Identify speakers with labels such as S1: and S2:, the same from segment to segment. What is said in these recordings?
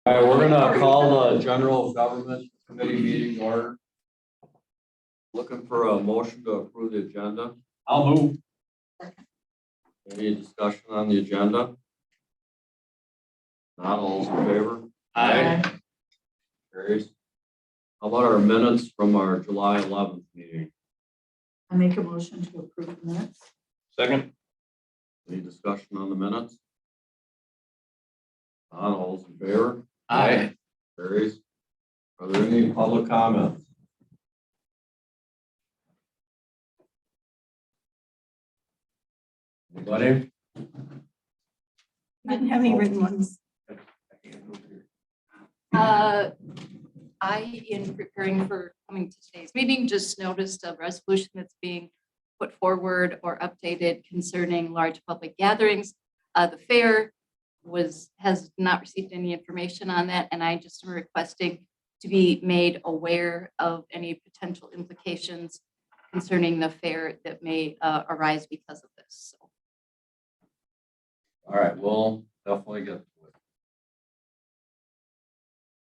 S1: All right, we're gonna call the general government committee meeting to order. Looking for a motion to approve the agenda.
S2: I'll move.
S1: Any discussion on the agenda? Not all in favor?
S2: Aye.
S1: Carries. How about our minutes from our July 11th meeting?
S3: I make a motion to approve the minutes.
S2: Second.
S1: Any discussion on the minutes? Not all in favor?
S2: Aye.
S1: Carries. Are there any public comments? Anybody?
S3: I didn't have any written ones.
S4: I, in preparing for coming to today's meeting, just noticed a resolution that's being put forward or updated concerning large public gatherings. The fair has not received any information on that, and I just am requesting to be made aware of any potential implications concerning the fair that may arise because of this. So,
S1: All right, we'll definitely get to it.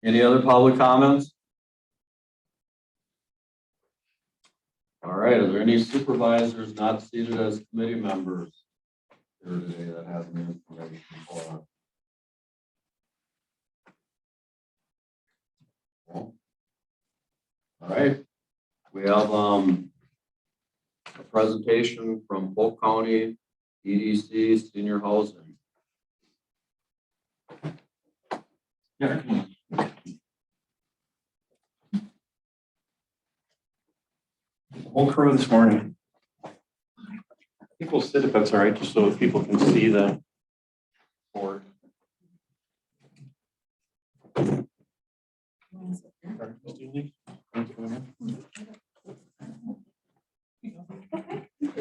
S1: Any other public comments? All right, are there any supervisors not seated as committee members here today that have any information for us? All right, we have a presentation from Polk County EDC Senior Housing.
S2: Whole crew this morning. I think we'll sit if that's all right, just so that people can see the board. I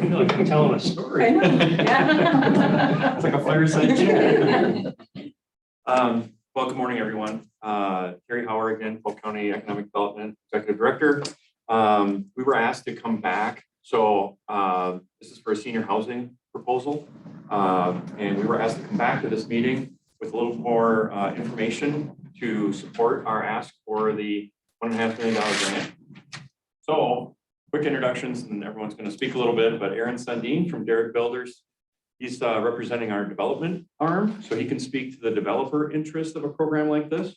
S2: feel like I'm telling a story.
S3: I know, yeah.
S2: It's like a fireside chat. Well, good morning, everyone. Terry Howard again, Polk County Economic Development Executive Director. We were asked to come back. So this is for a senior housing proposal. And we were asked to come back to this meeting with a little more information to support our ask for the $1.5 million grant. So quick introductions, and everyone's going to speak a little bit, but Aaron Sundin from Derrick Builders, he's representing our development arm, so he can speak to the developer interest of a program like this.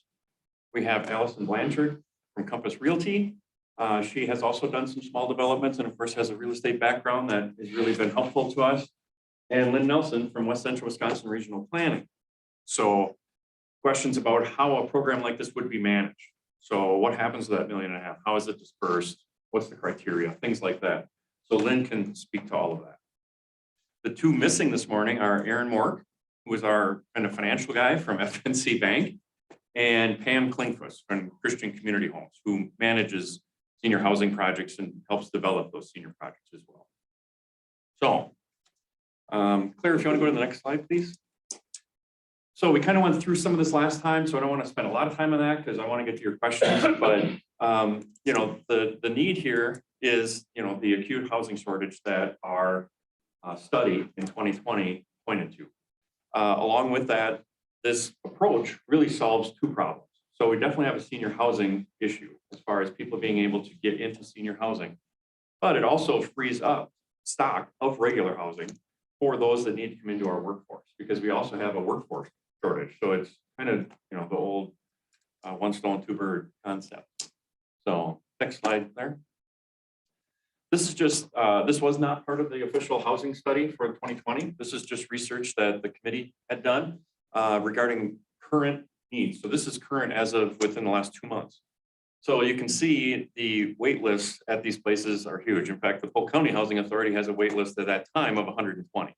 S2: We have Allison Blanchard from Compass Realty. She has also done some small developments and of course has a real estate background that has really been helpful to us. And Lynn Nelson from West Central Wisconsin Regional Planning. So questions about how a program like this would be managed. So what happens to that $1.5 million? How is it dispersed? What's the criteria? Things like that. So Lynn can speak to all of that. The two missing this morning are Aaron Mork, who is our kind of financial guy from FNC Bank, and Pam Klingfuss from Christian Community Homes, who manages senior housing projects and helps develop those senior projects as well. So, Claire, if you want to go to the next slide, please. So we kind of went through some of this last time, so I don't want to spend a lot of time on that because I want to get to your questions. But you know, the need here is, you know, the acute housing shortage that our study in 2020 pointed to. Along with that, this approach really solves two problems. So we definitely have a senior housing issue as far as people being able to get into senior housing, but it also frees up stock of regular housing for those that need to come into our workforce, because we also have a workforce shortage. So it's kind of, you know, the old one stone, two bird concept. So next slide there. This is just, this was not part of the official housing study for 2020. This is just research that the committee had done regarding current needs. So this is current as of within the last 2 months. So you can see the wait lists at these places are huge. In fact, the Polk County Housing Authority has a wait list at that time of 120.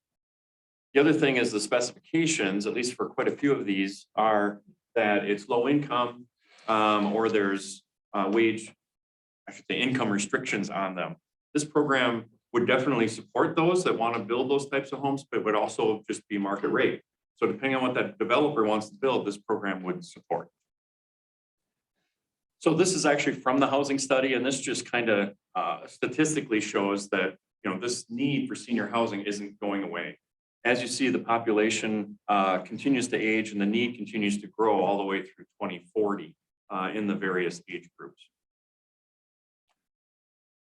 S2: The other thing is the specifications, at least for quite a few of these, are that it's low income or there's income restrictions on them. This program would definitely support those that want to build those types of homes, but would also just be market rate. So depending on what that developer wants to build, this program would support. So this is actually from the housing study, and this just kind of statistically shows that, you know, this need for senior housing isn't going away. as you see, the population continues to age and the need continues to grow all the way through 2040 in the various age groups.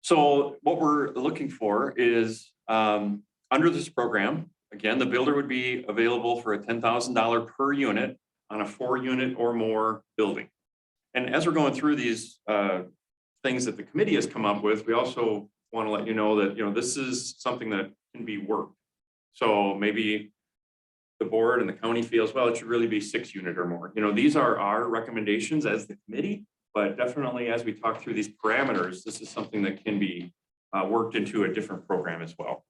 S2: So what we're looking for is under this program, again, the builder would be available for a $10,000 per unit on a 4-unit or more building. And as we're going through these things that the committee has come up with, we also want to let you know that, this is something that can be worked. So maybe the board and the county feels, well, it should really be 6-unit or more. These are our recommendations as the committee, but definitely as we talk through these parameters, this is something that can be worked into a different program as well.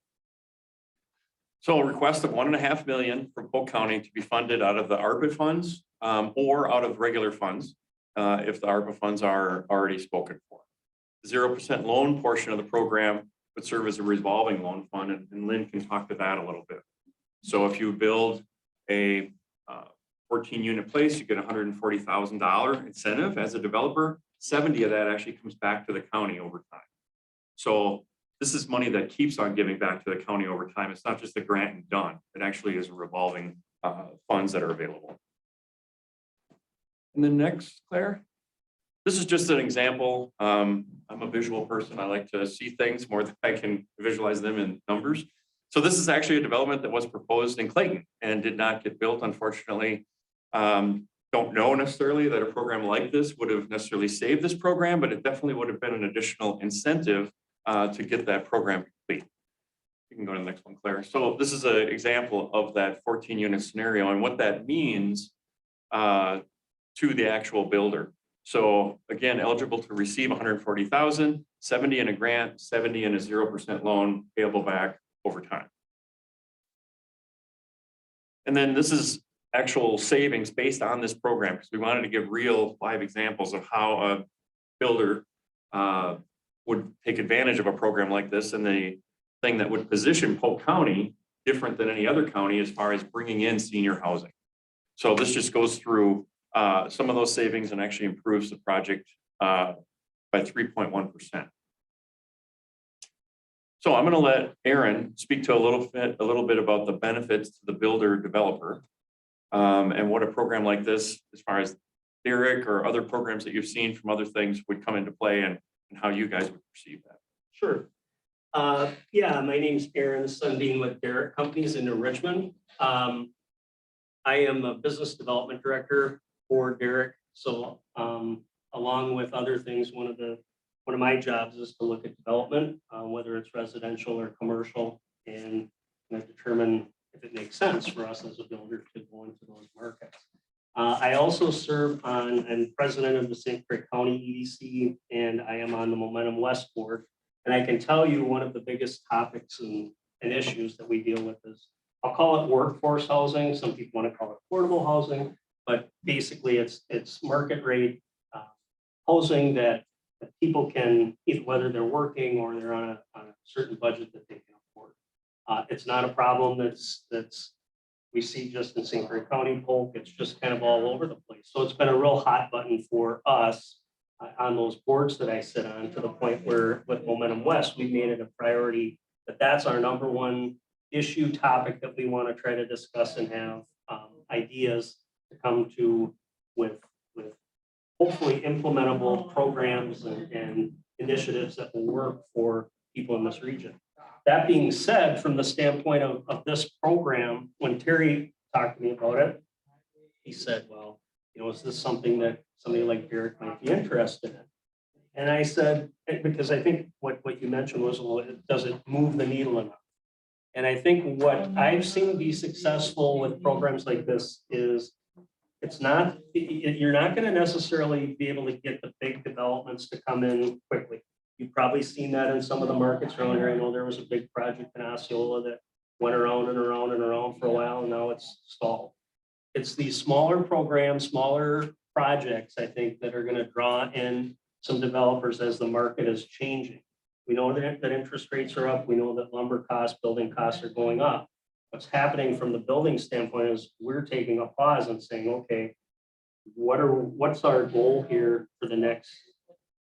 S2: So a request of $1.5 million from Polk County to be funded out of the ARPA funds or out of regular funds if the ARPA funds are already spoken for. 0% loan portion of the program would serve as a revolving loan fund, and Lynn can talk to that a little bit. So if you build a 14-unit place, you get $140,000 incentive as a developer. 70 of that actually comes back to the county over time. So this is money that keeps on giving back to the county over time. It's not just a grant and done. It actually is a revolving funds that are available. And then next, Claire. This is just an example. I'm a visual person. I like to see things more than I can visualize them in numbers. So this is actually a development that was proposed in Clayton and did not get built, unfortunately. Don't know necessarily that a program like this would have necessarily saved this program, but it definitely would have been an additional incentive to get that program complete. You can go to the next one, Claire. So this is an example of that 14-unit scenario and what that means to the actual builder. So again, eligible to receive $140,000, 70 in a grant, 70 in a 0% loan payable back over time. And then this is actual savings based on this program because we wanted to give real live examples of how a builder would take advantage of a program like this, and the thing that would position Polk County different than any other county as far as bringing in senior housing. So this just goes through some of those savings and actually improves the project by 3.1%. So I'm going to let Aaron speak to a little bit about the benefits to the builder developer and what a program like this, as far as Derek or other programs that you've seen from other things, would come into play and how you guys would perceive that.
S5: Sure. Yeah, my name's Aaron Sundin with Derek Companies in Richmond. I am a business development director for Derek. So along with other things, one of my jobs is to look at development, whether it's residential or commercial, and determine if it makes sense for us as a builder to go into those markets. I also serve on, I'm president of the St. Croix County EDC, and I am on the Momentum West board. And I can tell you one of the biggest topics and issues that we deal with is, I'll call it workforce housing. Some people want to call it affordable housing, but basically it's market rate housing that people can, whether they're working or they're on a certain budget that they can afford. It's not a problem that's we see just in St. Croix County, Polk. It's just kind of all over the place. So it's been a real hot button for us on those boards that I sit on, to the point where with Momentum West, we made it a priority that that's our #1 issue topic that we want to try to discuss and have ideas to come to with hopefully implementable programs and initiatives that will work for people in this region. That being said, from the standpoint of this program, when Terry talked to me about it, he said, well, is this something that somebody like Derek might be interested in? And I said, because I think what you mentioned was, well, does it move the needle enough? And I think what I've seen be successful with programs like this is you're not going to necessarily be able to get the big developments to come in quickly. You've probably seen that in some of the markets around here. I know there was a big project in Osceola that went around and around and around for a while, and now it's stalled. It's these smaller programs, smaller projects, I think, that are going to draw in some developers as the market is changing. We know that interest rates are up. We know that lumber costs, building costs are going up. What's happening from the building standpoint is we're taking a pause and saying, okay, what's our goal here for the next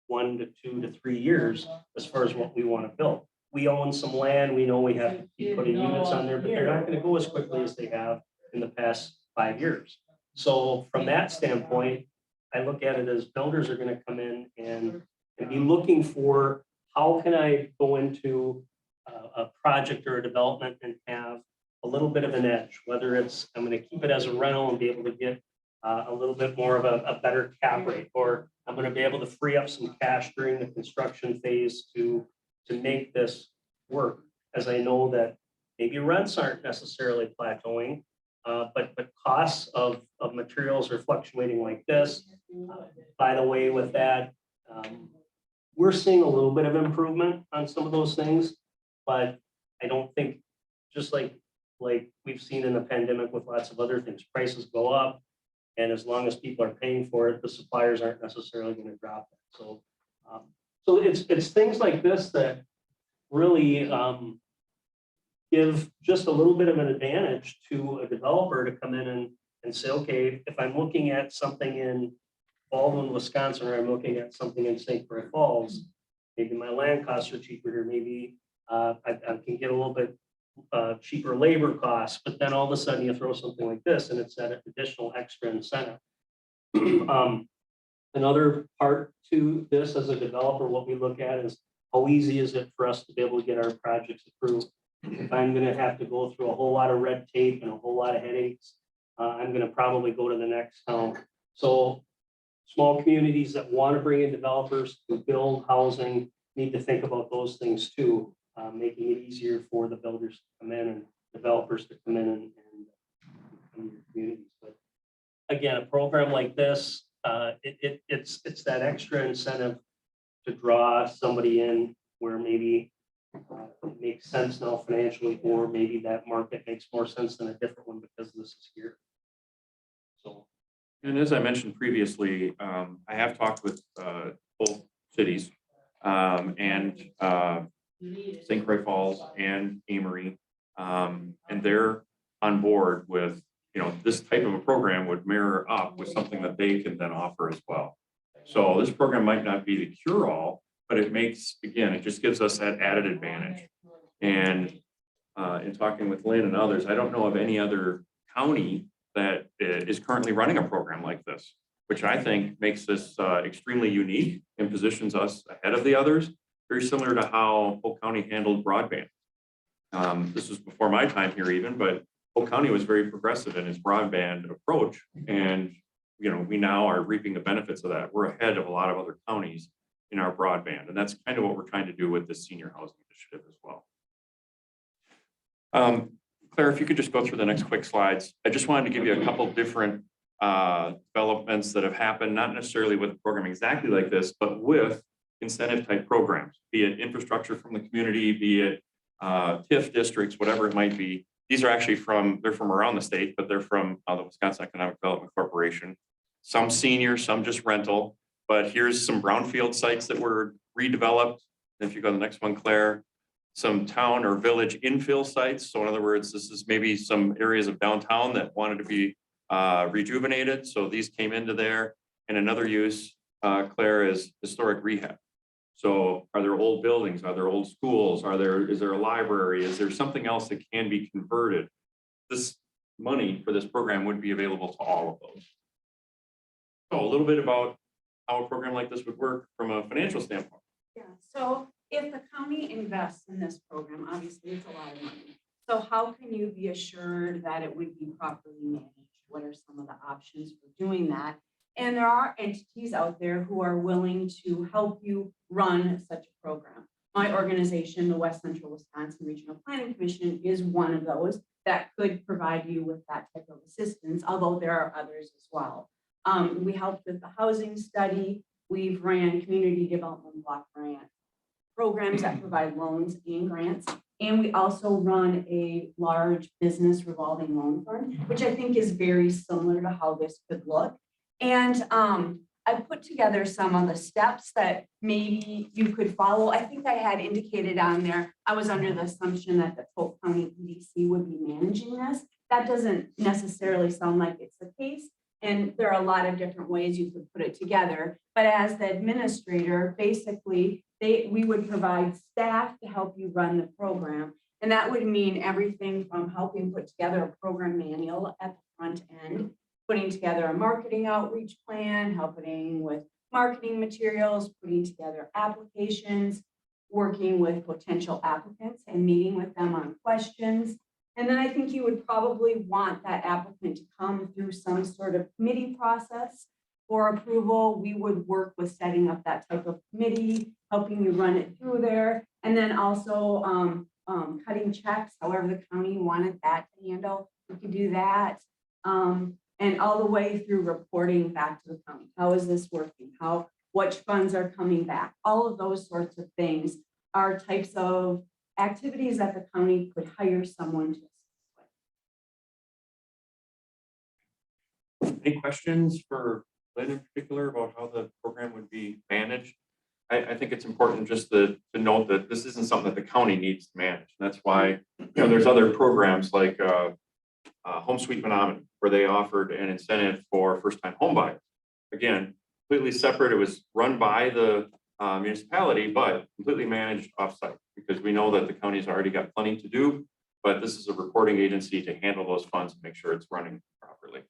S5: 1 to 2 to 3 years as far as what we want to build? we own some land, we know we have to keep putting units on there, but they're not gonna go as quickly as they have in the past 5 years. So from that standpoint, I look at it as builders are gonna come in and be looking for, how can I go into a project or a development and have a little bit of an edge, whether it's, I'm gonna keep it as a rental and be able to get a little bit more of a better cap rate, or I'm gonna be able to free up some cash during the construction phase to make this work. As I know that maybe rents aren't necessarily plateauing, but costs of materials are fluctuating like this. By the way, with that, we're seeing a little bit of improvement on some of those things, but I don't think, just like we've seen in the pandemic with lots of other things, prices go up. And as long as people are paying for it, the suppliers aren't necessarily going to drop it. So, so it's things like this that really give just a little bit of an advantage to a developer to come in and say, okay, if I'm looking at something in Baldwin, Wisconsin, or I'm looking at something in St. Croix Falls, maybe my land costs are cheaper here, maybe I can get a little bit cheaper labor costs, but then all of a sudden you throw something like this and it's that additional extra incentive. Another part to this as a developer, what we look at is how easy is it for us to be able to get our projects approved. If I'm going to have to go through a whole lot of red tape and a whole lot of headaches, I'm going to probably go to the next town. So small communities that want to bring in developers to build housing need to think about those things too, making it easier for the builders to come in and developers to come in and come to your communities. But again, a program like this, it's that extra incentive to draw somebody in where maybe it makes sense now financially, or maybe that market makes more sense than a different one because this is here. So.
S2: And as I mentioned previously, I have talked with both cities and St. Croix Falls and Amory, and they're on board with, this type of a program would mirror up with something that they can then offer as well. So this program might not be the cure-all, but it makes, again, it just gives us that added advantage. And in talking with Lynn and others, I don't know of any other county that is currently running a program like this, which I think makes this extremely unique and positions us ahead of the others, very similar to how Polk County handled broadband. This was before my time here even, but Polk County was very progressive in its broadband approach. And, we now are reaping the benefits of that. We're ahead of a lot of other counties in our broadband. And that's kind of what we're trying to do with this senior housing initiative as well. Claire, if you could just go through the next quick slides. I just wanted to give you a couple different developments that have happened, not necessarily with a program exactly like this, but with incentive type programs, be it infrastructure from the community, be it TIF districts, whatever it might be. These are actually they're from around the state, but they're from the Wisconsin Economic Development Corporation. Some senior, some just rental, but here's some brownfield sites that were redeveloped. If you go to the next one, Claire, some town or village infill sites. So in other words, this is maybe some areas of downtown that wanted to be rejuvenated. So these came into there. And another use, Claire, is historic rehab. So are there old buildings? Are there old schools? Is there a library? Is there something else that can be converted? This money for this program would be available to all of those. So a little bit about how a program like this would work from a financial standpoint.
S6: Yeah, so if the county invests in this program, obviously it's a lot of money. So how can you be assured that it would be properly managed? What are some of the options for doing that? And there are entities out there who are willing to help you run such a program. My organization, the West Central Wisconsin Regional Planning Commission, is one of those that could provide you with that type of assistance, although there are others as well. We helped with the housing study. We've ran community development block grant programs that provide loans and grants. And we also run a large business revolving loan fund, which I think is very similar to how this could look. And I put together some of the steps that maybe you could follow. I think I had indicated on there, I was under the assumption that the Polk County EDC would be managing this. That doesn't necessarily sound like it's the case. And there are a lot of different ways you could put it together. But as the administrator, basically, we would provide staff to help you run the program. And that would mean everything from helping put together a program manual at the front end, putting together a marketing outreach plan, helping with marketing materials, putting together applications, working with potential applicants and meeting with them on questions. And then I think you would probably want that applicant to come through some sort of committee process for approval. We would work with setting up that type of committee, helping you run it through there. And then also cutting checks, however the county wanted that to handle, we could do that. And all the way through reporting back to the county. How is this working? Which funds are coming back? All of those sorts of things are types of activities that the county could hire someone to assist with.
S2: Any questions for Lynn in particular about how the program would be managed? I think it's important just to note that this isn't something that the county needs to manage. And that's why, there's other programs like Home Sweet Menominee, where they offered an incentive for first-time home buyers. Again, completely separate. It was run by the municipality, but completely managed offsite, because we know that the county's already got plenty to do, but this is a reporting agency to handle those funds and make sure it's running properly.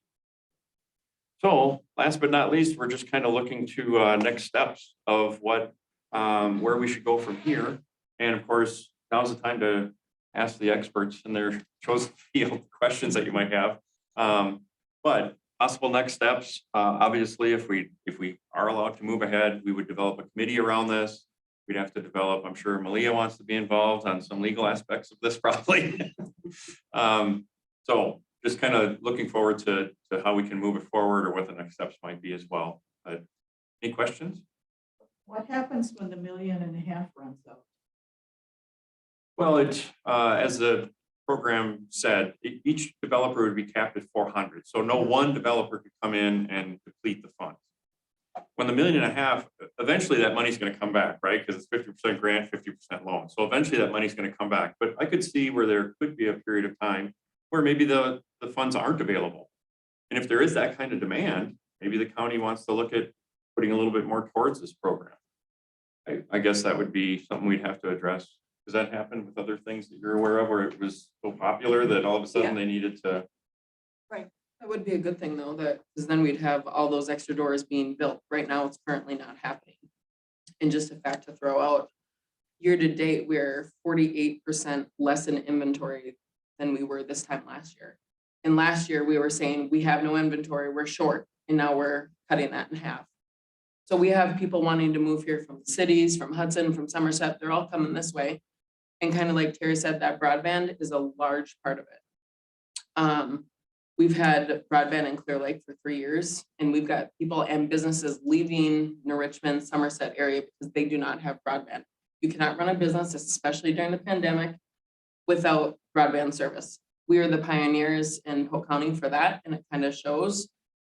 S2: So last but not least, we're just kind of looking to next steps of what, where we should go from here. And of course, now's the time to ask the experts in their chosen field questions that you might have. But possible next steps, obviously, if we are allowed to move ahead, we would develop a committee around this. We'd have to develop, I'm sure Malia wants to be involved on some legal aspects of this probably. So just kind of looking forward to how we can move it forward or what the next steps might be as well. Any questions?
S3: What happens when the $1.5 million runs out?
S2: Well, as the program said, each developer would be capped at 400. So no one developer could come in and deplete the funds. When the $1.5 million, eventually that money's going to come back, right? Because it's 50% grant, 50% loan. So eventually that money's going to come back. But I could see where there could be a period of time where maybe the funds aren't available. And if there is that kind of demand, maybe the county wants to look at putting a little bit more towards this program. I guess that would be something we'd have to address. Does that happen with other things that you're aware of, where it was so popular that all of a sudden they needed to?
S7: Right. That would be a good thing though, because then we'd have all those extra doors being built. Right now, it's currently not happening. And just a fact to throw out, year to date, we're 48% less in inventory than we were this time last year. And last year we were saying we have no inventory, we're short, and now we're cutting that in half. So we have people wanting to move here from the cities, from Hudson, from Somerset, they're all coming this way. And kind of like Terry said, that broadband is a large part of it. We've had broadband in Clear Lake for 3 years, and we've got people and businesses leaving New Richmond, Somerset area because they do not have broadband. You cannot run a business, especially during the pandemic, without broadband service. We are the pioneers in Polk County for that, and it kind of shows.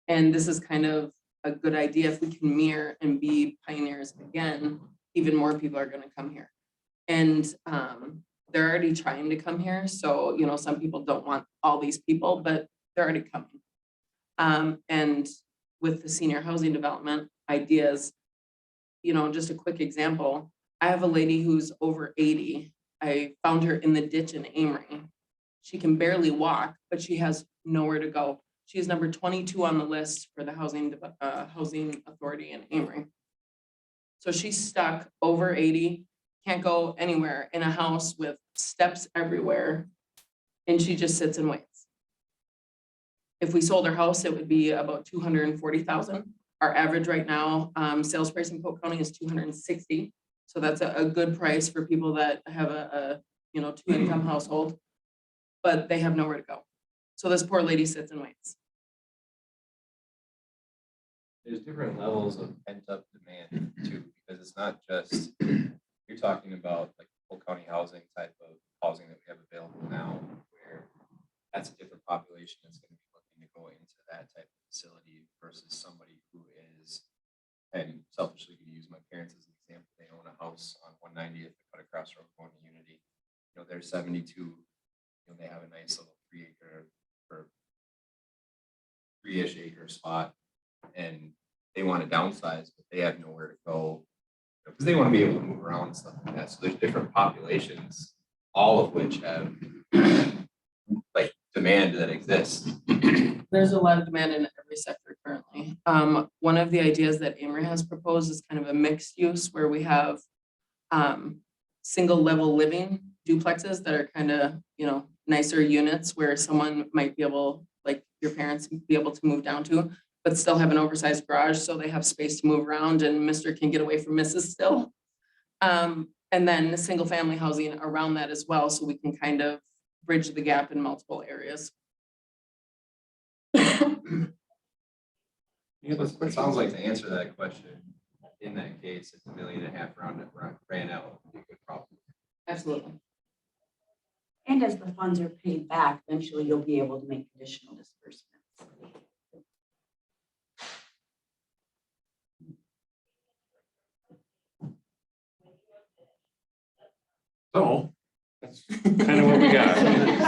S7: And this is kind of a good idea. If we can mirror and be pioneers again, even more people are going to come here. And they're already trying to come here. So, some people don't want all these people, but they're already coming. And with the senior housing development ideas, just a quick example. I have a lady who's over 80. I found her in the ditch in Amory. She can barely walk, but she has nowhere to go. She is number 22 on the list for the housing authority in Amory. So she's stuck over 80, can't go anywhere, in a house with steps everywhere, and she just sits and waits. If we sold her house, it would be about $240,000. Our average right now, sales price in Polk County is $260,000. So that's a good price for people that have a 2-income household, but they have nowhere to go. So this poor lady sits and waits.
S8: There's different levels of pent-up demand too, because it's not just, you're talking about like Polk County housing type of housing that we have available now, where that's a different population that's going to be looking to go into that type of facility versus somebody who is, and selfishly going to use my parents as an example. They own a house on 190th, cut across from going to Unity. They're 72. They have a nice little 3 acre or 3-ish acre spot and they want to downsize, but they have nowhere to go. Because they want to be able to move around and stuff like that. So there's different populations, all of which have like demand that exists.
S7: There's a lot of demand in every sector currently. One of the ideas that Amory has proposed is kind of a mixed use where we have single level living duplexes that are kind of, nicer units where someone might be able, like your parents, be able to move down to, but still have an oversized garage so they have space to move around and Mr. can get away from Mrs. still. And then the single family housing around that as well, so we can kind of bridge the gap in multiple areas.
S8: It sounds like to answer that question, in that case, if $1.5 million ran out, would be a good problem.
S7: Absolutely.
S6: And as the funds are paid back, eventually you'll be able to make additional disbursements.
S2: So that's kind of what we got.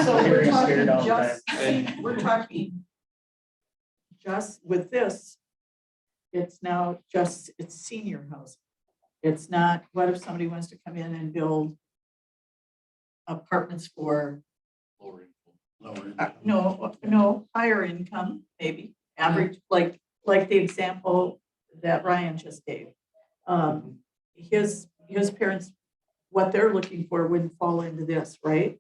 S3: So we're
S5: Very scared all
S3: talking
S5: the
S3: just, we're talking just with this, it's now just, it's senior housing. It's not, what if somebody wants to come in and build apartments for, no, higher income, maybe, average, like the example that Ryan just gave. His parents, what they're looking for wouldn't fall into this, right?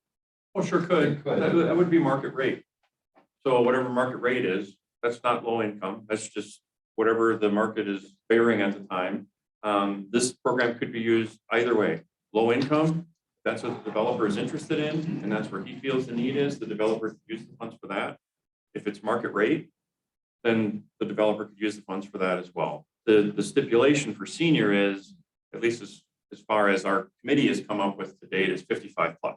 S2: Well, sure could. That would be market rate. So whatever market rate is, that's not low income. That's just whatever the market is bearing at the time. This program could be used either way. Low income, that's what the developer is interested in, and that's where he feels the need is. The developer could use the funds for that. If it's market rate, then the developer could use the funds for that as well. The stipulation for senior is, at least as far as our committee has come up with to date, is 55 plus.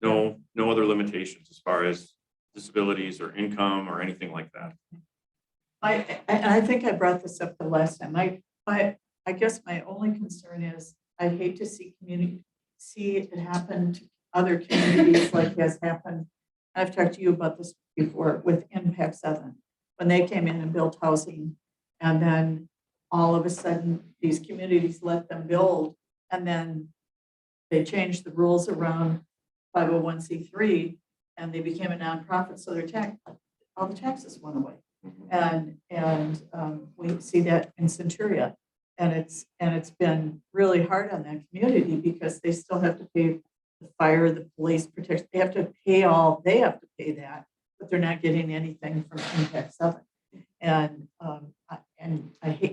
S2: No other limitations as far as disabilities or income or anything like that.
S3: I think I brought this up the last time. I guess my only concern is I hate to see it happen to other communities like has happened. I've talked to you about this before with Impact 7, when they came in and built housing, and then all of a sudden these communities let them build, and then they changed the rules around 501c3 and they became a nonprofit, so all the taxes went away. And we see that in Centuria, and it's been really hard on that community because they still have to pay the fire, the police protection. They have to pay that, but they're not getting anything from Impact 7. And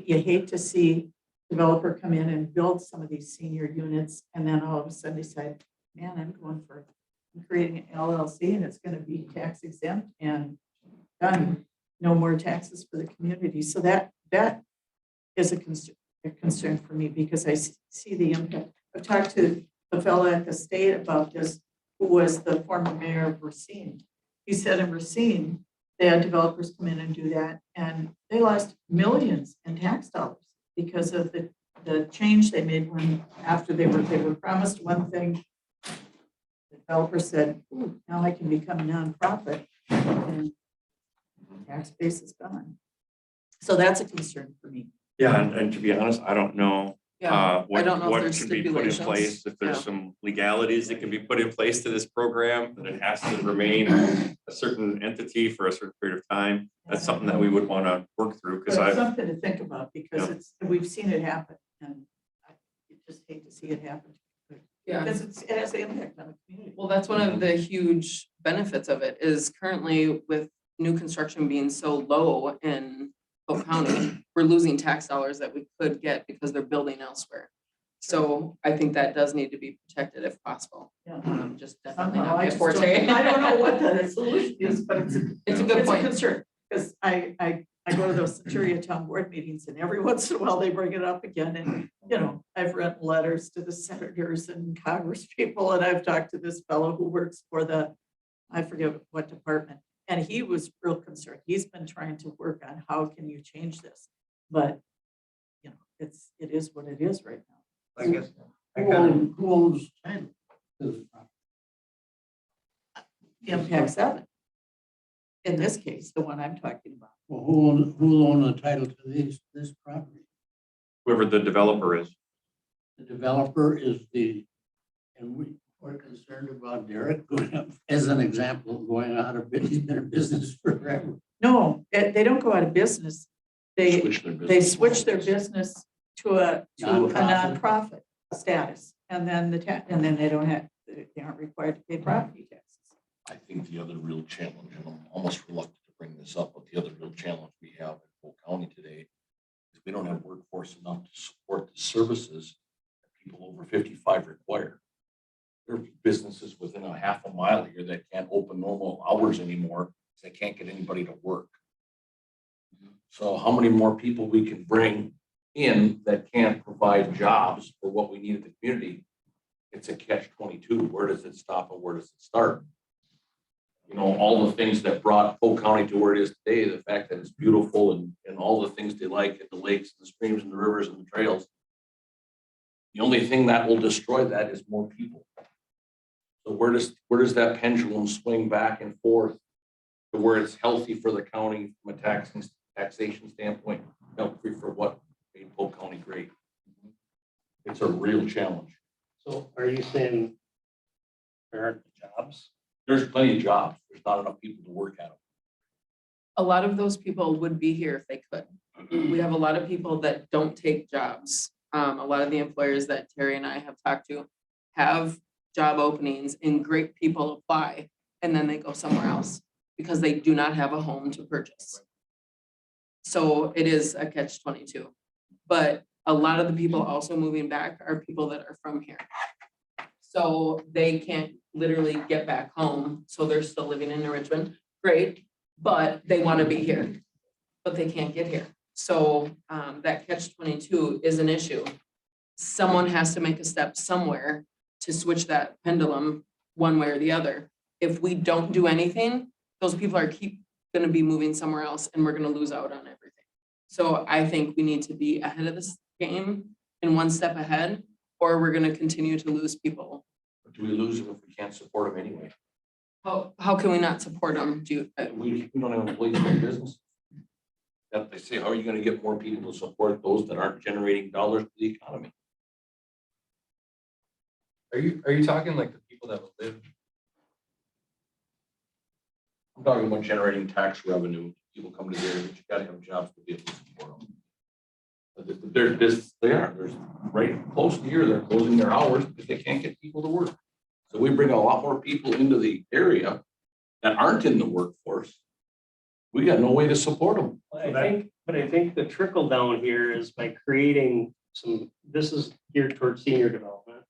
S3: you hate to see developer come in and build some of these senior units, and then all of a sudden decide, man, I'm creating an LLC and it's going to be tax exempt and done. No more taxes for the community. So that is a concern for me because I see the impact. I've talked to a fellow at the state about this, who was the former mayor of Racine. He said in Racine, they had developers come in and do that, and they lost millions in tax dollars because of the change they made after they were promised one thing. The developer said, "Ooh, now I can become a nonprofit," and tax base is gone. So that's a concern for me.
S2: Yeah, and to be honest, I don't know
S7: I don't know if
S2: what
S7: there's
S2: should be put in
S7: stipulations.
S2: place, if there's
S7: Yeah.
S2: some legalities that can be put in place to this program, that it has to remain a certain entity for a certain period of time. That's something that we would want to work through, because
S3: But it's
S2: I,
S3: something to think about because we've seen it happen, and I just hate to see it happen.
S7: Yeah.
S3: Because it has an impact on the community.
S7: Well, that's one of the huge benefits of it is currently with new construction being so low in Polk County, we're losing tax dollars that we could get because they're building elsewhere. So I think that does need to be protected if possible.
S3: Yeah.
S7: Just definitely
S3: Somehow,
S7: not
S3: I
S7: my
S3: just don't-
S7: forte.
S3: I don't know what the solution is, but it's
S7: It's a good
S3: a
S7: point.
S3: concern, because I go to those Centuria town board meetings, and every once in a while they bring it up again, and I've written letters to the senators and Congress people, and I've talked to this fellow who works for I forget what department, and he was real concerned. He's been trying to work on how can you change this, but it is what it is right now.
S9: I guess. Who owns title?
S3: Impact 7. in this case, the one I'm talking about.
S9: Well, who own the title to this property?
S2: Whoever the developer is.
S9: The developer is and we're concerned about Derek going up, as an example, going out of business. He's been in business forever.
S3: No, they don't go out of business. They
S1: They
S3: switch their business to a
S9: Nonprofit.
S3: nonprofit status. And then and then they aren't required to pay property taxes.
S10: I think the other real challenge, and I'm almost reluctant to bring this up, but the other real challenge we have in Polk County today is we don't have workforce enough to support the services that people over 55 require. There are businesses within a half a mile here that can't open normal hours anymore because they can't get anybody to work. So how many more people we can bring in that can't provide jobs for what we need in the community? It's a catch-22. Where does it stop and where does it start? You know, all the things that brought Polk County to where it is today, the fact that it's beautiful and all the things they like at the lakes, the streams and the rivers and the trails. The only thing that will destroy that is more people. So where does that pendulum swing back and forth to where it's healthy for the county from a taxation standpoint, healthy for what made Polk County great? It's a real challenge.
S5: So are you saying there aren't jobs?
S10: There's plenty of jobs. There's not enough people to work at them.
S7: A lot of those people would be here if they could. We have a lot of people that don't take jobs. A lot of the employers that Terry and I have talked to have job openings and great people apply and then they go somewhere else because they do not have a home to purchase. So it is a catch-22. But a lot of the people also moving back are people that are from here. So they can't literally get back home. So they're still living in Richmond. Great, but they want to be here, but they can't get here. So that catch-22 is an issue. Someone has to make a step somewhere to switch that pendulum one way or the other. If we don't do anything, those people are going to be moving somewhere else and we're going to lose out on everything. So I think we need to be ahead of this game and one step ahead, or we're going to continue to lose people.
S10: But do we lose them if we can't support them anyway?
S7: How can we not support them?
S10: We don't have employees in business. That they say, how are you going to get more people to support those that aren't generating dollars to the economy?
S8: Are you talking like the people that will live?
S10: I'm talking about generating tax revenue. People come to there, but you gotta have jobs to be able to support them. But there's right close to here, they're closing their hours because they can't get people to work. So we bring a lot more people into the area that aren't in the workforce. We got no way to support them.
S5: I think the trickle down here is by creating this is geared towards senior development.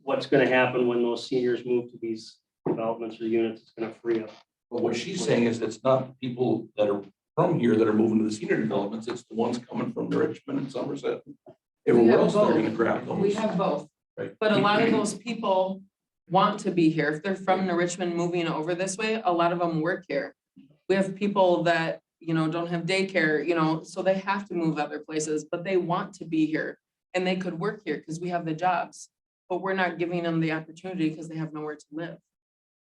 S5: What's going to happen when those seniors move to these developments or units? It's going to free up.
S10: But what she's saying is it's not the people that are from here that are moving to the senior developments, it's the ones coming from Richmond and Somerset. Everywhere else they're gonna grab those.
S7: We have both.
S10: Right.
S7: But a lot of those people want to be here. If they're from New Richmond moving over this way, a lot of them work here. We have people that, don't have daycare, so they have to move other places, but they want to be here and they could work here because we have the jobs, but we're not giving them the opportunity because they have nowhere to live.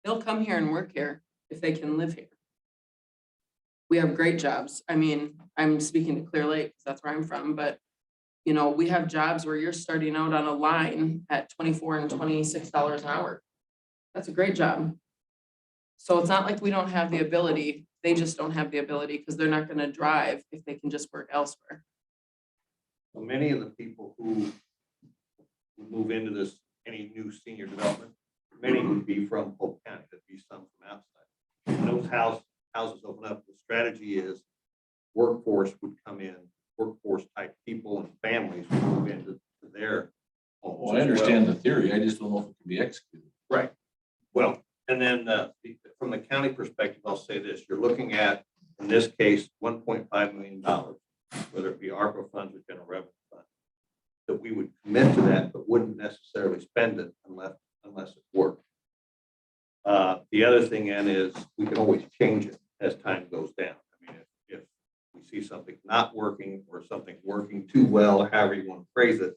S7: They'll come here and work here if they can live here. We have great jobs. I mean, I'm speaking to Clear Lake because that's where I'm from, but we have jobs where you're starting out on a line at $24 and $26 an hour. That's a great job. So it's not like we don't have the ability. They just don't have the ability because they're not going to drive if they can just work elsewhere.
S11: So many of the people who move into this, any new senior development, many would be from Polk County, there'd be some from outside. When those houses open up, the strategy is workforce would come in, workforce type people and families would move into their homes.
S10: Well, I understand the theory, I just don't know if it can be executed.
S11: Right. Well, and then from the county perspective, I'll say this, you're looking at, in this case, $1.5 million, whether it be ARPA funds or general revenue funds, that we would commit to that, but wouldn't necessarily spend it unless it worked. The other thing then is we can always change it as time goes down. I mean, if we see something not working or something working too well, however you want to phrase it,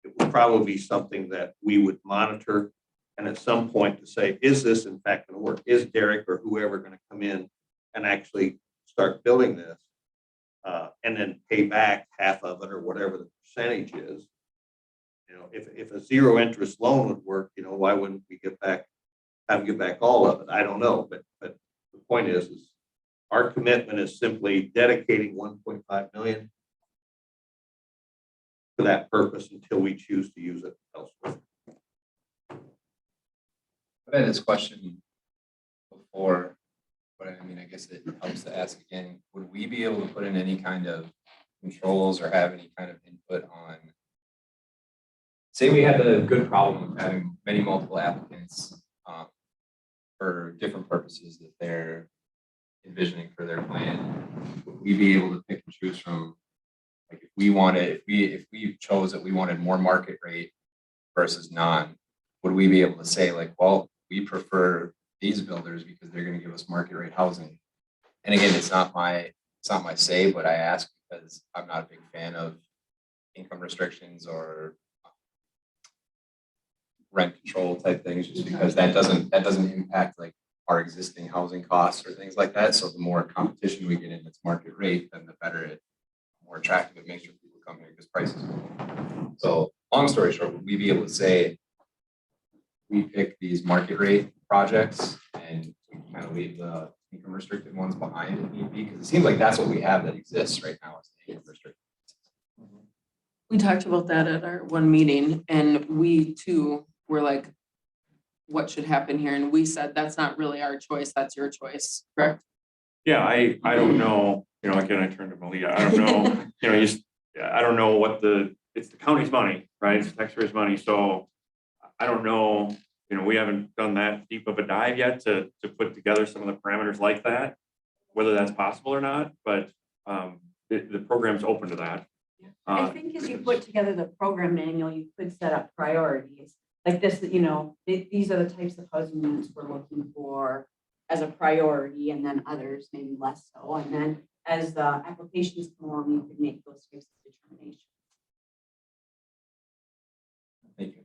S11: it would probably be something that we would monitor. And at some point to say, is this in fact going to work? Is Derek or whoever going to come in and actually start building this, and then pay back half of it or whatever the percentage is. You know, if a zero interest loan would work, you know, why wouldn't we have them give back all of it? I don't know, but the point is our commitment is simply dedicating 1.5 million for that purpose until we choose to use it elsewhere.
S8: I've had this question before, but I mean, I guess it helps to ask again. Would we be able to put in any kind of controls or have any kind of input on, say we had the good problem of having many multiple applicants for different purposes that they're envisioning for their plan? Would we be able to pick and choose from, like, if we chose that we wanted more market rate versus non, would we be able to say, like, well, we prefer these builders because they're going to give us market rate housing? And again, it's not my say, but I ask because I'm not a big fan of income restrictions or rent control type things, just because that doesn't impact like our existing housing costs or things like that. So the more competition we get in its market rate, then the better it, more attractive it makes sure people come here because prices are low. So long story short, would we be able to say we pick these market rate projects and kind of leave the income restricted ones behind if need be? Because it seems like that's what we have that exists right now is the income restricted.
S7: We talked about that at our one meeting, and we too were like, what should happen here? And we said, that's not really our choice, that's your choice, correct?
S2: Yeah, I don't know, you know, again, I turned to Malia, I don't know, you know, I don't know it's the county's money, right? It's taxpayers' money, so I don't know, you know, we haven't done that deep of a dive yet to put together some of the parameters like that, whether that's possible or not, but the program's open to that.
S6: I think as you put together the program manual, you could set up priorities. Like this, you know, these are the types of housing units we're looking for as a priority, and then others maybe less so. And then as the applications come along, you could make those types of determinations.
S8: Thank you.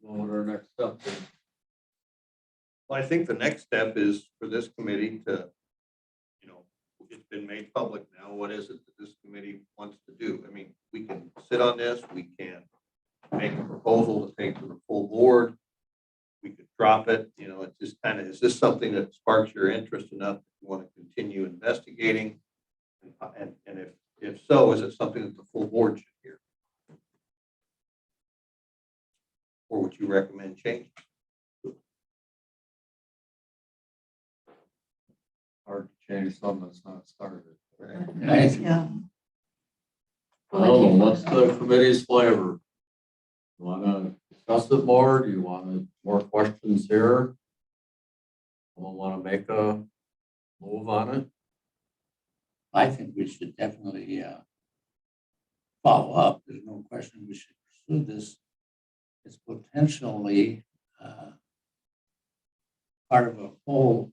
S1: What are our next steps?
S11: Well, I think the next step is for this committee to, you know, it's been made public now. What is it that this committee wants to do? I mean, we can sit on this, we can make a proposal to take to the full board. We could drop it, you know, it's just kind of, is this something that sparks your interest enough that you want to continue investigating? And if so, is it something that the full board should hear? Or would you recommend change?
S1: Hard to change something that's not started.
S9: Right.
S3: Yeah.
S1: I don't know, what's the committee's flavor? You wanna discuss it more? Do you want more questions here? Someone wanna make a move on it?
S9: I think we should definitely follow up. There's no question we should pursue this. It's potentially part of a whole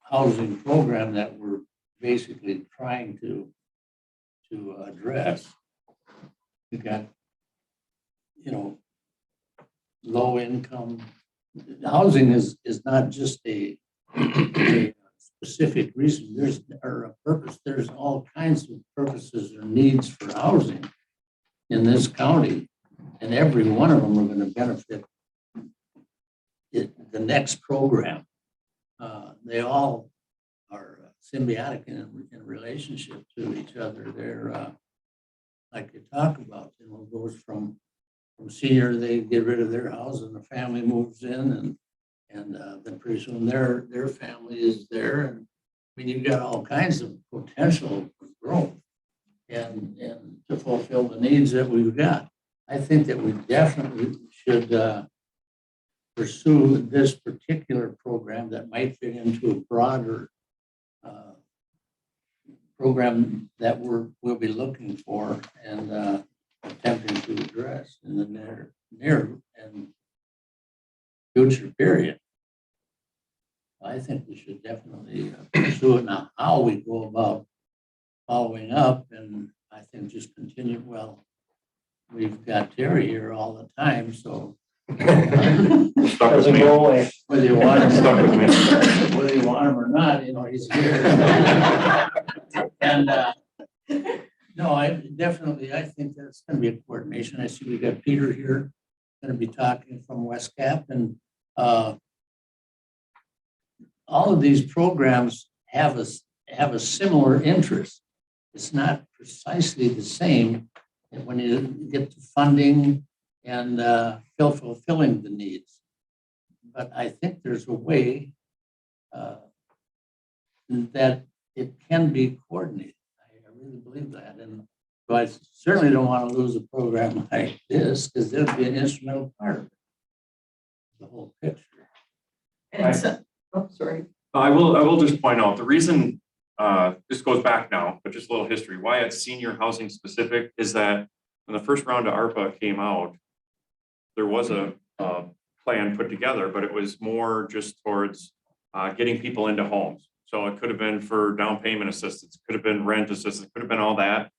S9: housing program that we're basically trying to address. We got, you know, low income. Housing is not just a specific reason. There's a purpose. There's all kinds of purposes or needs for housing in this county, and every one of them are going to benefit the next program. They all are symbiotic in relationship to each other. They're like you talk about, you know, goes from senior, they get rid of their house and the family moves in, and then pretty soon their family is there. And I mean, you've got all kinds of potential for growth and to fulfill the needs that we've got. I think that we definitely should pursue this particular program that might fit into a broader program that we'll be looking for and attempting to address in the near and future period. I think we should definitely pursue it. Now, how we go about following up, and I think just continue. Well, we've got Terry here all the time, so
S2: Stuck with
S5: Doesn't
S2: me.
S5: go away.
S9: Whether you want him,
S2: Stuck with me.
S9: whether you want him or not, he's here. And, no, I think that's gonna be a coordination. I see we got Peter here, gonna be talking from West Cap, and, all of these programs have a similar interest. It's not precisely the same when you get to funding and fulfilling the needs. But I think there's a way that it can be coordinated. I really believe that. And so I certainly don't want to lose a program like this, because there'll be an instrumental part of it. The whole picture.
S3: And so, oh, sorry.
S2: I will just point out, the reason, this goes back now, but just a little history, why it's senior housing specific is that when the first round of ARPA came out, there was a plan put together, but it was more just towards getting people into homes. So it could have been for down payment assistance, could have been rent assistance, could have been all that.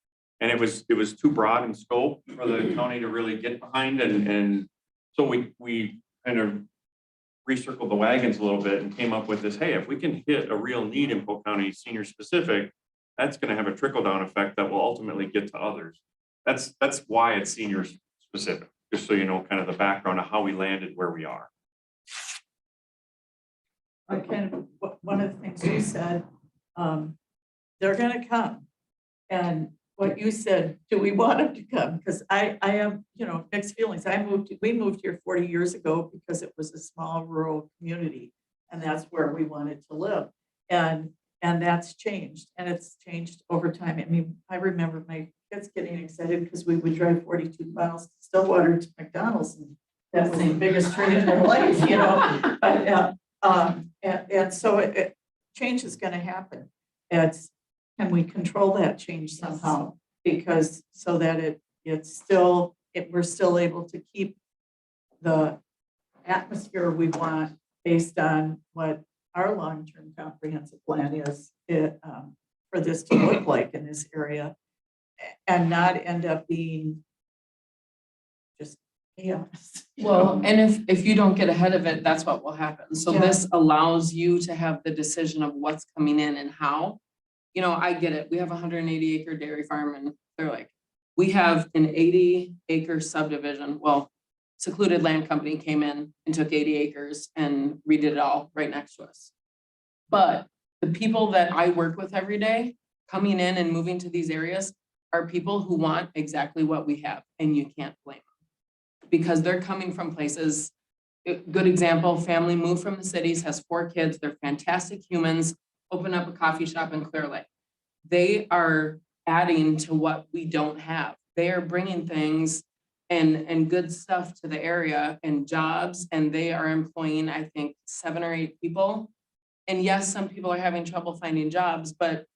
S2: And it was too broad in scope for the county to really get behind, and so we kind of recircled the wagons a little bit and came up with this, hey, if we can hit a real need in Polk County senior specific, that's going to have a trickle down effect that will ultimately get to others. That's why it's senior specific, just so you know kind of the background of how we landed where we are.
S3: One of the things you said, they're gonna come. And what you said, do we want them to come? Because I have, mixed feelings. We moved here 40 years ago because it was a small rural community, and that's where we wanted to live. And that's changed, and it's changed over time. I mean, I remember my kids getting excited because we would drive 42 miles to Stillwater to McDonald's, and that was the biggest treat in their life, And so change is going to happen. Can we control that change somehow? Because so that we're still able to keep the atmosphere we want based on what our long-term comprehensive plan is for this to look like in this area, and not end up being just chaos.
S7: Well, and if you don't get ahead of it, that's what will happen. So
S3: Yeah.
S7: this allows you to have the decision of what's coming in and how. I get it. We have a 180-acre dairy farm, and they're like, we have an 80-acre subdivision. Well, secluded land company came in and took 80 acres and redid it all right next to us. But the people that I work with every day coming in and moving to these areas are people who want exactly what we have, and you can't blame them because they're coming from places. Good example, family moved from the cities, has 4 kids. They're fantastic humans, open up a coffee shop in Clear Lake. They are adding to what we don't have. They are bringing things and good stuff to the area and jobs, and they are employing, I think, 7 or 8 people. And yes, some people are having trouble finding jobs, but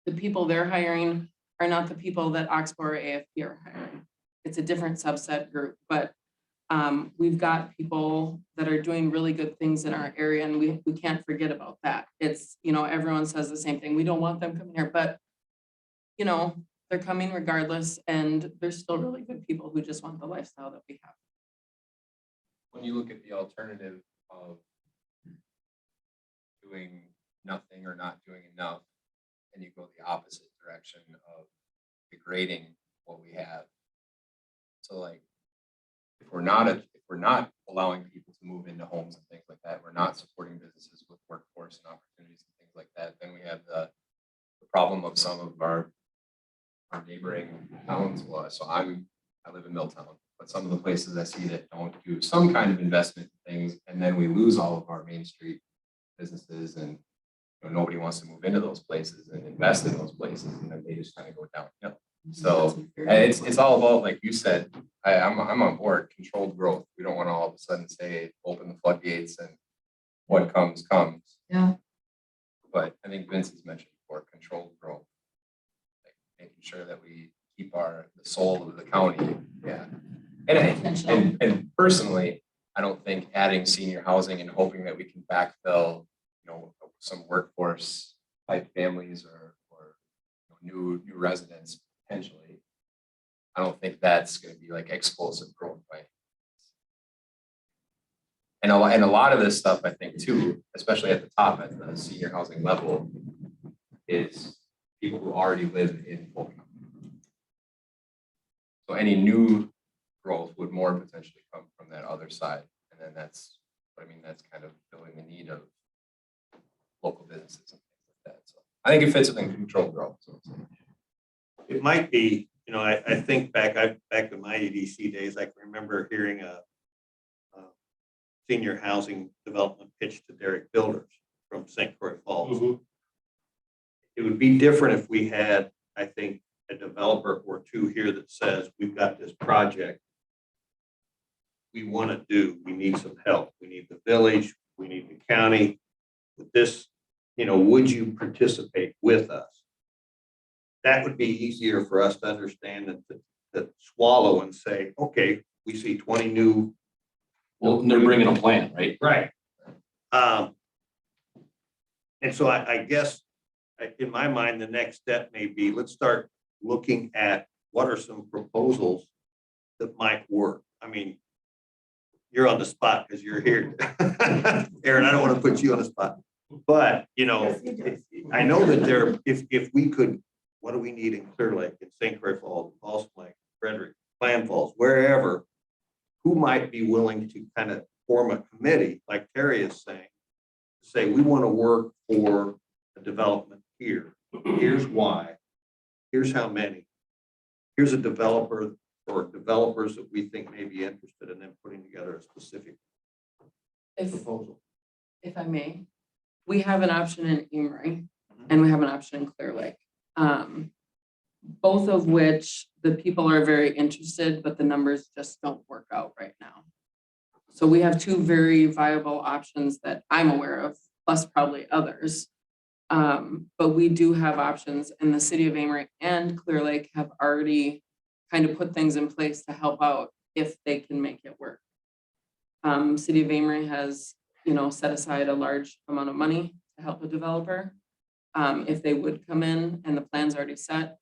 S7: the people they're hiring are not the people that Oxbow or AFP are hiring. It's a different subset group, but we've got people that are doing really good things in our area, and we can't forget about that. It's, everyone says the same thing. We don't want them coming here, but they're coming regardless, and they're still really good people who just want the lifestyle that we have.
S8: When you look at the alternative of doing nothing or not doing enough, and you go the opposite direction of degrading what we have. So like, if we're not allowing people to move into homes and things like that, we're not supporting businesses with workforce and opportunities and things like that, then we have the problem of some of our neighboring towns. So I live in Milltown, but some of the places I see that don't do some kind of investment in things, and then we lose all of our Main Street businesses, and nobody wants to move into those places and invest in those places, and then they just kind of go downhill. So it's all about, like you said, I'm on board, controlled growth. We don't want to all of a sudden say open the floodgates and what comes.
S7: Yeah.
S8: But I think Vince has mentioned before, controlled growth, like making sure that we keep the soul of the county. Yeah. And personally, I don't think adding senior housing and hoping that we can backfill, some workforce type families or new residents potentially. I don't think that's going to be like explosive growth by And a lot of this stuff, I think too, especially at the top, at the senior housing level, is people who already live in Polk County. So any new growth would more potentially come from that other side. And then that's kind of filling the need of local businesses and things like that. So I think it fits within controlled growth. So
S11: It might be, I think back to my EDC days, I can remember hearing a senior housing development pitch to Derek Builders from St. Croix Falls. It would be different if we had, I think, a developer or two here that says, we've got this project we want to do, we need some help, we need the village, we need the county with this, would you participate with us? That would be easier for us to understand and to swallow and say, okay, we see 20 new.
S2: Well, they're bringing a plan, right?
S11: Right. And so I guess in my mind, the next step may be, let's start looking at what are some proposals that might work. I mean, you're on the spot because you're here. Aaron, I don't want to put you on the spot, but I know that if we could, what do we need in Clear Lake, in St. Croix Falls, Falls Lake, Frederick, Clam Falls, wherever, who might be willing to kind of form a committee, like Terry is saying, say, we want to work for a development here. Here's why. Here's how many. Here's a developer or developers that we think may be interested in them putting together a specific proposal.
S7: If I may, we have an option in Emery and we have an option in Clear Lake. Both of which the people are very interested, but the numbers just don't work out right now. So we have two very viable options that I'm aware of, plus probably others. But we do have options, and the city of Amery and Clear Lake have already kind of put things in place to help out if they can make it work. City of Amery has, set aside a large amount of money to help a developer if they would come in, and the plan's already set.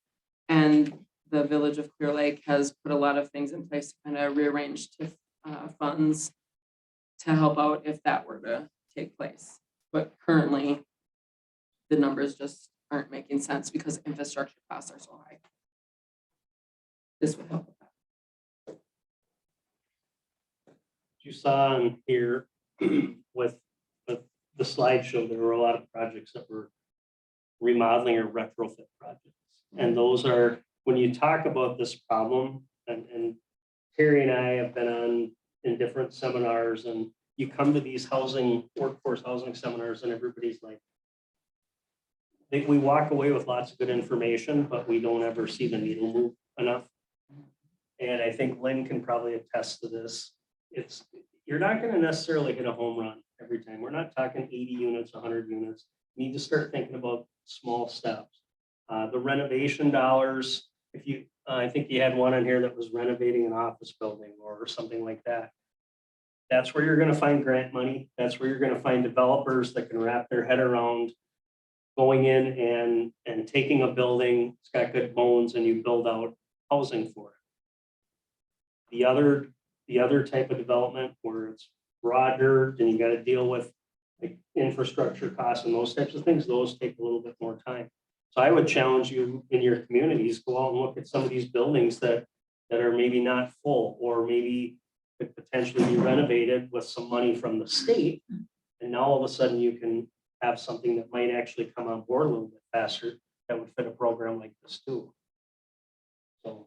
S7: And the village of Clear Lake has put a lot of things in place to kind of rearrange to funds to help out if that were to take place. But currently, the numbers just aren't making sense because infrastructure costs are so high. This would help with that.
S5: You saw on here with the slideshow, there were a lot of projects that were remodeling or retrofit projects. And those are, when you talk about this problem, and Terry and I have been in different seminars, and you come to these workforce housing seminars, and everybody's like, we walk away with lots of good information, but we don't ever see the needle move enough. And I think Lynn can probably attest to this. You're not going to necessarily hit a home run every time. We're not talking 80 units, 100 units. You need to start thinking about small steps. The renovation dollars, I think you had one on here that was renovating an office building or something like that. That's where you're going to find grant money. That's where you're going to find developers that can wrap their head around going in and taking a building, it's got good bones, and you build out housing for it. The other type of development where it's raw dirt and you got to deal with like infrastructure costs and those types of things, those take a little bit more time. So I would challenge you in your communities, go out and look at some of these buildings that are maybe not full, or maybe could potentially be renovated with some money from the state. And now all of a sudden you can have something that might actually come on board a little bit faster that would fit a program like this too. So.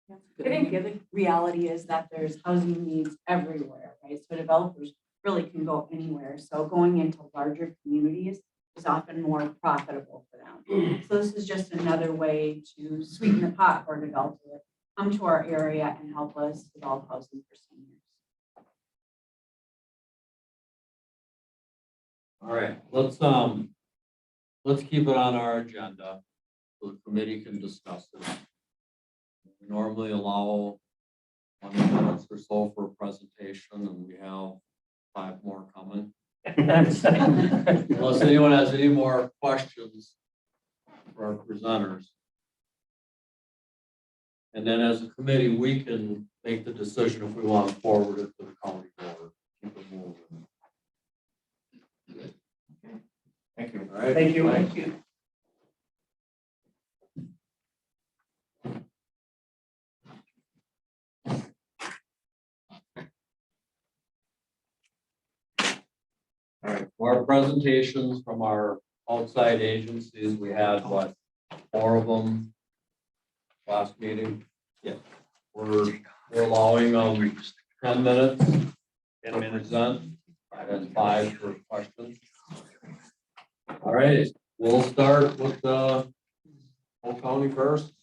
S6: I think the other reality is that there's housing needs everywhere, right? So developers really can go anywhere. So going into larger communities is often more profitable for them. So this is just another way to sweeten the pot for developers to come to our area and help us develop housing for seniors.
S1: All right, let's keep it on our agenda so the committee can discuss it. We normally allow 20 minutes or so for a presentation, and we have 5 more coming. Unless anyone has any more questions for our presenters. And then as a committee, we can make the decision if we want to forward it to the county board. keep it moving.
S2: Thank you.
S1: All right.
S5: Thank you.
S1: Thank you. All right, for our presentations from our outside agencies, we had what, 4 of them last meeting?
S11: Yeah.
S1: We're allowing 10 minutes to present and 5 for questions. All right, we'll start with the Polk County first.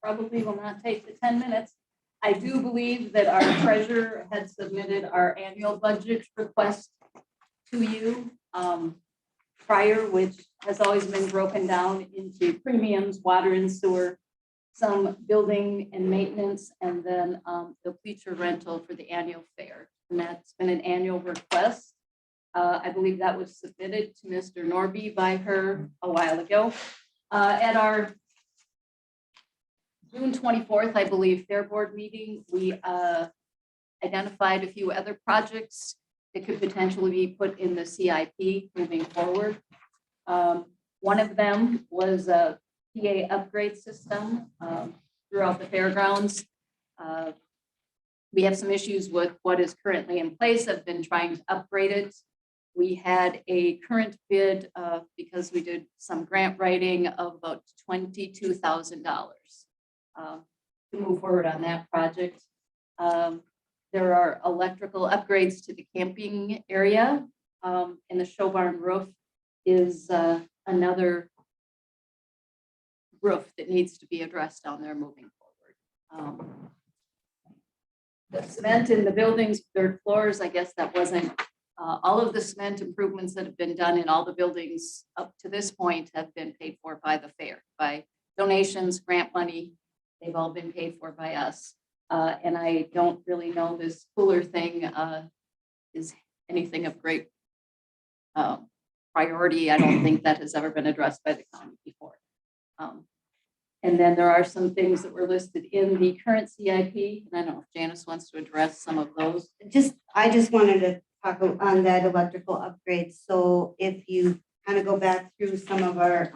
S4: Probably will not take the 10 minutes. I do believe that our treasurer had submitted our annual budget request to you prior, which has always been broken down into premiums, water and sewer, some building and maintenance, and then the bleacher rental for the annual fair. And that's been an annual request. I believe that was submitted to Mr. Norby by her a while ago. At our June 24th, I believe, Fair Board meeting, we identified a few other projects that could potentially be put in the CIP moving forward. One of them was a PA upgrade system throughout the fairgrounds. We have some issues with what is currently in place. I've been trying to upgrade it. We had a current bid because we did some grant writing of about $22,000 to move forward on that project. There are electrical upgrades to the camping area, and the show barn roof is another roof that needs to be addressed down there moving forward. The cement in the buildings, 3rd floors, I guess that wasn't, all of the cement improvements that have been done in all the buildings up to this point have been paid for by the fair, by donations, grant money. They've all been paid for by us. And I don't really know this cooler thing is anything of great priority. I don't think that has ever been addressed by the county before. And then there are some things that were listed in the current CIP. And I don't know if Janice wants to address some of those.
S12: I just wanted to talk on that electrical upgrade. So if you kind of go back through some of our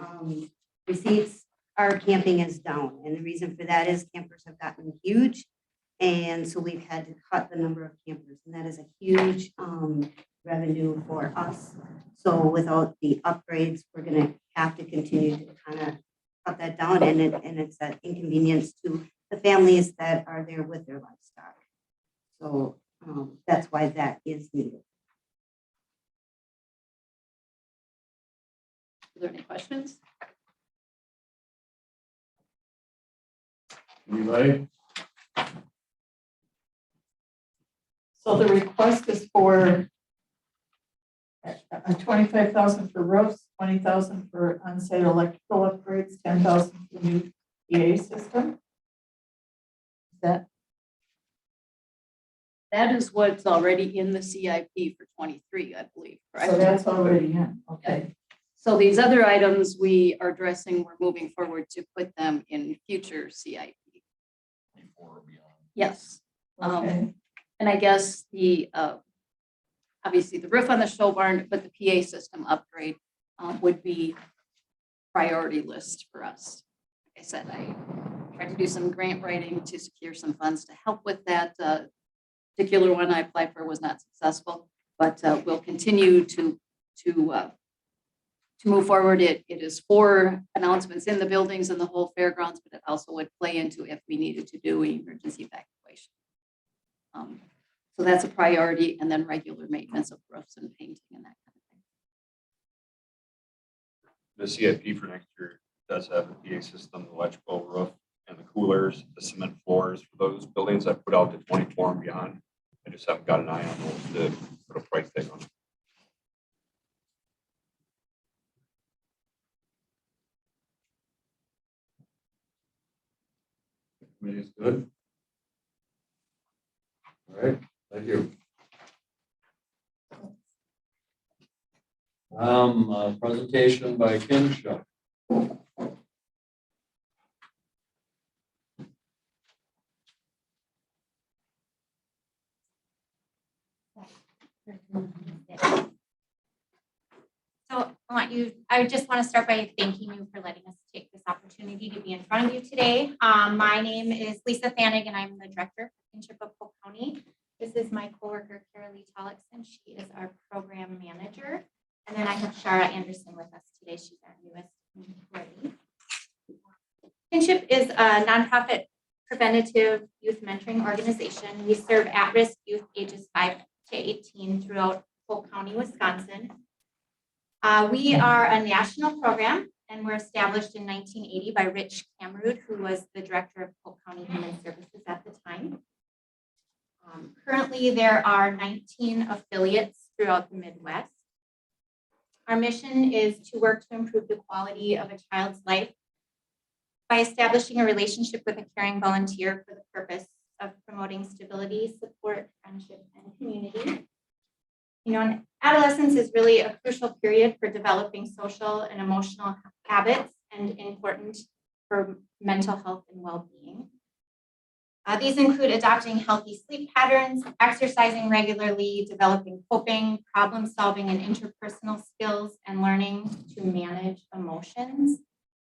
S12: receipts, our camping is down. And the reason for that is campers have gotten huge. And so we've had to cut the number of campers, and that is a huge revenue for us. So without the upgrades, we're gonna have to continue to kind of cut that down, and it's an inconvenience to the families that are there with their livestock. So that's why that is needed.
S4: Are there any questions?
S1: Anybody?
S3: So the request is for a 25,000 for roofs, 20,000 for on-site electrical upgrades, 10,000 for new PA system. Is
S4: That is what's already in the CIP for 23, I believe, correct?
S3: so that's already in, okay.
S4: So these other items we are addressing, we're moving forward to put them in future CIP.
S10: Before or beyond.
S4: Yes.
S3: Okay.
S4: And I guess the, obviously the roof on the show barn, but the PA system upgrade would be priority list for us. Like I said, I tried to do some grant writing to secure some funds to help with that. Particular one I applied for was not successful, but we'll continue to move forward. It is 4 announcements in the buildings and the whole fairgrounds, but it also would play into if we needed to do emergency evacuation. So that's a priority, and then regular maintenance of roofs and painting and that kind of thing.
S2: The CIP for next year does have the PA system, the electrical roof, and the coolers, the cement floors for those buildings I put out to 24 and beyond. I just haven't got an eye on those to put a price tag on.
S1: Everybody's good? All right, thank you. Presentation by Kim Shuck.
S13: I just want to start by thanking you for letting us take this opportunity to be in front of you today. My name is Lisa Fanig, and I'm the Director of Kinship of Polk County. This is my coworker, Carolee Tollickson. She is our Program Manager. And then I have Shara Anderson with us today. She's our newest employee. Kinship is a nonprofit preventative youth mentoring organization. We serve at-risk youth ages 5 to 18 throughout Polk County, Wisconsin. We are a national program, and we're established in 1980 by Rich Camrood, who was the director of Polk County Human Services at the time. Currently, there are 19 affiliates throughout the Midwest. Our mission is to work to improve the quality of a child's life by establishing a relationship with a caring volunteer for the purpose of promoting stability, support, friendship, and community. You know, and adolescence is really a crucial period for developing social and emotional habits and important for mental health and well-being. These include adopting healthy sleep patterns, exercising regularly, developing coping, problem-solving, and interpersonal skills, and learning to manage emotions.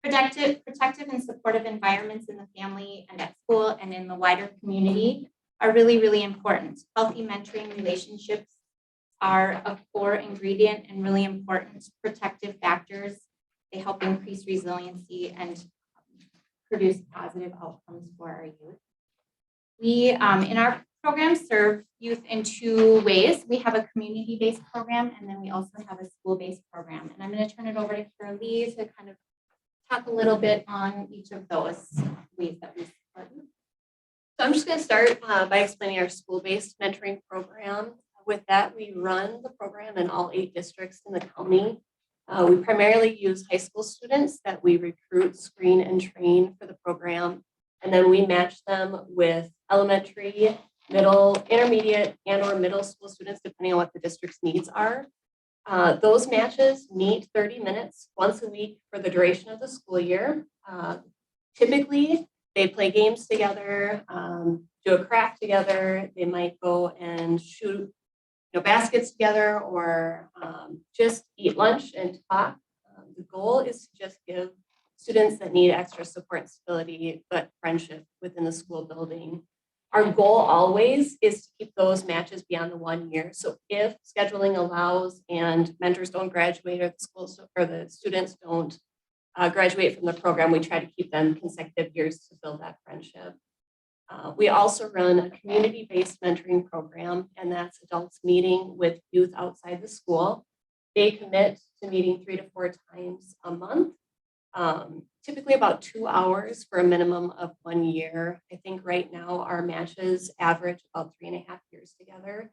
S13: Protective and supportive environments in the family and at school and in the wider community are really, really important. Healthy mentoring relationships are a core ingredient and really important protective factors. They help increase resiliency and produce positive outcomes for our youth. We, in our program, serve youth in two ways. We have a community-based program, and then we also have a school-based program. And I'm going to turn it over to Carolee to kind of talk a little bit on each of those ways that we support you.
S14: So I'm just going to start by explaining our school-based mentoring program. With that, we run the program in all 8 districts in the county. We primarily use high school students that we recruit, screen, and train for the program. And then we match them with elementary, middle, intermediate, and/or middle school students, depending on what the district's needs are. Those matches meet 30 minutes once a week for the duration of the school year. Typically, they play games together, do a craft together. They might go and shoot baskets together, or just eat lunch and talk. The goal is to just give students that need extra support and stability, but friendship within the school building. Our goal always is to keep those matches beyond the 1 year. So if scheduling allows and mentors don't graduate, or the schools or the students don't graduate from the program, we try to keep them consecutive years to build that friendship. We also run a community-based mentoring program, and that's adults meeting with youth outside the school. They commit to meeting 3 to 4 times a month, typically about 2 hours for a minimum of 1 year. I think right now our matches average about 3.5 years together.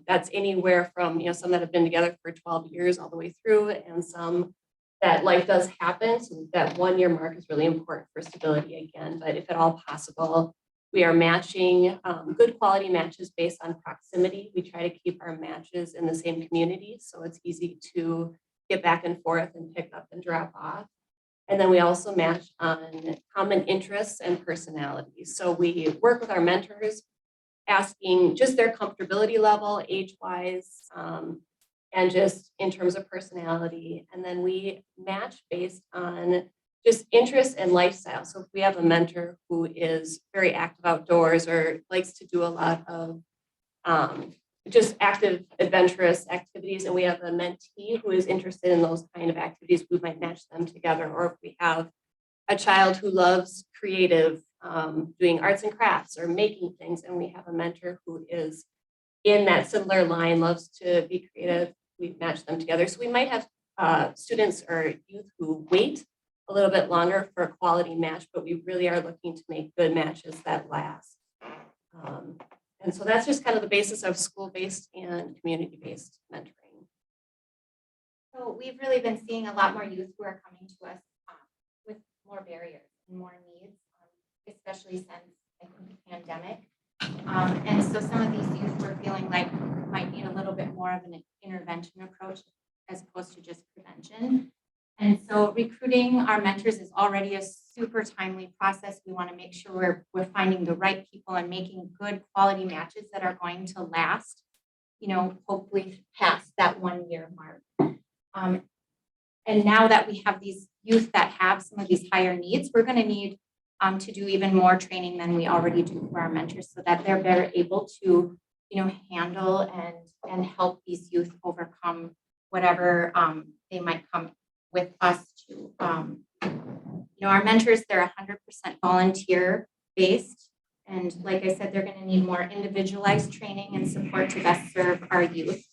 S14: That's anywhere from some that have been together for 12 years all the way through, and some that life does happen. So that 1 year mark is really important for stability again, but if at all possible, we are matching good quality matches based on proximity. We try to keep our matches in the same community, so it's easy to get back and forth and pick up and drop off. And then we also match on common interests and personalities. So we work with our mentors, asking just their comfortability level, age-wise, and just in terms of personality. And then we match based on just interests and lifestyle. So if we have a mentor who is very active outdoors or likes to do a lot of just active, adventurous activities, and we have a mentee who is interested in those kind of activities, we might match them together. Or if we have a child who loves creative, doing arts and crafts or making things, and we have a mentor who is in that similar line, loves to be creative, we match them together. So we might have students or youth who wait a little bit longer for a quality match, but we really are looking to make good matches that last. And so that's just kind of the basis of school-based and community-based mentoring.
S13: So we've really been seeing a lot more youth who are coming to us with more barriers and more needs, especially since I think the pandemic. And so some of these youth we're feeling like might need a little bit more of an intervention approach as opposed to just prevention. And so recruiting our mentors is already a super timely process. We want to make sure we're finding the right people and making good quality matches that are going to last, hopefully past that 1 year mark. And now that we have these youth that have some of these higher needs, we're going to need to do even more training than we already do for our mentors so that they're better able to, handle and help these youth overcome whatever they might come with us to. Our mentors, they're 100% volunteer based. And like I said, they're going to need more individualized training and support to best serve our youth.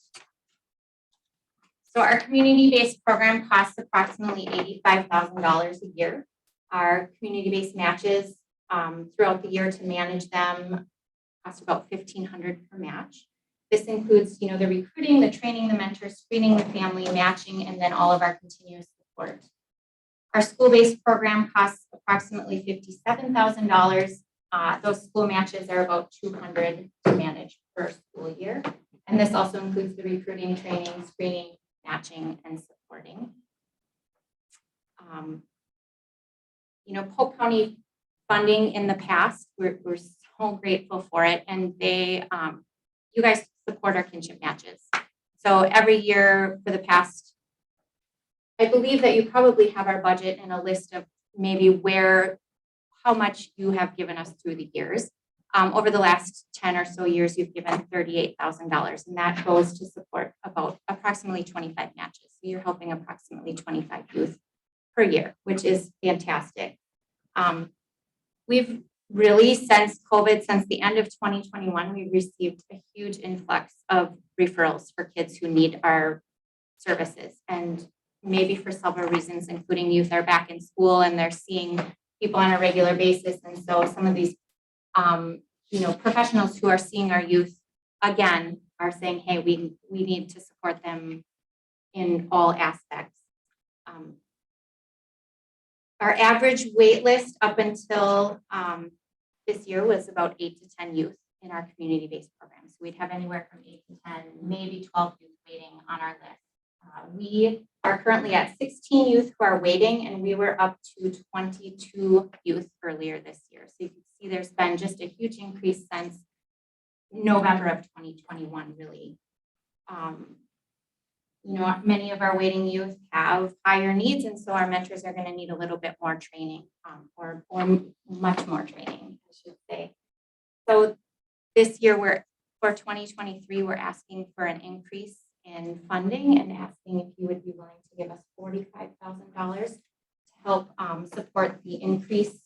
S13: So our community-based program costs approximately $85,000 a year. Our community-based matches throughout the year to manage them cost about $1,500 per match. This includes, the recruiting, the training, the mentors, screening the family, matching, and then all of our continuous support. Our school-based program costs approximately $57,000. Those school matches are about $200 to manage per school year. And this also includes the recruiting, training, screening, matching, and supporting. Polk County funding in the past, we're so grateful for it. And you guys support our kinship matches. So every year for the past, I believe that you probably have our budget and a list of maybe how much you have given us through the years. Over the last 10 or so years, you've given $38,000, and that goes to support about approximately 25 matches. So you're helping approximately 25 youth per year, which is fantastic. We've really, since COVID, since the end of 2021, we've received a huge influx of referrals for kids who need our services. And maybe for several reasons, including youth are back in school and they're seeing people on a regular basis. And so some of these professionals who are seeing our youth again are saying, hey, we need to support them in all aspects. Our average wait list up until this year was about 8 to 10 youth in our community-based programs. So we'd have anywhere from 8 to 10, maybe 12 youth waiting on our list. We are currently at 16 youth who are waiting, and we were up to 22 youth earlier this year. So you can see there's been just a huge increase since November of 2021, really. Many of our waiting youth have higher needs, and so our mentors are going to need a little bit more training, or much more training, I should say. So this year, for 2023, we're asking for an increase in funding and asking if you would be willing to give us $45,000 to help support the increase.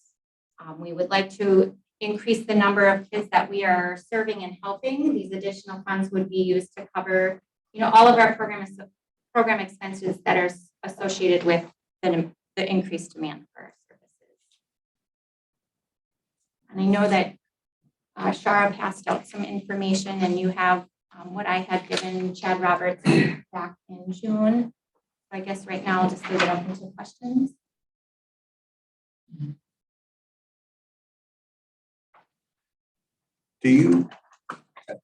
S13: We would like to increase the number of kids that we are serving and helping. These additional funds would be used to cover, all of our program expenses that are associated with the increased demand for our services. And I know that Shara passed out some information, and you have what I had given Chad Roberts back in June. So I guess right now I'll just leave it open to questions.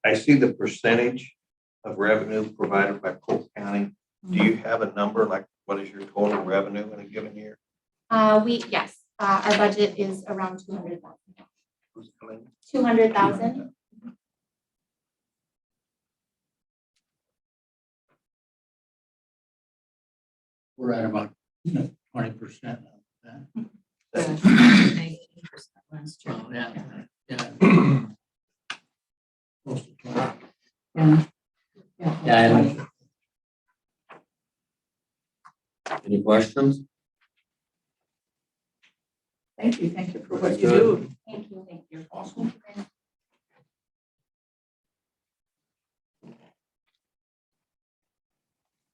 S11: I see the percentage of revenue provided by Polk County. Do you have a number, like what is your total revenue in a given year?
S13: Yes, our budget is around 200,000. 200,000.
S9: We're at about 20% of that.
S3: 19% last year.
S9: Oh, yeah. Close to 20. Yeah.
S1: Any questions?
S3: Thank you for what you do.
S13: Thank you.
S1: Awesome.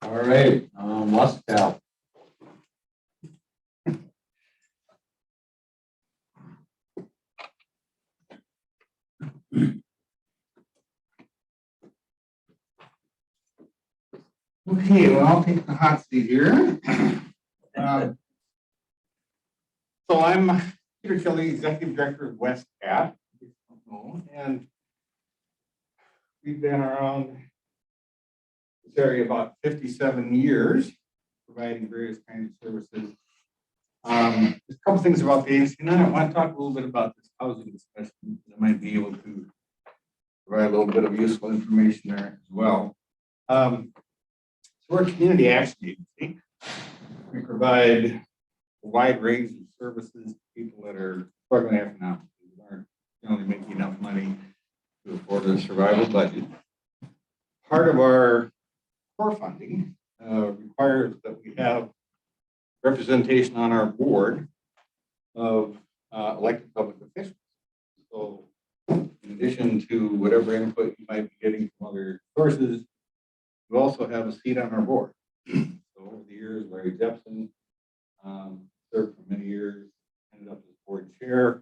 S1: All right, Moscow.
S15: Okay, well, I'll take the hot seat here. So I'm Peter Kelly, Executive Director of West Cat, and we've been around this area about 57 years, providing various kinds of services. There's a couple things about the agency, and then I want to talk a little bit about this housing discussion. I might be able to provide a little bit of useful information there as well. So we're a community action agency. provide a wide range of services to people that are struggling economically, who aren't generally making enough money to afford a survival budget. Part of our core funding requires that we have representation on our board of elected public officials. So in addition to whatever input you might be getting from other sources, you also have a seat on our board. So over the years, Larry Jepson served for many years, ended up as board chair.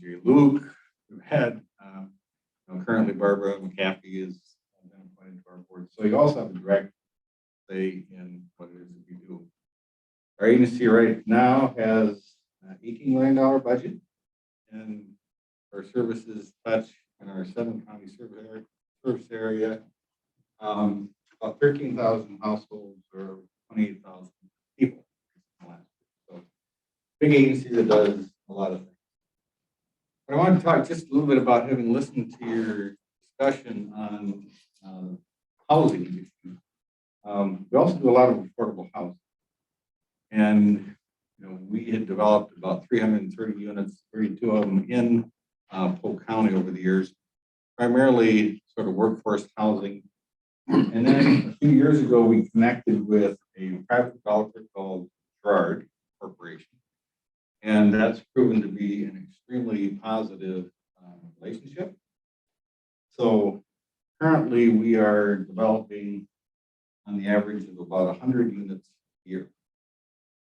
S15: Jerry Luke, who had currently Barbara McCaffey is been appointed to our board. So you also have a direct say in what it is that we do. Our agency right now has an $18 million budget, and our services touch in our 7-county service area about 13,000 households or 28,000 people. So big agency that does a lot of things. But I want to talk just a little bit about, having listened to your discussion on housing issues. We also do a lot of affordable housing. And we had developed about 330 units, 32 of them in Polk County over the years, primarily sort of workforce housing. And then a few years ago, we connected with a private developer called Gerard Corporation. And that's proven to be an extremely positive relationship. So currently we are developing on the average of about 100 units a year.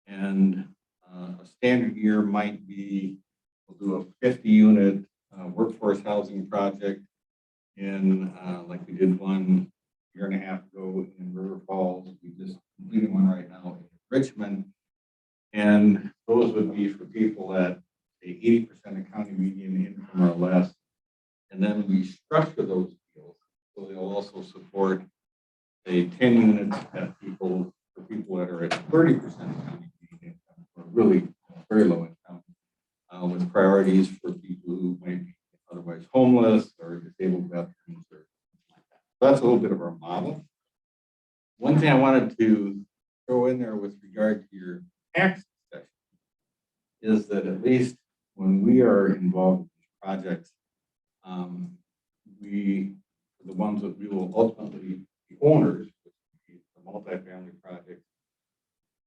S15: And a standard year might be, we'll do a 50-unit workforce housing project in, like we did one year and a half ago in River Falls. We just completed one right now in Richmond. And those would be for people at a 80% of county median income or less. And then we structure those deals so they'll also support a 10 units at for people that are at 30% of county median income, or really very low income, with priorities for people who might be otherwise homeless or disabled veterans or something like that. So that's a little bit of our model. One thing I wanted to throw in there with regard to your tax discussion is that at least when we are involved in these projects, we, the ones that we will ultimately be owners, the multifamily projects,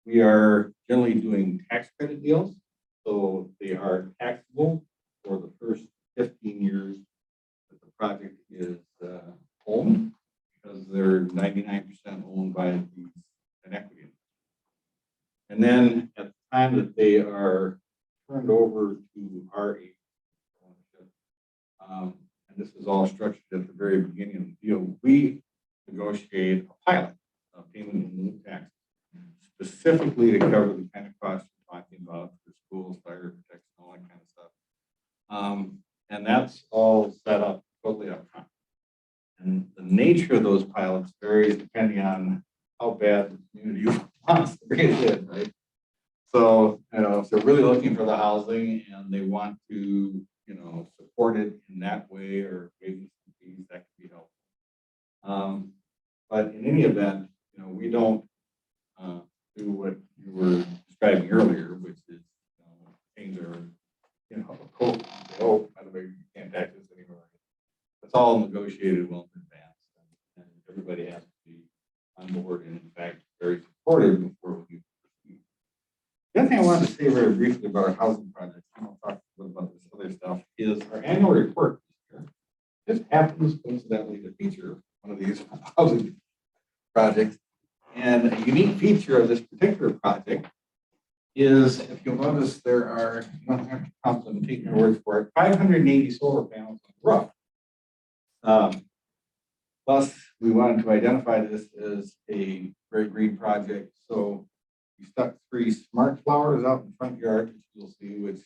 S15: we are generally doing tax credit deals. So they are taxable for the first 15 years that the project is owned, because they're 99% owned by an equity investor. And then at the time that they are turned over to our agency for ownership, and this is all structured at the very beginning of the deal, we negotiate a pilot, payment in lieu tax, specifically to cover the kind of costs you're talking about for schools, fire protection, all that kind of stuff. And that's all set up totally up front. And the nature of those pilots varies depending on how bad the community wants to bring it in, right? So, if they're really looking for the housing and they want to, support it in that way or waiving some fees, that could be helpful. But in any event, we don't do what you were describing earlier, which is change our, code. Say, oh, by the way, you can't tax this anymore. It's all negotiated well in advance, and everybody has to be on board and in fact very supportive before we proceed. The other thing I wanted to say very briefly about our housing projects, and I'll talk a little about this other stuff, is our annual report this year just happens coincidentally to feature one of these housing projects. And a unique feature of this particular project is, if you'll notice, there are, you don't have to count them, take your word for it, 580 solar panels on the roof. Plus, we wanted to identify this as a very green project. So we stuck 3 smart flowers out in the front yard, which you'll see, which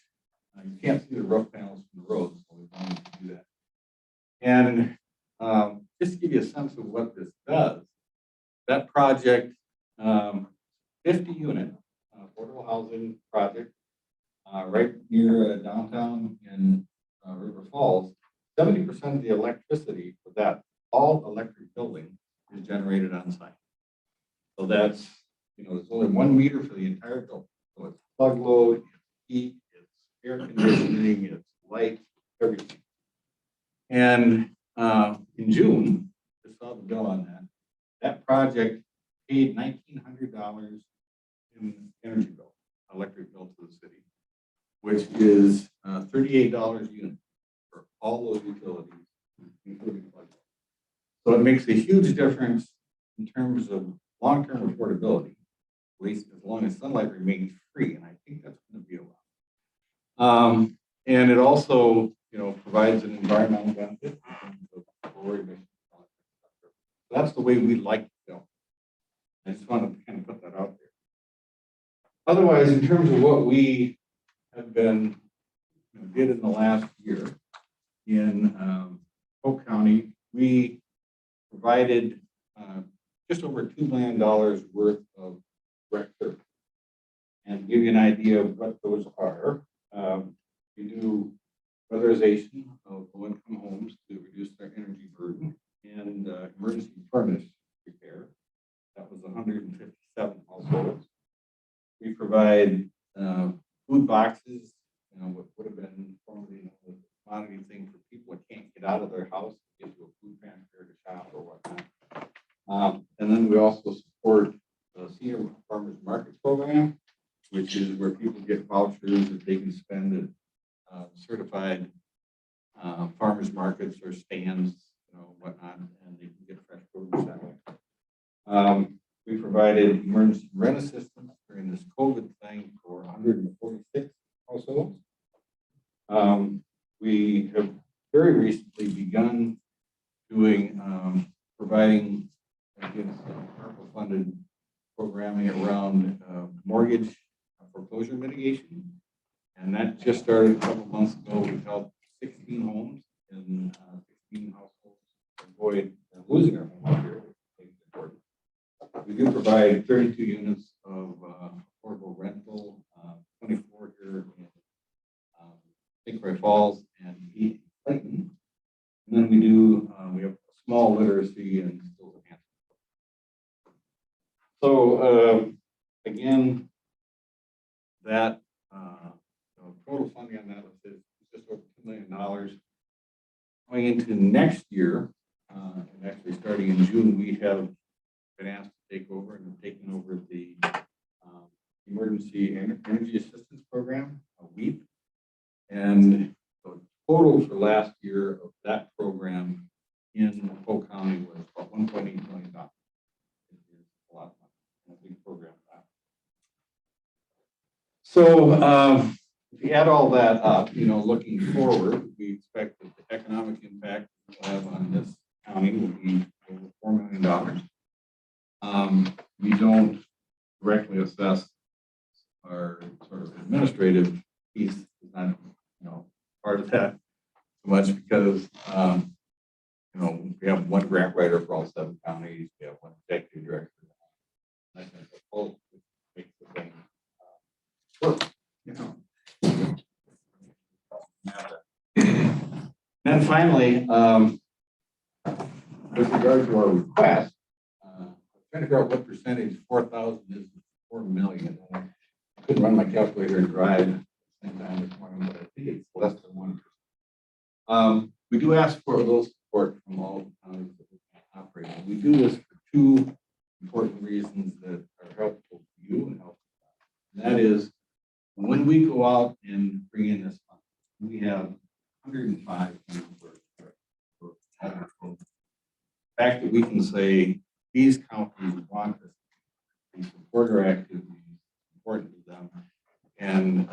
S15: you can't see the roof panels from the road, so we wanted to do that. And just to give you a sense of what this does, that project, 50 unit affordable housing project, right near downtown in River Falls, 70% of the electricity for that all electric building is generated on site. So that's there's only one meter for the entire building. So it's plug load, it's heat, it's air conditioning, it's light, everything. And in June, I saw the bill on that. That project paid $1,900 in energy bill, electric bill to the city, which is $38 a unit for all those utilities, including plug. So it makes a huge difference in terms of long-term affordability, at least as long as sunlight remains free, and I think that's going to be a while. And it also, provides an environmental benefit in terms of lower emissions. So that's the way we like to go. I just wanted to kind of put that out there. Otherwise, in terms of what we have been did in the last year in Polk County, we provided just over $2 million worth of direct service. And to give you an idea of what those are, we do weatherization of low-income homes to reduce their energy burden and emergency furnace repair. That was 157 households. We provide food boxes, what would have been formerly known as a commodity thing for people that can't get out of their house to get to a food pantry or to shop or whatnot. And then we also support the Senior Farmers Market Program, which is where people get vouchers that they can spend at certified farmers markets or stands, whatnot, and they can get fresh produce that way. We provided emergency rent assistance during this COVID thing for 146 households. We have very recently begun doing providing ARPA-funded programming around mortgage foreclosure mitigation, and that just started a couple months ago. We've helped 16 homes and 16 households avoid losing their home out here. We do provide 32 units of affordable rental, 24 here in St. Croix Falls and 8 in Clayton. And then we have small literacy and skills enhancement. So again, that total funding on that is just over $2 million. Going into next year, and actually starting in June, we have been asked to take over and have taken over the Emergency Energy Assistance Program, WEAP. And the total for last year of that program in Polk County was about $1.8 million. A lot of money, a big program. So if you add all that up, looking forward, we expect that the economic impact we'll have on this county will be over $4 million. We don't directly assess our sort of administrative piece, is not part of that so much because we have one grant writer for all 7 counties. We have one executive director. I think the Polk makes the thing work. Then finally, with regard to our request, I'm trying to figure out what percentage 4,000 is of 4 million. I couldn't run my calculator and drive at the same time this morning, but I think it's less than 1%. We do ask for a little support from all the counties that we operate in. We do this for 2 important reasons that are helpful to you and helpful to us. And that is, when we go out and bring in this fund, we have 105 for the fact that we can say these counties want this, they support our activities, important to them, and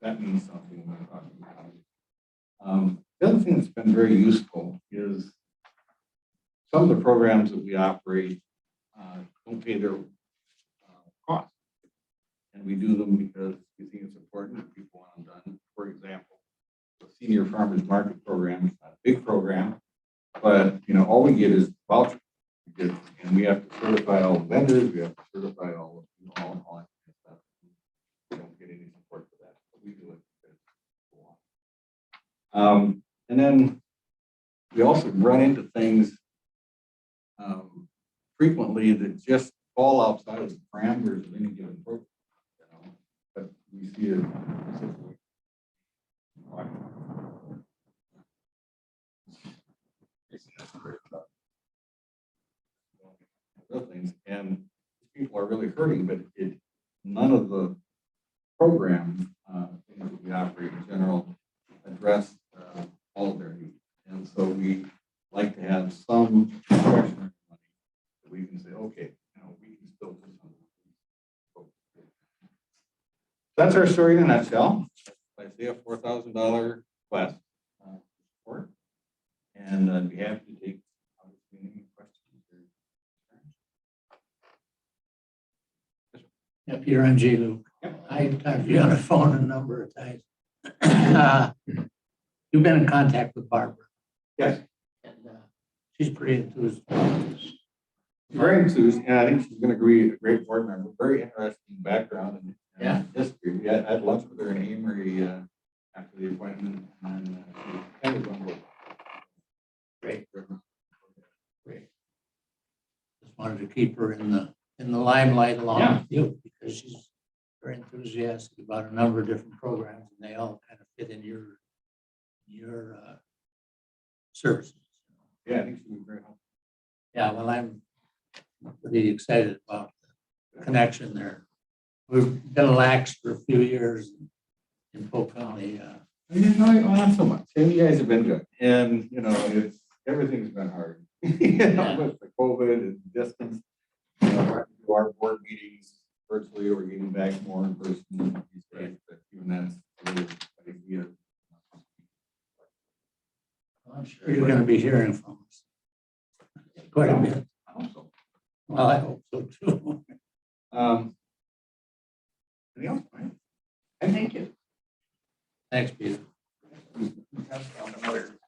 S15: that means something when we're talking about. The other thing that's been very useful is some of the programs that we operate don't pay their cost. And we do them because we think it's important and people want them done. For example, the Senior Farmers Market Program is not a big program, but all we get is vouchers. And we have to certify all the vendors, we have to certify all that kind of stuff. We don't get any support for that, but we do it because people want. And then we also run into things frequently that just fall outside of the parameters of any given program, you know, but we see it. Other things, and people are really hurting, but none of the program things that we operate in general address all of their needs. And so we like to have some discretionary money that we can say, okay, you know, we can still do something. That's our story in a nutshell. I see a $4,000 request support, and I'd be happy to take any questions.
S9: Yeah, Peter, I'm J. Luke. I talked to you on the phone a number of times. You've been in contact with Barbara.
S15: Yes.
S9: And she's pretty enthused about this.
S15: Very enthused, and I think she's going to be a great board member. Very interesting background and history. We had lunch with her in Amory after the appointment, and she kind of went with.
S9: Great. Great. Just wanted to keep her in the limelight along with you, because she's very enthusiastic about a number of different programs, and they all kind of fit in your services.
S15: Yeah, I think she'll be very helpful.
S9: Yeah, well, I'm pretty excited about the connection there. We've been lax for a few years in Polk County.
S15: No, not so much. And you guys have been good, and you know, everything's been hard. You know, with the COVID and distance. You know, do our board meetings virtually, or getting back more in person these days, but even that's really quite a year.
S9: I'm sure you're going to be hearing from us quite a bit.
S15: I hope so.
S9: Well, I hope so too.
S15: Anything else, right?
S3: Thank you.
S9: Thanks, Peter.
S15: Another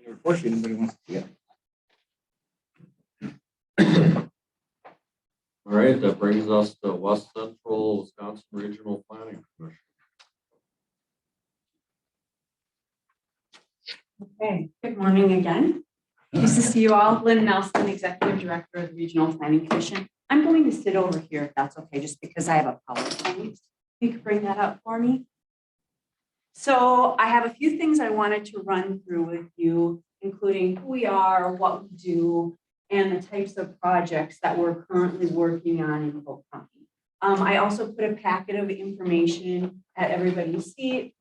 S15: report, anybody wants to see it?
S1: All right, that brings us to West Central Wisconsin Regional Planning Commission.
S6: Okay, good morning again. Nice to see you all. Lynn Nelson, Executive Director of the Regional Planning Commission. I'm going to sit over here if that's okay, just because I have a PowerPoint. You could bring that up for me. So I have a few things I wanted to run through with you, including who we are, what we do, and the types of projects that we're currently working on in Polk County. I also put a packet of information at everybody's seat,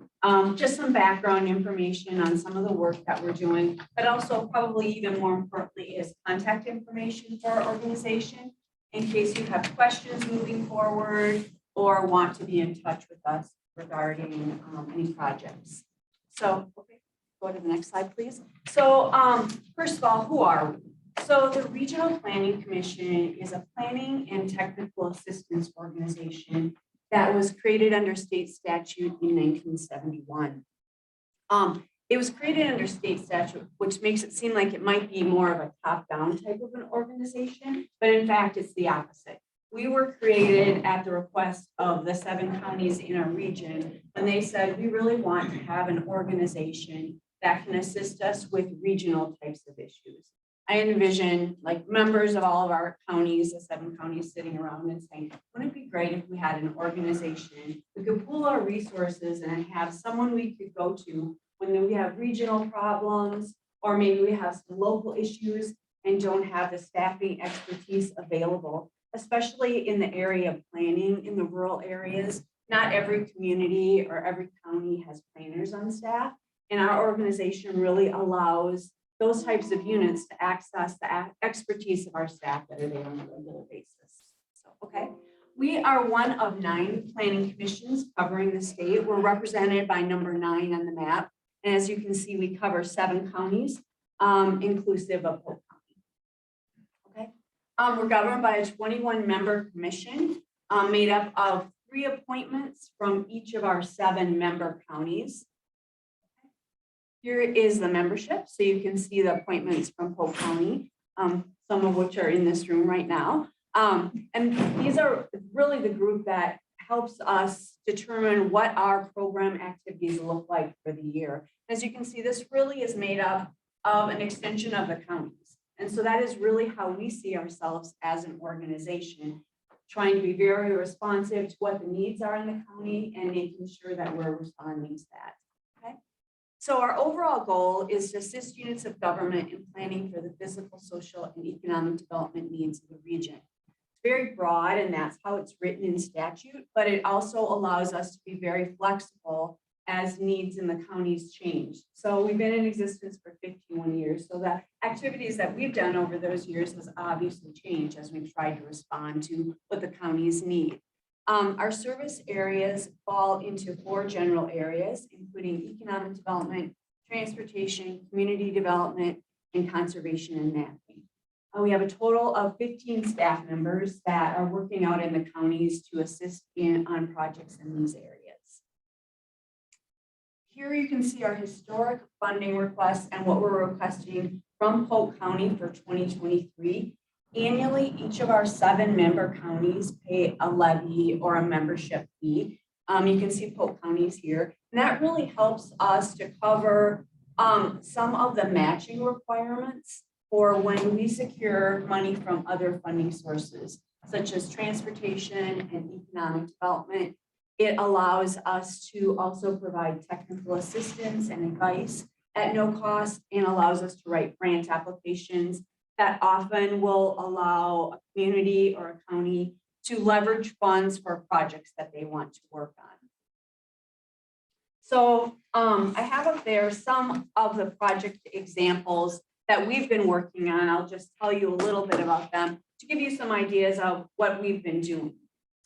S6: just some background information on some of the work that we're doing, but also probably even more importantly is contact information for our organization in case you have questions moving forward or want to be in touch with us regarding any projects. So, okay, go to the next slide, please. So first of all, who are we? So the Regional Planning Commission is a planning and technical assistance organization that was created under state statute in 1971. It was created under state statute, which makes it seem like it might be more of a top-down type of an organization, but in fact, it's the opposite. We were created at the request of the 7 counties in our region, and they said, we really want to have an organization that can assist us with regional types of issues. I envision like members of all of our counties, the 7 counties sitting around and saying, wouldn't it be great if we had an organization, we could pool our resources and have someone we could go to when we have regional problems, or maybe we have some local issues and don't have the staffing expertise available, especially in the area of planning in the rural areas. Not every community or every county has planners on staff, and our organization really allows those types of units to access the expertise of our staff that are there on a regular basis. So, okay. We are one of 9 planning commissions covering the state. We're represented by number 9 on the map. And as you can see, we cover 7 counties, inclusive of Polk County. Okay. We're governed by a 21-member commission made up of 3 appointments from each of our 7 member counties. Here is the membership, so you can see the appointments from Polk County, some of which are in this room right now. And these are really the group that helps us determine what our program activities look like for the year. As you can see, this really is made up of an extension of the counties. And so that is really how we see ourselves as an organization, trying to be very responsive to what the needs are in the county and making sure that we're responding to that. Okay. So our overall goal is to assist units of government in planning for the physical, social, and economic development needs of the region. It's very broad, and that's how it's written in statute, but it also allows us to be very flexible as needs in the counties change. So we've been in existence for 51 years. So the activities that we've done over those years has obviously changed as we've tried to respond to what the counties need. Our service areas fall into 4 general areas, including economic development, transportation, community development, and conservation and mapping. We have a total of 15 staff members that are working out in the counties to assist on projects in these areas. Here you can see our historic funding requests and what we're requesting from Polk County for 2023. Annually, each of our 7 member counties pay a levy or a membership fee. You can see Polk counties here, and that really helps us to cover some of the matching requirements for when we secure money from other funding sources, such as transportation and economic development. It allows us to also provide technical assistance and advice at no cost, and allows us to write grant applications that often will allow a community or a county to leverage funds for projects that they want to work on. So I have up there some of the project examples that we've been working on. I'll just tell you a little bit about them to give you some ideas of what we've been doing.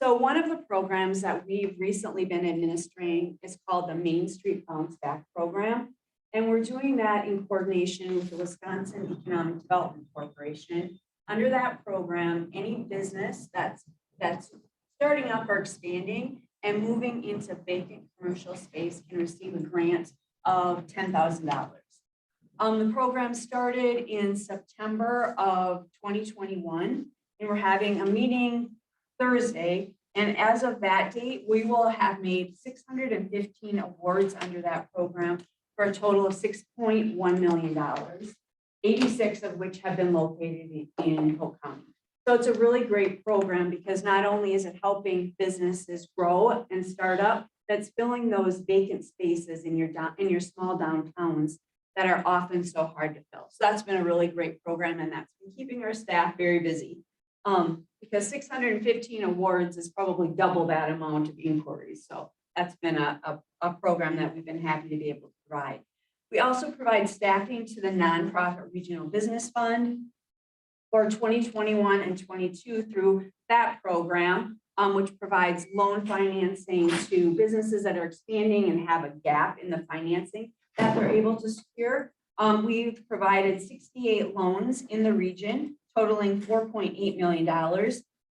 S6: So one of the programs that we've recently been administering is called the Main Street Bounce Back Program. And we're doing that in coordination with the Wisconsin Economic Development Corporation. Under that program, any business that's starting up or expanding and moving into vacant commercial space can receive a grant of $10,000. The program started in September of 2021, and we're having a meeting Thursday. And as of that date, we will have made 615 awards under that program for a total of $6.1 million, 86 of which have been located in Polk County. So it's a really great program because not only is it helping businesses grow and start up, that's filling those vacant spaces in your small downtowns that are often so hard to fill. So that's been a really great program, and that's been keeping our staff very busy. Because 615 awards is probably double that amount of inquiries. So that's been a program that we've been happy to be able to provide. We also provide staffing to the Nonprofit Regional Business Fund for 2021 and 22 through that program, which provides loan financing to businesses that are expanding and have a gap in the financing that they're able to secure. We've provided 68 loans in the region, totaling $4.8 million.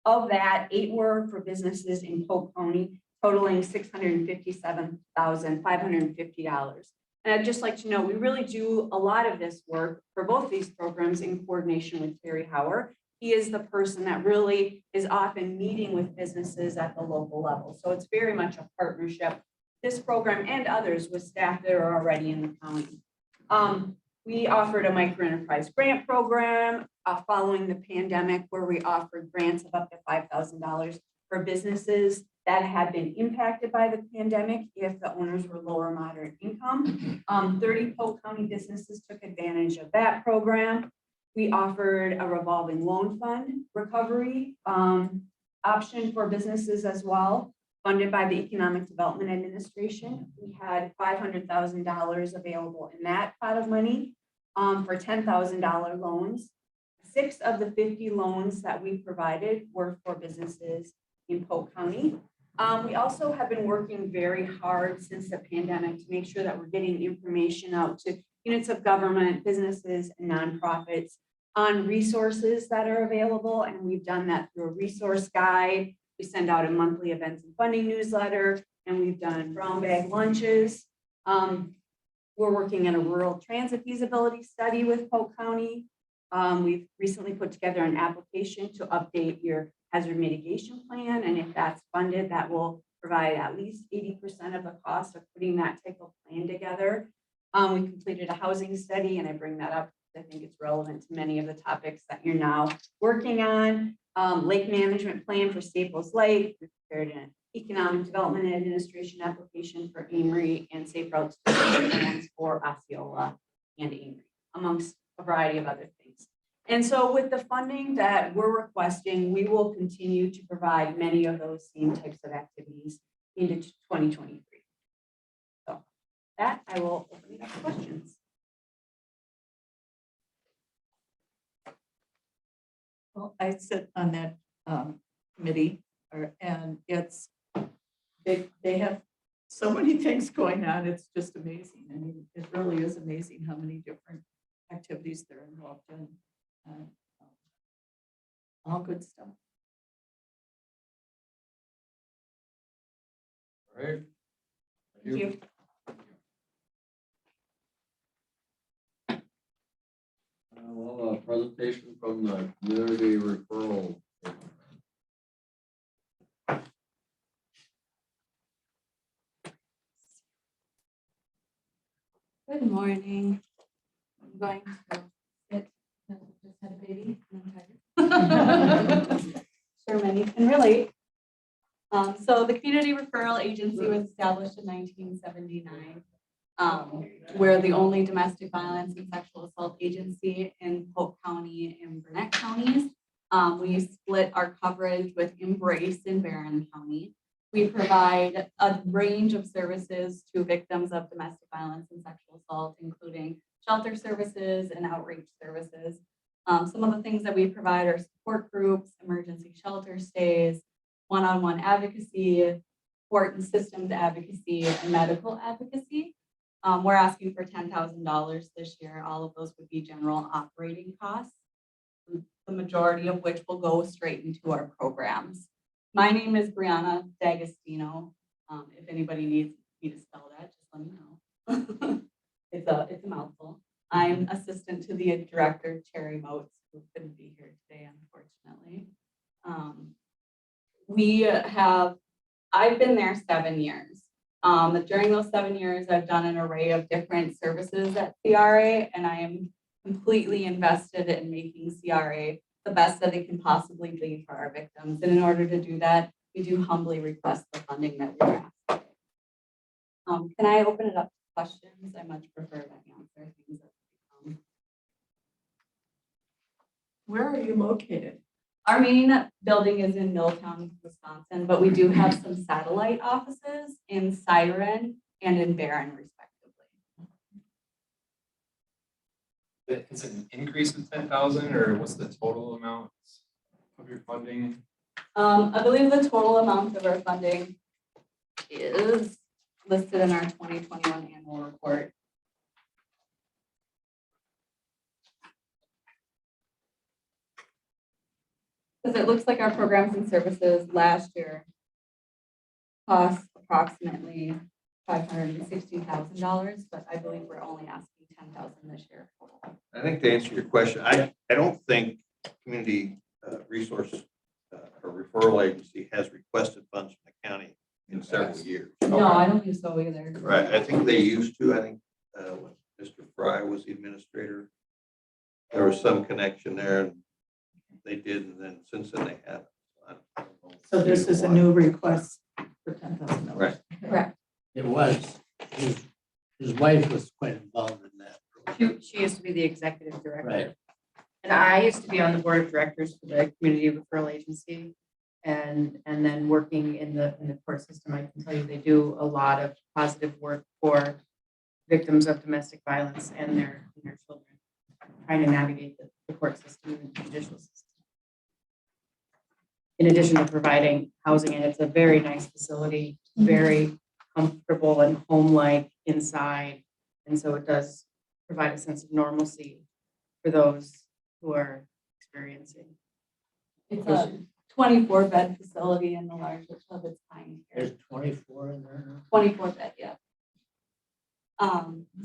S6: Of that, 8 were for businesses in Polk County, totaling $657,550. And I'd just like to know, we really do a lot of this work for both these programs in coordination with Terry Hauer. He is the person that really is often meeting with businesses at the local level. So it's very much a partnership, this program and others with staff that are already in the county. We offered a microenterprise grant program following the pandemic, where we offered grants of up to $5,000 for businesses that had been impacted by the pandemic if the owners were lower moderate income. 30 Polk County businesses took advantage of that program. We offered a revolving loan fund recovery option for businesses as well, funded by the Economic Development Administration. We had $500,000 available in that pot of money for $10,000 loans. 6 of the 50 loans that we provided were for businesses in Polk County. We also have been working very hard since the pandemic to make sure that we're getting information out to units of government, businesses, and nonprofits on resources that are available. And we've done that through a resource guide. We send out a monthly events and funding newsletter, and we've done brown bag lunches. We're working on a rural transit feasibility study with Polk County. We've recently put together an application to update your hazard mitigation plan, and if that's funded, that will provide at least 80% of the cost of putting that type of plan together. We completed a housing study, and I bring that up I think it's relevant to many of the topics that you're now working on. Lake management plan for Staples Lake, we prepared an economic development administration application for Amory, and safe routes to plans for Osceola and Amory, amongst a variety of other things. And so with the funding that we're requesting, we will continue to provide many of those same types of activities into 2023. So that I will open it up to questions.
S3: Well, I sit on that committee, and they have so many things going on. It's just amazing. I mean, it really is amazing how many different activities they're involved in. All good stuff.
S1: All right.
S6: Thank you.
S1: Well, a presentation from the community referral.
S4: Good morning. I'm going to sit, because I just had a baby and I'm tired. Sure, many can relate. So the Community Referral Agency was established in 1979. We're the only domestic violence and sexual assault agency in Polk County and Burnett counties. We split our coverage with Embrace in Barron County. We provide a range of services to victims of domestic violence and sexual assault, including shelter services and outreach services. Some of the things that we provide are support groups, emergency shelter stays, one-on-one advocacy, court and systems advocacy, and medical advocacy. We're asking for $10,000 this year. All of those would be general operating costs, the majority of which will go straight into our programs. My name is Brianna D'Agostino. If anybody needs me to spell that, just let me know. It's a mouthful. I'm assistant to the director, Terry Motes, who couldn't be here today, unfortunately. I've been there 7 years. During those 7 years, I've done an array of different services at CRA, and I am completely invested in making CRA the best that it can possibly be for our victims. And in order to do that, we do humbly request the funding that we're asked. Can I open it up to questions? I much prefer to answer things that come.
S3: Where are you located?
S4: Our main building is in Milltown, Wisconsin, but we do have some satellite offices in Siren and in Barron, respectively.
S8: Is it an increase of 10,000 or what's the total amount of your funding?
S4: I believe the total amount of our funding is listed in our 2021 annual report. Because it looks like our programs and services last year cost approximately $560,000, but I believe we're only asking $10,000 this year.
S11: I think to answer your question, I don't think community resource or referral agency has requested funds from the county in several years.
S4: No, I don't think so either.
S11: Right, I think they used to. I think when Mr. Fry was the administrator, there was some connection there, and they did, and then since then they haven't. I don't know.
S3: So this is a new request for $10,000.
S11: Right.
S4: Correct.
S9: It was, his wife was quite involved in that.
S16: She used to be the executive director.
S9: Right.
S16: And I used to be on the board of directors for the community referral agency. And then working in the court system, I can tell you they do a lot of positive work for victims of domestic violence and their children, trying to navigate the court system and the judicial system. In addition to providing housing, and it's a very nice facility, very comfortable and home-like inside. And so it does provide a sense of normalcy for those who are experiencing.
S4: It's a 24-bed facility in the largest of its kind here.
S9: There's 24 in there now.
S4: 24-bed, yeah.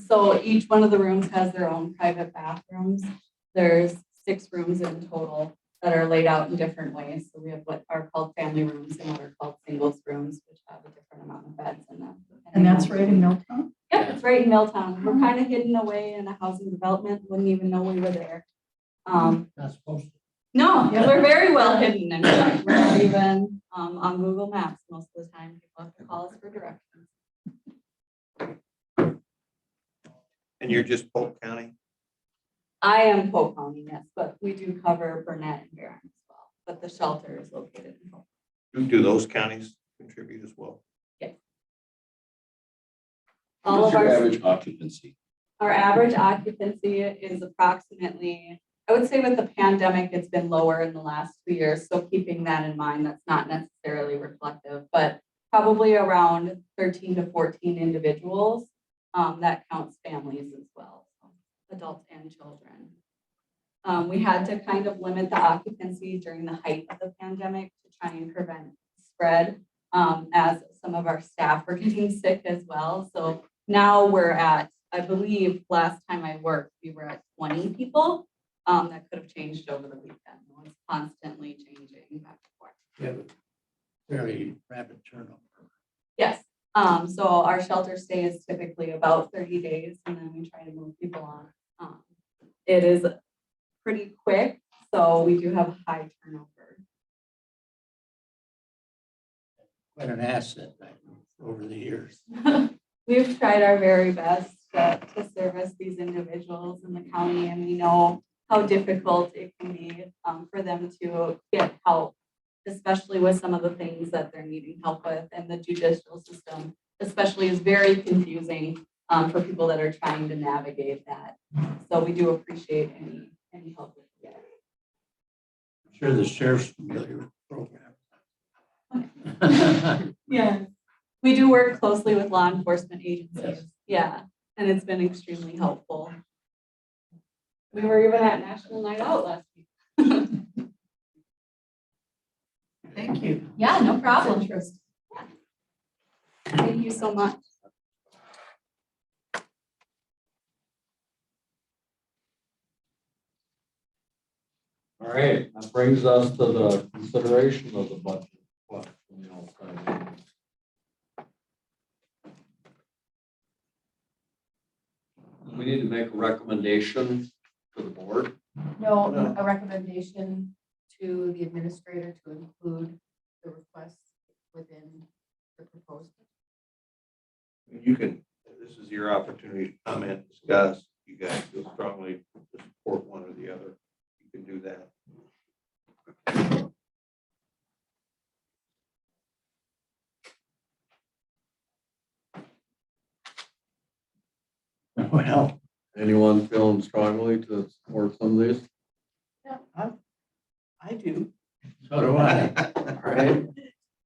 S4: So each one of the rooms has their own private bathrooms. There's 6 rooms in total that are laid out in different ways. So we have what are called family rooms and what are called singles rooms, which have a different amount of beds in them.
S3: And that's right in Milltown?
S4: Yep, it's right
S17: right in Milltown. We're kind of hidden away in a housing development, wouldn't even know we were there.
S9: Not supposed to.
S17: No, yeah, we're very well hidden. In fact, we're not even on Google Maps most of the time. People have to call us for directions.
S11: And you're just Polk County?
S17: I am Polk County, yes, but we do cover Burnett and Barron as well. But the shelter is located in Polk.
S11: Do those counties contribute as well?
S17: Yes. All
S10: What's
S17: of
S10: your
S17: our,
S10: average occupancy?
S17: our average occupancy is approximately, I would say with the pandemic, it's been lower in the last 2 years. So keeping that in mind, that's not necessarily reflective, but probably around 13 to 14 individuals. That counts families as well, so adults and children. We had to kind of limit the occupancy during the height of the pandemic to try and prevent spread, as some of our staff were getting sick as well. So now we're at, I believe, last time I worked, we were at 20 people. That could have changed over the weekend. It's constantly changing back and forth.
S9: We have a very rapid turnover.
S17: Yes. So our shelter stay is typically about 30 days, and then we try to move people on. It is pretty quick, so we do have high turnover.
S9: Quite an asset over the years.
S17: We've tried our very best to service these individuals in the county, and we know how difficult it can be for them to get help, especially with some of the things that they're needing help with. And the judicial system especially is very confusing for people that are trying to navigate that. So we do appreciate any help we can get.
S9: I'm sure the sheriff's familiar with the program.
S17: Yeah, we do work closely with law enforcement agencies. Yeah, and it's been extremely helpful. We were even at National Night Out last week.
S3: Thank you.
S17: Yeah, no problem.
S3: Interest.
S17: Thank you so much.
S1: All right, that brings us to the consideration of the budget. What, you know, we need to make a recommendation to the board.
S16: No, a recommendation to the administrator to include the requests within the proposal.
S11: You can, this is your opportunity to comment, discuss. You guys feel strongly to support one or the other. You can do that.
S9: Well,
S1: Anyone feeling strongly to support some of these?
S3: Yeah, I do.
S9: so do I.
S1: All right,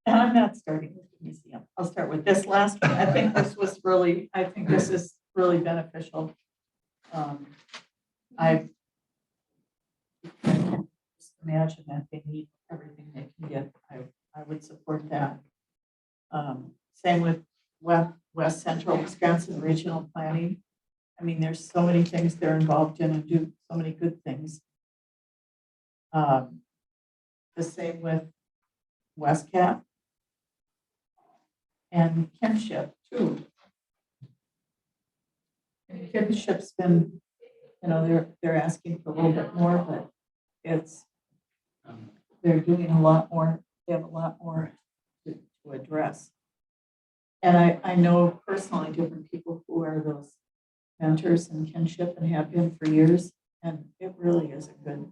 S3: And I'm not starting with the museum. I'll start with this last one. I think this is really beneficial. I just imagine that they need everything they can get. I would support that. Same with West Central Wisconsin Regional Planning. I mean, there's so many things they're involved in and do so many good things. The same with WestCat and kinship too. And kinship's been, you know, they're asking for a little bit more, but it's, they're doing a lot more, they have a lot more to address. And I know personally different people who are those mentors in kinship and have been for years, and it really is a good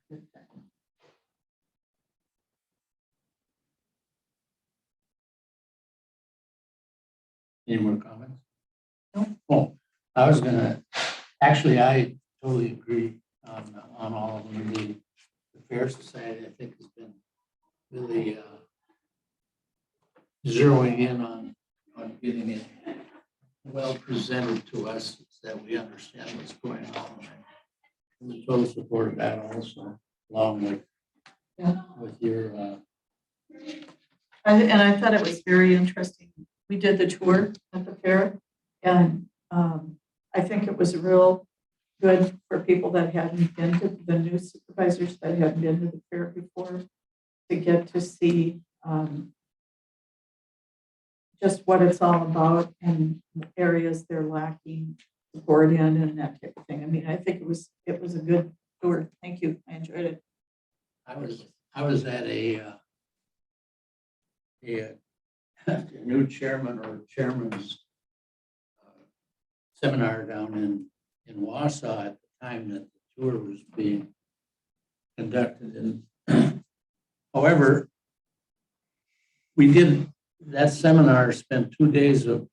S3: thing.
S9: Any more comments?
S3: No.
S9: Oh, I was gonna, actually, I totally agree on all of them. The Fair Society, I think, has been really zeroing in on getting it well presented to us so that we understand what's going on. And we totally support that also, along with, with your,
S3: And I thought it was very interesting. We did the tour at the fair, and I think it was real good for people that hadn't been to, the new supervisors that hadn't been to the fair before, to get to see just what it's all about and areas they're lacking support in and that type of thing. I mean, I think it was a good tour. Thank you. I enjoyed it.
S9: I was at a new chairman or chairman's seminar down in Wausau at the time that the tour was being conducted. And however, that seminar spent 2 days of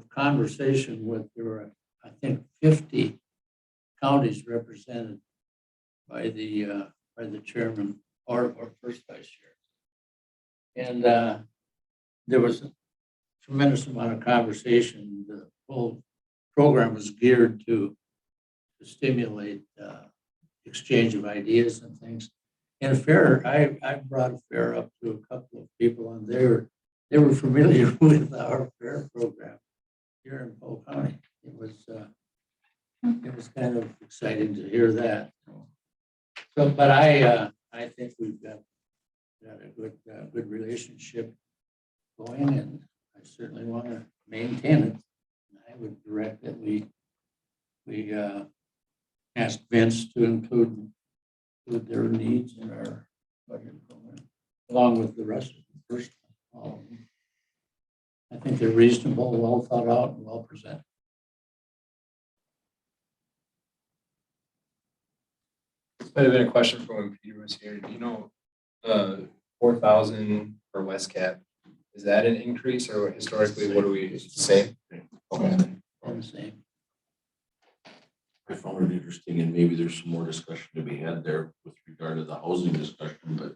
S9: conversation with, there were, I think, 50 counties represented by the chairman or first vice chair. And there was a tremendous amount of conversation. The whole program was geared to stimulate exchange of ideas and things. And a fair, I brought a fair up to a couple of people, and they were familiar with our fair program here in Polk County. It was kind of exciting to hear that. So, but I think we've got a good relationship going, and I certainly want to maintain it. I would direct that we ask Vince to include their needs in our budget program, along with the rest of them. First, all of them. I think they're reasonable, well thought out, and well presented.
S8: This might have been a question from when Peter was here. Do you know, 4,000 for West Cap, is that an increase, or historically, what do we, it's the same? Okay.
S9: All the same.
S10: I found it interesting, and maybe there's some more discussion to be had there with regard to the housing discussion, but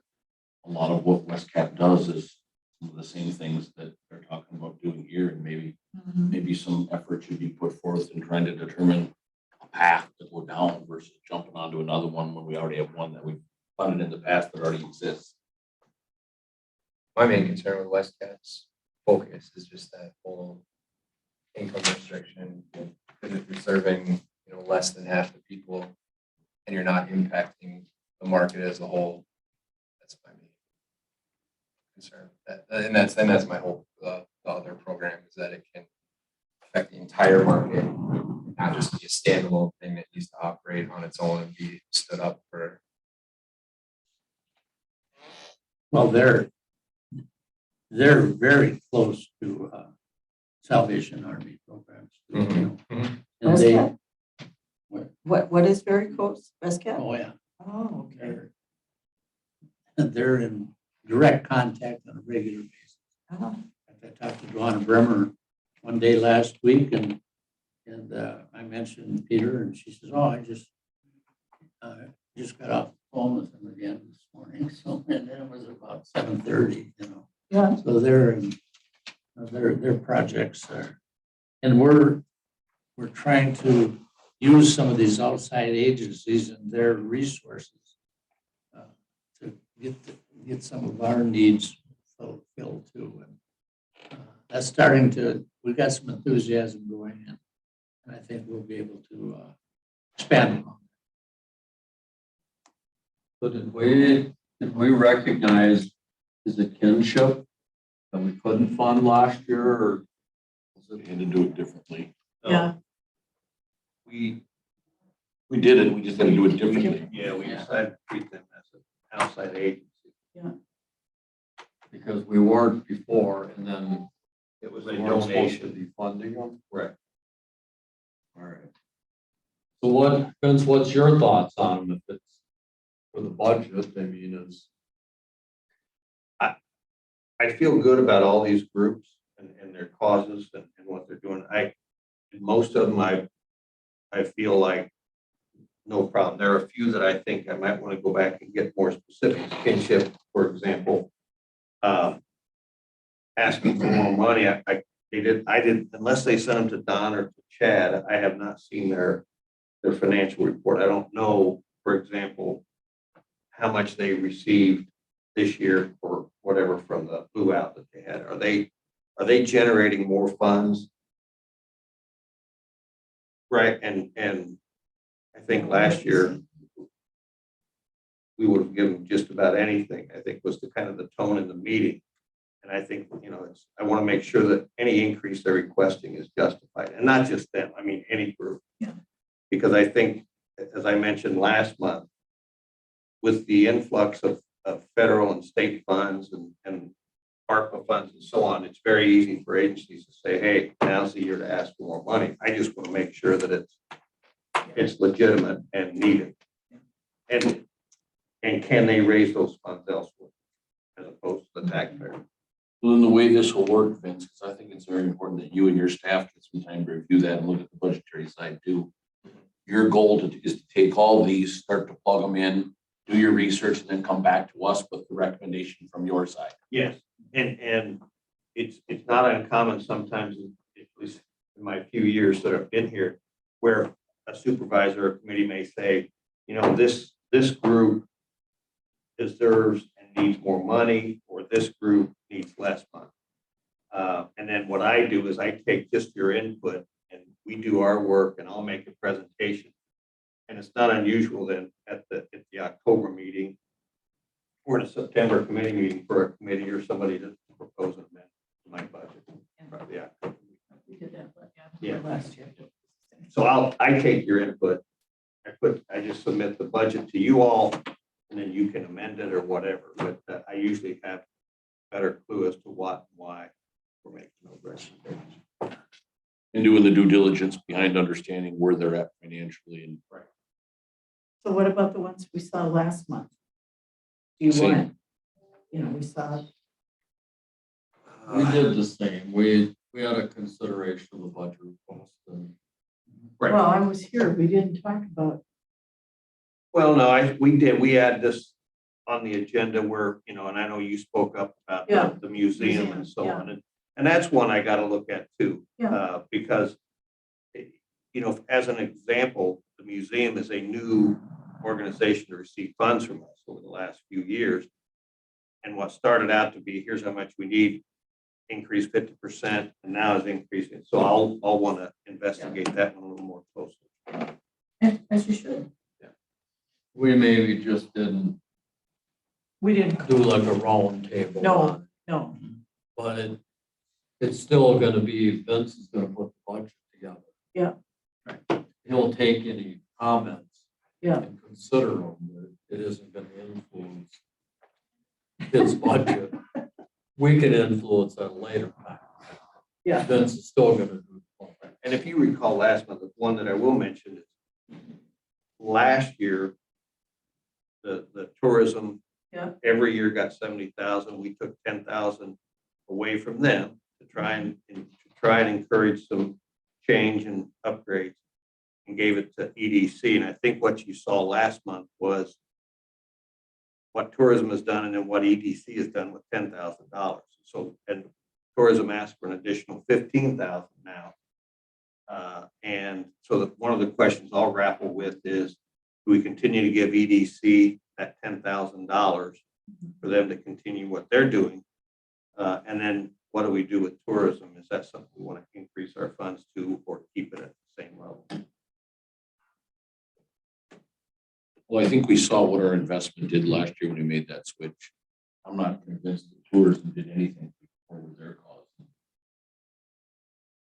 S10: a lot of what West Cap does is some of the same things that they're talking about doing here, and maybe some effort should be put forth in trying to determine a path to go down versus jumping onto another one when we already have one that we've funded in the past that already exists.
S8: My main concern with West Cap's focus is just that whole income restriction. Because if you're serving, less than half the people and you're not impacting the market as a whole, that's my main concern. And that's my hope. The other program is that it can affect the entire market, not just be a standalone thing that needs to operate on its own and be stood up for.
S9: Well, they're very close to Salvation Army programs. And they,
S3: What is very close? West Cap?
S9: oh yeah,
S3: Oh, okay.
S9: they're in direct contact on a regular basis.
S3: Oh,
S9: I talked to Donna Bremer one day last week, and I mentioned Peter, and she says, "Oh, I just got off the phone with him again this morning." So, and then it was about 7:30,
S3: yeah.
S9: So their projects are, and we're trying to use some of these outside agencies and their resources to get some of our needs fulfilled too. And that's starting to, we've got some enthusiasm going in, and I think we'll be able to expand upon
S1: So did we recognize, is it kinship that we couldn't fund last year, or
S10: We had to do it differently.
S3: Yeah.
S10: We did it, we just had to do it differently.
S11: Yeah, we decided to treat them as an outside agency.
S1: because we weren't before, and then
S11: It was
S1: we
S11: a
S1: weren't supposed to
S11: donation.
S1: be funding them?
S11: Correct.
S1: All right. So what, Vince, what's your thoughts on if it's for the budget? I mean, is
S11: I feel good about all these groups and their causes and what they're doing. Most of them, I feel like no problem. There are a few that I think I might want to go back and get more specifics. Kinship, for example, asking for more money. I did, unless they sent them to Don or to Chad, I have not seen their financial report. I don't know, for example, how much they received this year or whatever from the blue out that they had. Are they generating more funds? Right, and I think last year we would have given just about anything, I think was the kind of the tone in the meeting. And I think, I want to make sure that any increase they're requesting is justified, and not just them, I mean, any group.
S3: Yeah.
S11: Because I think, as I mentioned last month, with the influx of federal and state funds and ARPA funds and so on, it's very easy for agencies to say, hey, now's the year to ask for more money. I just want to make sure that it's legitimate and needed. And can they raise those funds elsewhere as opposed to the taxpayer?
S10: Well, then the way this will work, Vince, because I think it's very important that you and your staff get some time to review that and look at the budgetary side too. Your goal is to take all these, start to plug them in, do your research, and then come back to us with the recommendation from your side.
S11: Yes, and it's not uncommon sometimes, at least in my few years that I've been here, where a supervisor or committee may say, this group deserves and needs more money, or this group needs less money. And then what I do is I take just your input and we do our work, and I'll make a presentation. And it's not unusual then at the October meeting or in a September committee meeting for a committee or somebody to propose an amendment to my budget. Probably October.
S3: We did that,
S11: Yeah.
S3: last year.
S11: So I take your input. I just submit the budget to you all, and then you can amend it or whatever. But I usually have a better clue as to what and why we're making those recommendations.
S10: And doing the due diligence behind understanding where they're at financially and.
S11: Right.
S3: So what about the ones we saw last month? Do you
S10: Same.
S3: want, we saw,
S1: We did the same. We had a consideration of the budget request and
S3: well, I was here, we didn't talk about,
S11: Well, no, we did. We had this on the agenda where, and I know you spoke up about
S3: Yeah.
S11: the museum and so
S3: Yeah.
S11: on. And that's one I got to look at too.
S3: Yeah.
S11: Because, as an example, the museum is a new organization to receive funds from us over the last few years. And what started out to be, here's how much we need, increase 50%, and now is increasing. So I'll want to investigate that one a little more closely.
S3: as you should.
S1: we maybe just didn't
S3: We didn't,
S1: do like a round table.
S3: No.
S1: on it.
S3: no,
S1: But it's still gonna be, Vince is gonna put the budget together.
S3: Yeah.
S1: He'll take any comments.
S3: Yeah.
S1: And consider them, but it isn't gonna influence his budget. We can influence at a later time.
S3: Yeah.
S1: Vince is still gonna do.
S11: And if you recall last month, the one that I will mention is last year, the tourism.
S3: Yeah.
S11: Every year got 70,000. We took 10,000 away from them to try and encourage some change and upgrades, and gave it to EDC. And I think what you saw last month was what tourism has done and then what EDC has done with $10,000. So, and tourism asked for an additional 15,000 now. And so one of the questions I'll grapple with is, do we continue to give EDC that $10,000 for them to continue what they're doing? And then what do we do with tourism? Is that something we want to increase our funds to, or keep it at the same level?
S10: Well, I think we saw what our investment did last year when we made that switch. I'm not convinced that tourism did anything for their cause.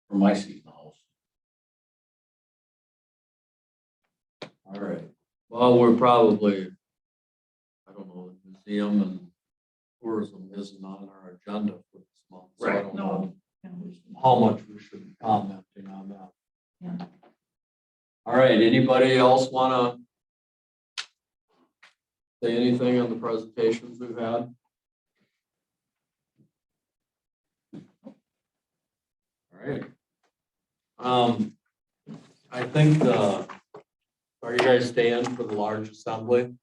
S10: From my seat in the house.
S1: All right, well, we're probably, I don't know, the museum and tourism isn't on our agenda for this month. So I
S11: Right.
S1: don't
S3: No.
S1: know how much we should be commenting on that.
S3: Yeah.
S1: All right, anybody else wanna say anything on the presentations we've had? All right. I think are you guys staying for the large assembly?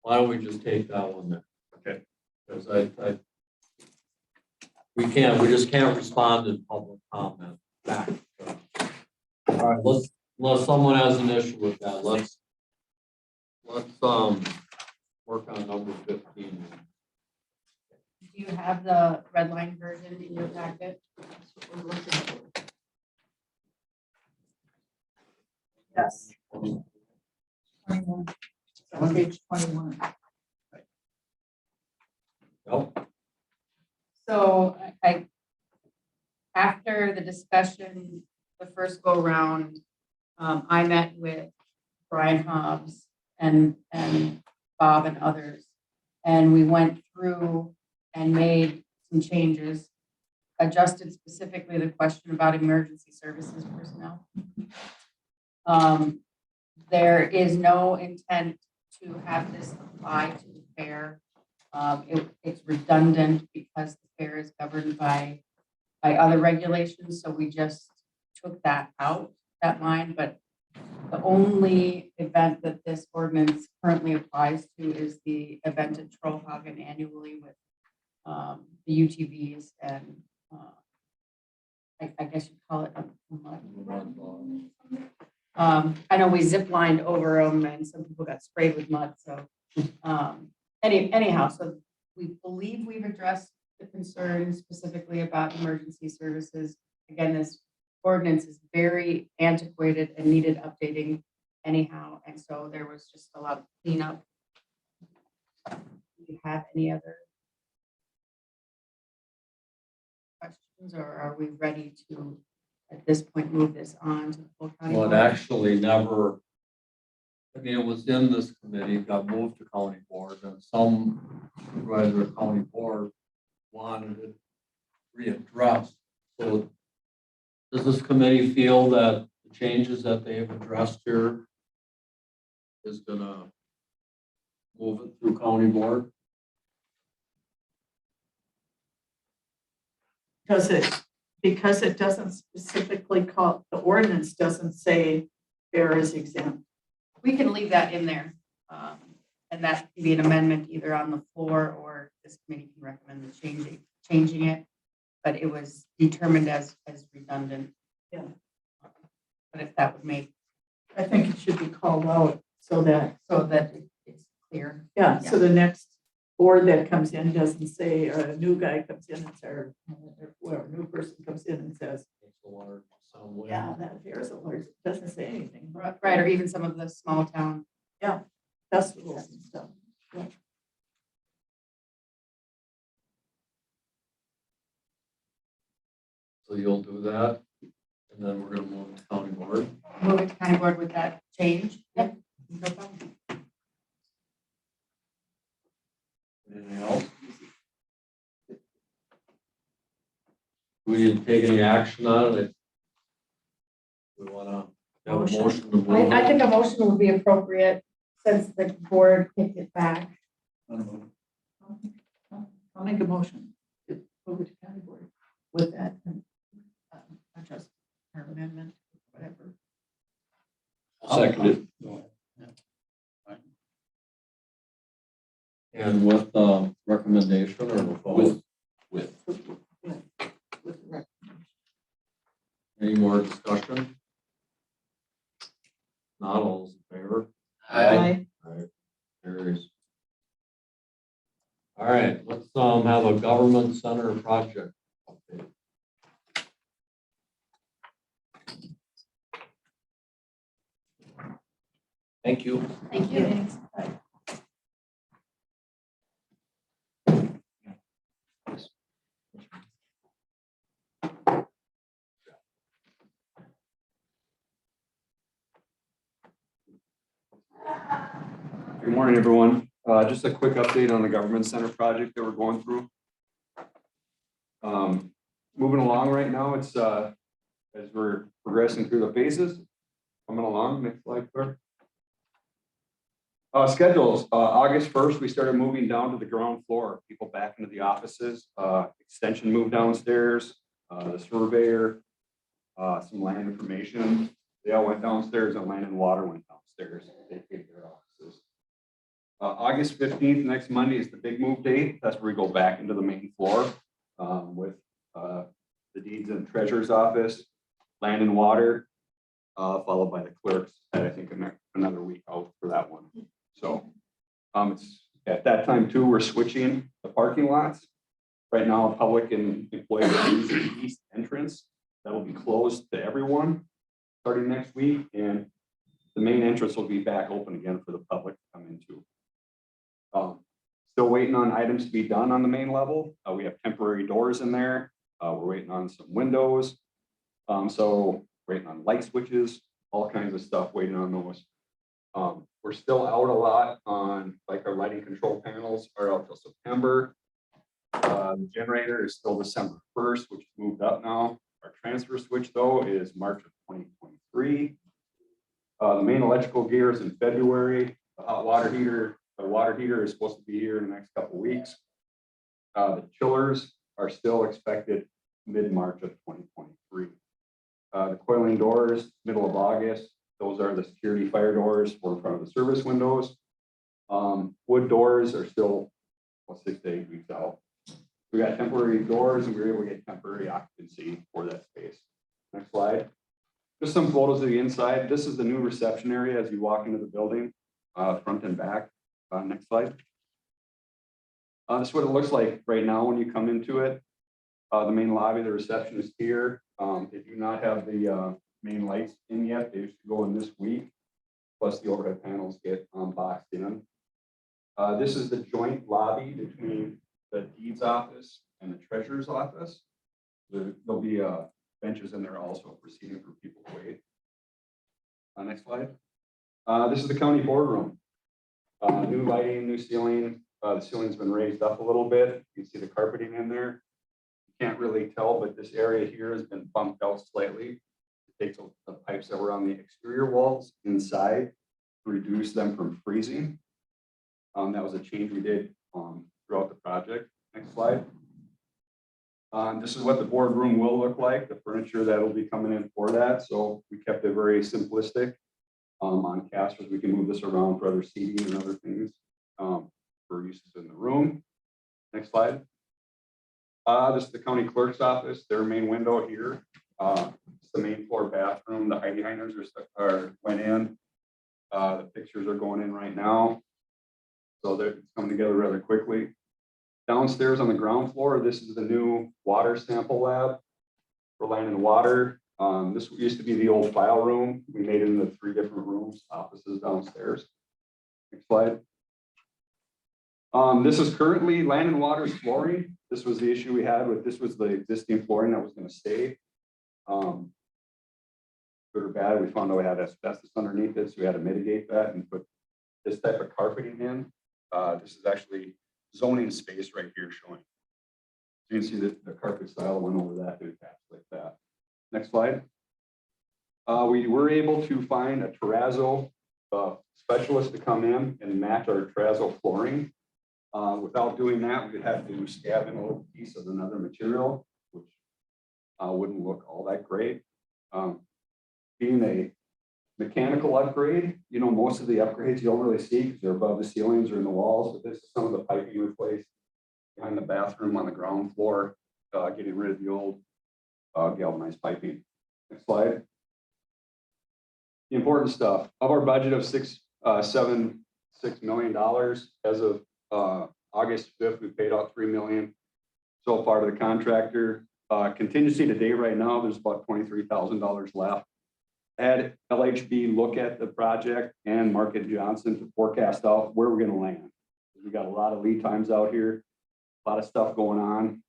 S1: Why don't we just take that one then?
S11: Okay.
S1: Because we just can't respond in public comment back. All right, unless someone has an issue with that, let's work on number 15.
S16: Do you have the red line version in your packet? That's what we're looking for.
S3: yes. 21. On page 21.
S1: Yep.
S16: So after the discussion, the first go round, I met with Brian Hobbs and Bob and others. And we went through and made some changes, adjusted specifically the question about emergency services personnel. There is no intent to have this apply to the fair. It's redundant because the fair is governed by other regulations, so we just took that out, that line, but the only event that this ordinance currently applies to is the event at Trollhagen annually with the UTVs and I guess you'd call it a mud. I know we zip lined over them and some people got sprayed with mud, so anyhow, so we believe we've addressed the concerns specifically about emergency services. Again, this ordinance is very antiquated and needed updating anyhow, and so there was just a lot of cleanup. Do you have any other questions, or are we ready to, at this point, move this on to the full county?
S1: Well, it
S16: board?
S1: actually never, I mean, it was in this committee, got moved to county board, and some supervisor of county board wanted it readdressed. So does this committee feel that the changes that they have addressed here is gonna move it through county board?
S3: Because it doesn't specifically call, the ordinance doesn't say fair is exempt.
S16: We can leave that in there. And that can be an amendment either on the floor or this committee can recommend the changing it. But it was determined as redundant.
S3: Yeah.
S16: But if that would make,
S3: I think it should be called out so that,
S16: it's clear.
S3: yeah, so the next board that comes in doesn't say, or a new guy comes in and says, or a new person comes in and says, yeah, that fair is a large, it doesn't say anything.
S16: Right, or even some of the small town.
S3: Yeah, festivals and stuff. Yeah.
S1: So you'll do that, and then we're gonna move to county board.
S16: Move it to county board with that change. Yep. No problem.
S1: Anything else? We didn't take any action on it. We wanna have a motion to move
S16: I
S1: it.
S16: think a motion would be appropriate since the board kicked it back.
S3: I'll make a motion to move it to county board with that adjust our amendment, whatever.
S10: Seconded.
S1: And with recommendation or with both?
S10: With.
S3: With the recommendation.
S1: Any more discussion? Not all those in favor?
S3: Aye.
S1: Alright, carries. All right, let's have a government center project update.
S10: Thank you.
S4: Thank you.
S3: Thanks.
S2: Good morning, everyone. Just a quick update on the government center project that we're going through. Moving along right now, it's as we're progressing through the phases. Coming along, next slide, clerk. Schedules, August 1st, we started moving down to the ground floor, people back into the offices, extension moved downstairs, the surveyor, some land information, they all went downstairs, and land and water went downstairs, they paid their offices. August 15th, next Monday is the big move date, that's where we go back into the main floor with the deeds and treasurer's office, land and water, followed by the clerks, and I think another week out for that one. So it's at that time too, we're switching the parking lots. Right now, public and employees use the east entrance. That'll be closed to everyone starting next week. And the main entrance will be back open again for the public to come into.
S18: Still waiting on items to be done on the main level. We have temporary doors in there. We're waiting on some windows. So waiting on light switches, all kinds of stuff waiting on those. We're still out a lot on like our lighting control panels are out till September. The generator is still December 1st, which is moved up now. Our transfer switch though is March of 2023. The main electrical gear is in February. The hot water heater, the water heater is supposed to be here in the next couple of weeks. The chillers are still expected mid-March of 2023. The coiling doors, middle of August. Those are the security fire doors for in front of the service windows. Wood doors are still 6 to 8 weeks out. We got temporary doors and we were able to get temporary occupancy for that space. Next slide. Just some photos of the inside. This is the new reception area as you walk into the building, front and back. Next slide. This is what it looks like right now when you come into it. The main lobby, the reception is here. They do not have the main lights in yet. They used to go in this week. Plus the overhead panels get boxed in. This is the joint lobby between the deeds office and the treasurer's office. There'll be benches in there also for seating for people to wait. Next slide. This is the county boardroom. New lighting, new ceiling. The ceiling's been raised up a little bit. You can see the carpeting in there. You can't really tell, but this area here has been bumped out slightly. It takes the pipes that were on the exterior walls inside to reduce them from freezing. That was a change we did throughout the project. Next slide. This is what the boardroom will look like, the furniture that will be coming in for that. So we kept it very simplistic on casters. We can move this around for other seating and other things for uses in the room. Next slide. This is the county clerk's office, their main window here. It's the main floor bathroom. The Heidi Heiners went in. The pictures are going in right now. So they're coming together rather quickly. Downstairs on the ground floor, this is the new water sample lab for land and water. This used to be the old file room. We made it into 3 different rooms, offices downstairs. Next slide. This is currently land and water's flooring. This was the issue we had with, this was the existing flooring that was going to stay. Good or bad, we found out we had asbestos underneath it, so we had to mitigate that and put this type of carpeting in. This is actually zoning space right here showing. You can see that the carpet style went over that to attach like that. Next slide. We were able to find a terrazzo specialist to come in and match our terrazzo flooring. Without doing that, we'd have to scab in a little piece of another material, which wouldn't look all that great. Being a mechanical upgrade, you know, most of the upgrades you don't really see because they're above the ceilings or in the walls, but this is some of the piping replaced behind the bathroom on the ground floor, getting rid of the old galvanized piping. Next slide. The important stuff of our budget of $6 million as of August 5th, we paid out $3 million so far to the contractor. Contingency to date right now, there's about $23,000 left. Had LHB look at the project and Market Johnson to forecast out where we're going to land. We got a lot of lead times out here, a lot of stuff going on.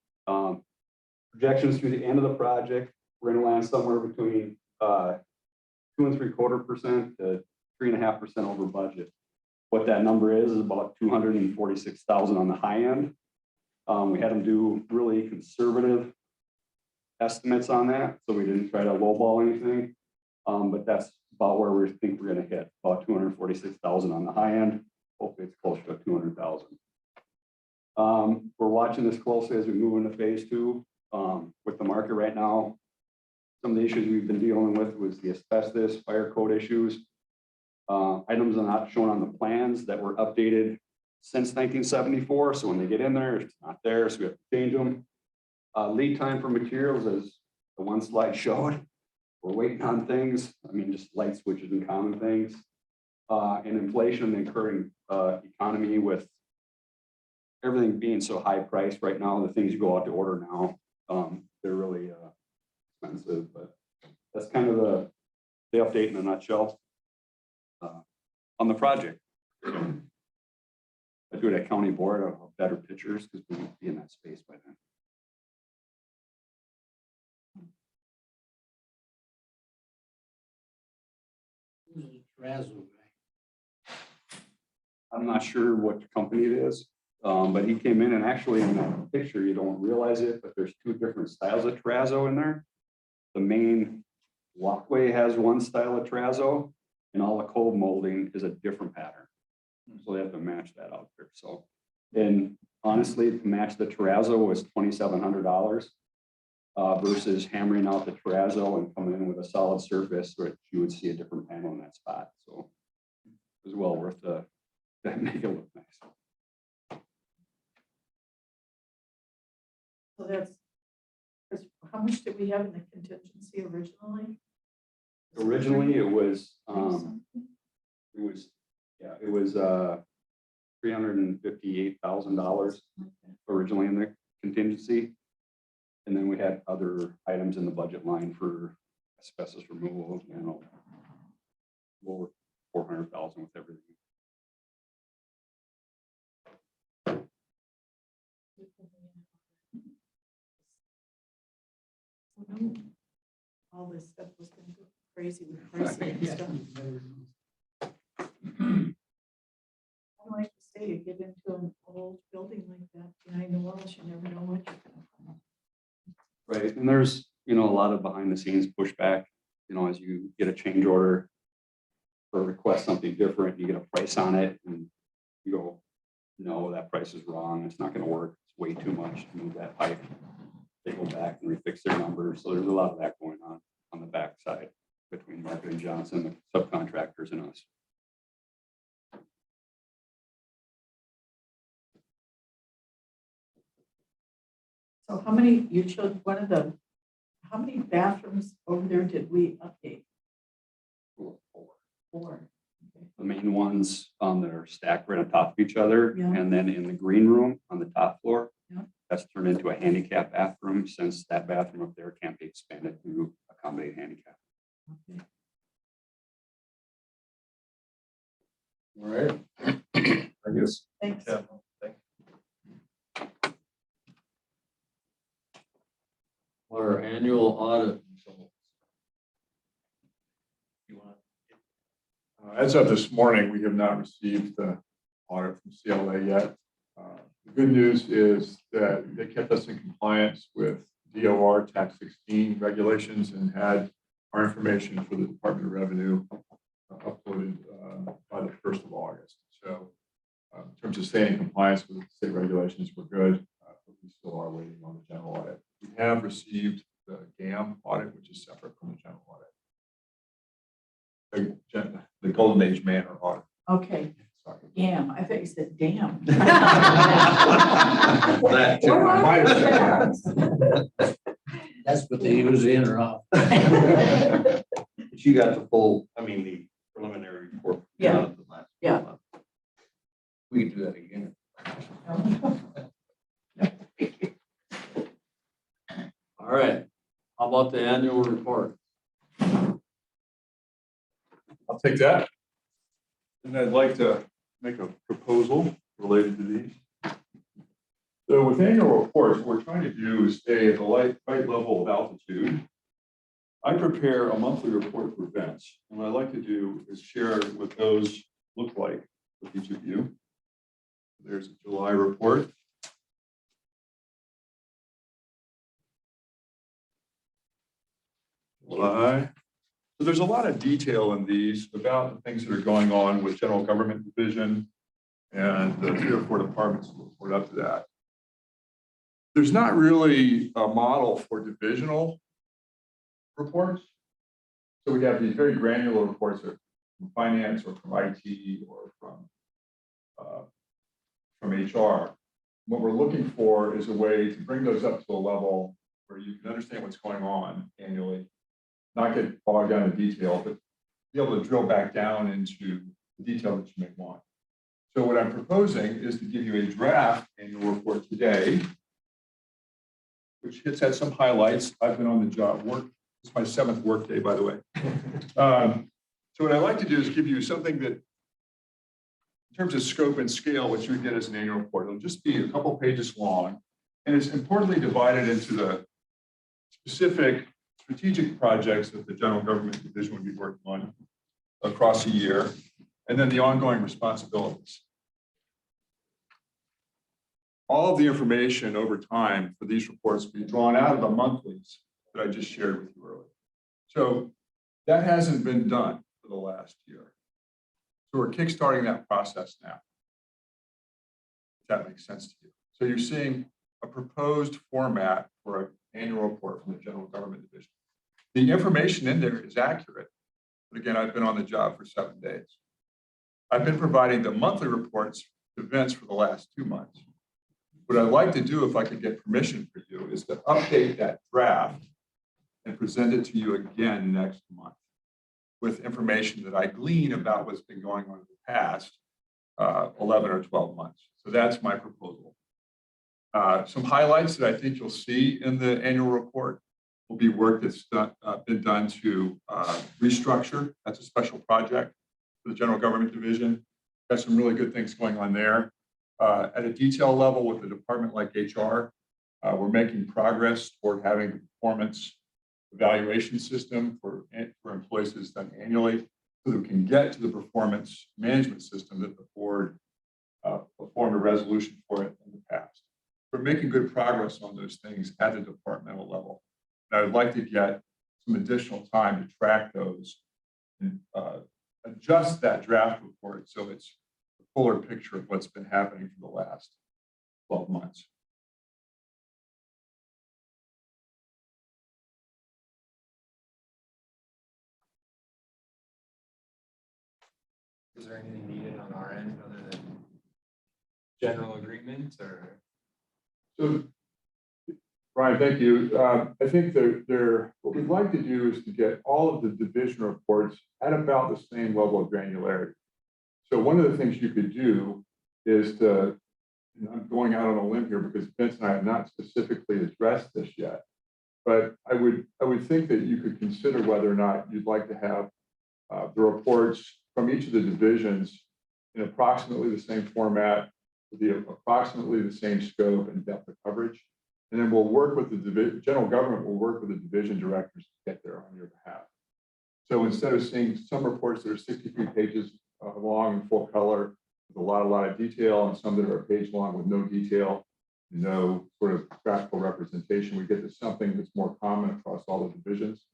S18: Projections through the end of the project, we're going to land somewhere between 2.75% to 3.5% over budget. What that number is about 246,000 on the high end. We had them do really conservative estimates on that, so we didn't try to lowball anything. But that's about where we think we're going to hit, about 246,000 on the high end. Hopefully it's closer to 200,000. We're watching this closely as we move into phase 2 with the market right now. Some of the issues we've been dealing with was the asbestos, fire code issues. Items are not shown on the plans that were updated since 1974. So when they get in there, it's not there, so we have to change them. Lead time for materials, as the one slide showed. We're waiting on things. I mean, just light switches and common things. And inflation and current economy with everything being so high priced right now, the things you go out to order now, they're really expensive. But that's kind of the update in a nutshell on the project. I do it at county board, I'll have better pictures because we won't be in that space by then.
S9: Who's the Terrazzo guy?
S18: I'm not sure what company it is, but he came in and actually in that picture, you don't realize it, but there's two different styles of terrazzo in there. The main walkway has one style of terrazzo and all the cold molding is a different pattern. So they have to match that out there. So, and honestly, to match the terrazzo was $2,700 versus hammering out the terrazzo and coming in with a solid surface, which you would see a different panel in that spot. So it was well worth the make it look nice.
S3: So that's, how much did we have in the contingency originally?
S18: Originally, it was $358,000 originally in the contingency. And then we had other items in the budget line for asbestos removal, you know, over 400,000 with everything.
S3: All this stuff was gonna go crazy with pricing and stuff. I like to say, you get into an old building like that, behind the walls, you never know what you're gonna find.
S18: Right, and there's, you know, a lot of behind the scenes pushback, you know, as you get a change order or request something different, you get a price on it and you go, no, that price is wrong, it's not gonna work, it's way too much to move that pipe. They go back and refix their numbers, so there's a lot of that going on the backside between Market and Johnson, the subcontractors and us.
S3: So how many, you showed one of the, how many bathrooms over there did we update? Four.
S18: The main ones that are stacked right on top of each other,
S3: Yeah.
S18: and then in the green room on the top floor,
S3: Yeah.
S18: that's turned into a handicap bathroom since that bathroom up there can't be expanded to accommodate handicap.
S3: Okay.
S1: All right. I guess.
S3: Thanks.
S11: Yeah.
S1: What are annual audit results?
S15: As of this morning, we have not received the audit from CLA yet. The good news is that they kept us in compliance with DOR Tax 16 regulations and had our information for the Department of Revenue uploaded by the 1st of August. So in terms of staying in compliance with state regulations, we're good, but we still are waiting on the general audit. We have received the GAM audit, which is separate from the general audit. The Golden Age Manor audit.
S3: Okay, damn, I thought you said damn.
S15: That too. I might have said that.
S9: That's what they use in or out.
S11: But you got the full, I mean, the preliminary report.
S3: Yeah. Yeah.
S11: We can do that again.
S1: All right, how about the annual report?
S15: I'll take that. And I'd like to make a proposal related to these. So with annual reports, what we're trying to do is stay at the right level of altitude. I prepare a monthly report for events. And what I'd like to do is share what those look like with each of you. There's a July report. July. So there's a lot of detail in these about the things that are going on with general government division and the 3 or 4 departments that report up to that. There's not really a model for divisional reports. So we have these very granular reports from finance or from IT or from HR. What we're looking for is a way to bring those up to a level where you can understand what's going on annually, not get bogged down in detail, but be able to drill back down into the detail that you may want. So what I'm proposing is to give you a draft annual report today, which has some highlights. I've been on the job it's my 7th work day, by the way. So what I like to do is give you something that terms of scope and scale, what you would get as an annual report, it'll just be a couple pages long. And it's importantly divided into the specific strategic projects that the general government division would be working on across a year, and then the ongoing responsibilities. All of the information over time for these reports will be drawn out of the monthlies that I just shared with you earlier. So that hasn't been done for the last year. So we're kickstarting that process now. If that makes sense to you. So you're seeing a proposed format for an annual report from the general government division. The information in there is accurate. But again, I've been on the job for 7 days. I've been providing the monthly reports to Vince for the last 2 months. What I'd like to do, if I could get permission for you, is to update that draft and present it to you again next month with information that I glean about what's been going on in the past 11 or 12 months. So that's my proposal. Some highlights that I think you'll see in the annual report will be work that's been done to restructure. That's a special project for the general government division. Got some really good things going on there. At a detail level with a department like HR, we're making progress toward having a performance evaluation system for employees that's done annually, so that we can get to the performance management system that the board formed a resolution for it in the past. We're making good progress on those things at the departmental level. And I would like to get some additional time to track those and adjust that draft report so it's a fuller picture of what's been happening for the last 12 months.
S8: Is there anything needed on our end other than general agreement or?
S15: So, Brian, thank you. I think what we'd like to do is to get all of the division reports at about the same level of granularity. So one of the things you could do is to, and I'm going out on a limb here because Vince and I have not specifically addressed this yet, but I would think that you could consider whether or not you'd like to have the reports from each of the divisions in approximately the same format, with approximately the same scope and depth of coverage. And then we'll work with the general government will work with the division directors to get there on your behalf. So instead of seeing some reports that are 63 pages long in full color with a lot of detail, and some that are a page long with no detail, no sort of graphical representation, we get to something that's more common across all the divisions.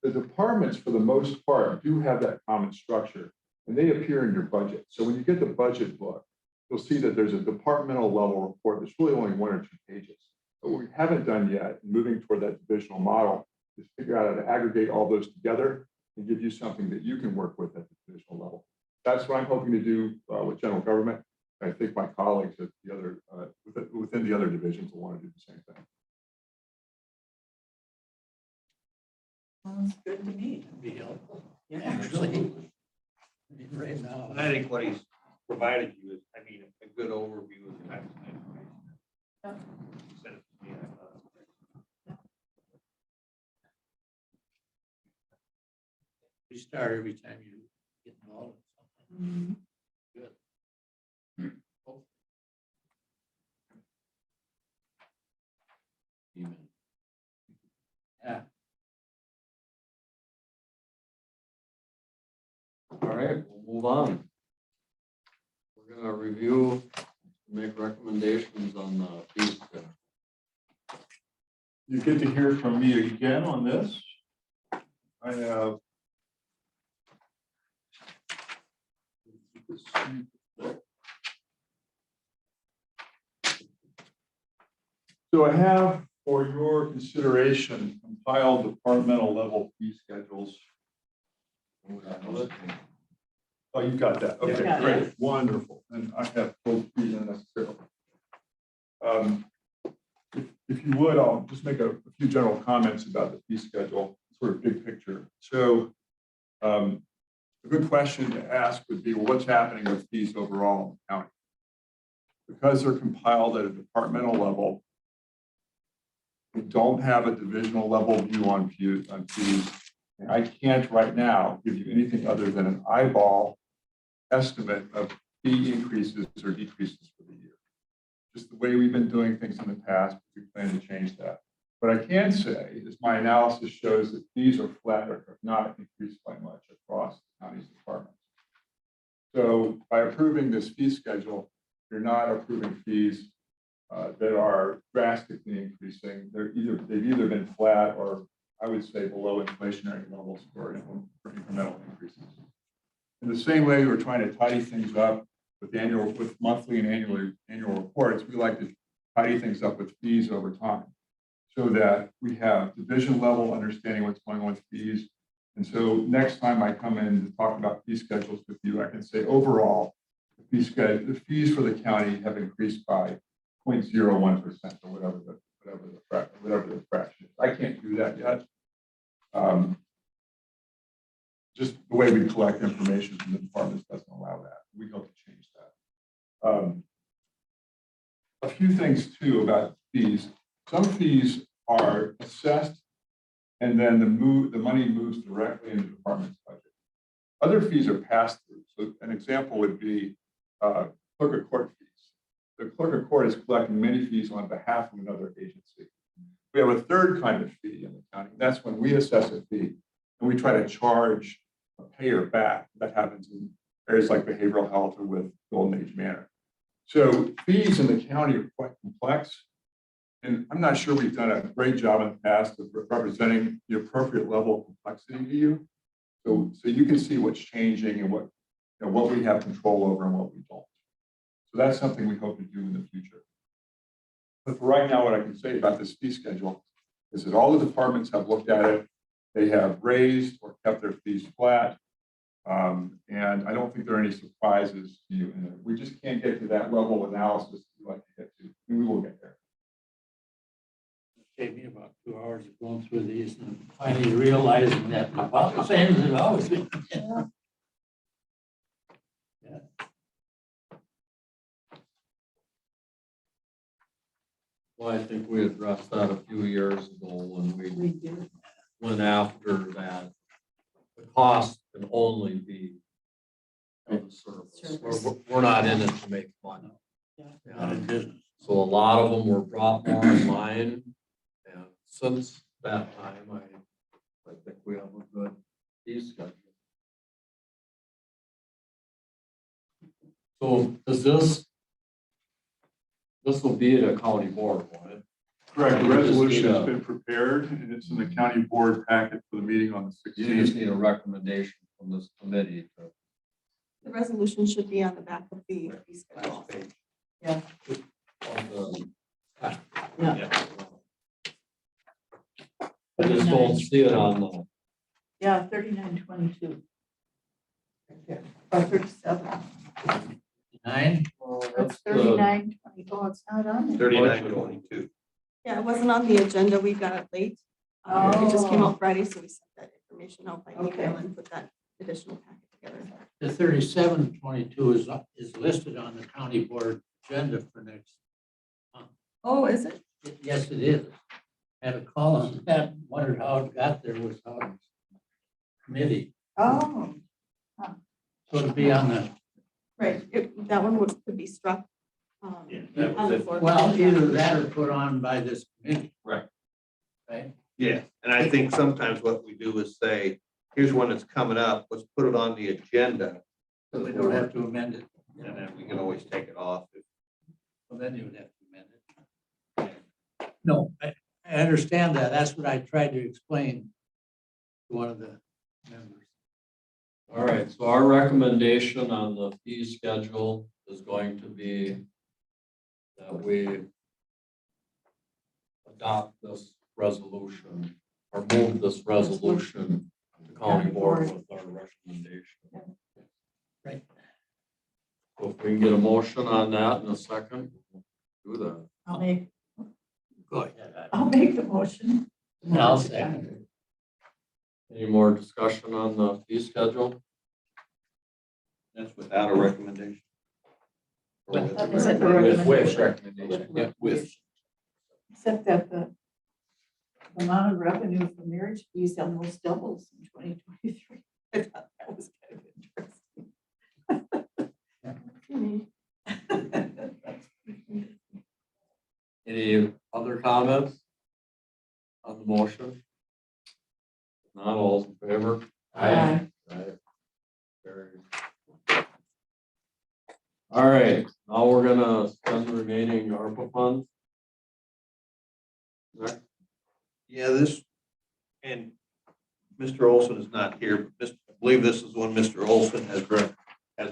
S15: The departments, for the most part, do have that common structure, and they appear in your budget. So when you get the budget book, you'll see that there's a departmental level report that's really only 1 or 2 pages. But what we haven't done yet, moving toward that divisional model, is figure out how to aggregate all those together and give you something that you can work with at the divisional level. That's what I'm hoping to do with general government. I think my colleagues at the other within the other divisions will want to do the same thing.
S3: Sounds good to me.
S9: Be helpful. Yeah, actually. I mean, right now.
S11: And I think what he's provided you is, I mean, a good overview of the types of information.
S3: Yeah.
S11: Send it to me, I thought.
S9: You start every time you get involved in something. Good. Yeah.
S1: All right, we'll move on. We're gonna review, make recommendations on the fees.
S15: You get to hear from me again on this. I have so I have for your consideration compiled departmental level fee schedules. Oh, you got that. Okay,
S3: Yeah.
S15: great, wonderful. And I have both fees unnecessarily. If you would, I'll just make a few general comments about the fee schedule, sort of big picture. So a good question to ask would be, well, what's happening with fees overall in the county? Because they're compiled at a departmental level, we don't have a divisional level view on fees. And I can't right now give you anything other than an eyeball estimate of fee increases or decreases for the year. Just the way we've been doing things in the past, we plan to change that. What I can say is my analysis shows that fees are flat or have not increased by much across the county's departments. So by approving this fee schedule, you're not approving fees that are drastically increasing. They've either been flat or I would say below inflationary levels for incremental increases. In the same way, we're trying to tidy things up with monthly and annual reports. We like to tidy things up with fees over time so that we have division level understanding what's going on with fees. And so next time I come in to talk about fee schedules with you, I can say overall, the fees for the county have increased by 0.01% or whatever the fraction is. I can't do that yet. Just the way we collect information from the departments doesn't allow that. We hope to change that. A few things too about fees. Some fees are assessed and then the money moves directly into the department's budget. Other fees are passed through. So an example would be clerk of court fees. The clerk of court is collecting many fees on behalf of another agency. We have a third kind of fee in the county. That's when we assess a fee and we try to charge a payer back. That happens in areas like behavioral health or with Golden Age Manor. So fees in the county are quite complex. And I'm not sure we've done a great job in the past of representing the appropriate level of complexity to you. So you can see what's changing and what we have control over and what we don't. So that's something we hope to do in the future. But for right now, what I can say about this fee schedule is that all the departments have looked at it. They have raised or kept their fees flat. And I don't think there are any surprises to you. And we just can't get to that level of analysis we'd like to get to. And we will get there.
S9: It gave me about 2 hours of going through these and finally realizing that about the same as it always been. Yeah.
S1: Well, I think we addressed that a few years ago when we went after that. The cost can only be of the service. We're not in it to make money.
S9: Not in business.
S1: So a lot of them were brought more in line. And since that time, I think we have a good fee schedule. So does this will be at a county board, won't it?
S15: Correct. The resolution has been prepared and it's in the county board packet for the meeting on the 16th.
S1: You just need a recommendation from this committee to.
S19: The resolution should be on the back of the fee schedule.
S3: Yeah.
S1: Yeah. I just don't see it on the.
S3: Yeah, 3922. Or 37.
S9: 9.
S3: It's 3920. Oh, it's not on there.
S11: 3922.
S19: Yeah, it wasn't on the agenda. We got it late. It just came out Friday, so we sent that information out by email and put that additional packet together.
S9: The 3722 is listed on the county board agenda for next month.
S19: Oh, is it?
S9: Yes, it is. Had a call on that, wondered how it got there was how it's committee.
S3: Oh,
S9: So it'll be on the,
S19: Right. That one could be struck.
S11: that
S19: On
S11: was
S19: the
S11: it.
S19: floor.
S9: well, either that or put on by this committee.
S11: Right.
S9: Right?
S11: Yeah, and I think sometimes what we do is say, here's one that's coming up, let's put it on the agenda.
S9: So we don't have to amend it.
S11: And then we can always take it off.
S9: Well, then you would have to amend it. No, I understand that. That's what I tried to explain to one of the members.
S1: All right, so our recommendation on the fee schedule is going to be that we adopt this resolution or move this resolution to county board with our recommendation.
S9: Right.
S1: So if we can get a motion on that in a second, we'll do that.
S9: Go ahead.
S3: I'll make the motion.
S9: I'll second it.
S1: Any more discussion on the fee schedule?
S11: That's without a recommendation.
S1: With recommendation. Yeah, with.
S3: Except that the amount of revenue for marriage fees almost doubles in 2023. I thought that was kind of interesting.
S1: Any other comments on the motion? Not all in favor?
S3: Aye.
S1: Right. Carried. All right, now we're gonna spend the remaining ARPA funds. Next.
S11: Yeah, this, and Mr. Olson is not here, but I believe this is one Mr. Olson has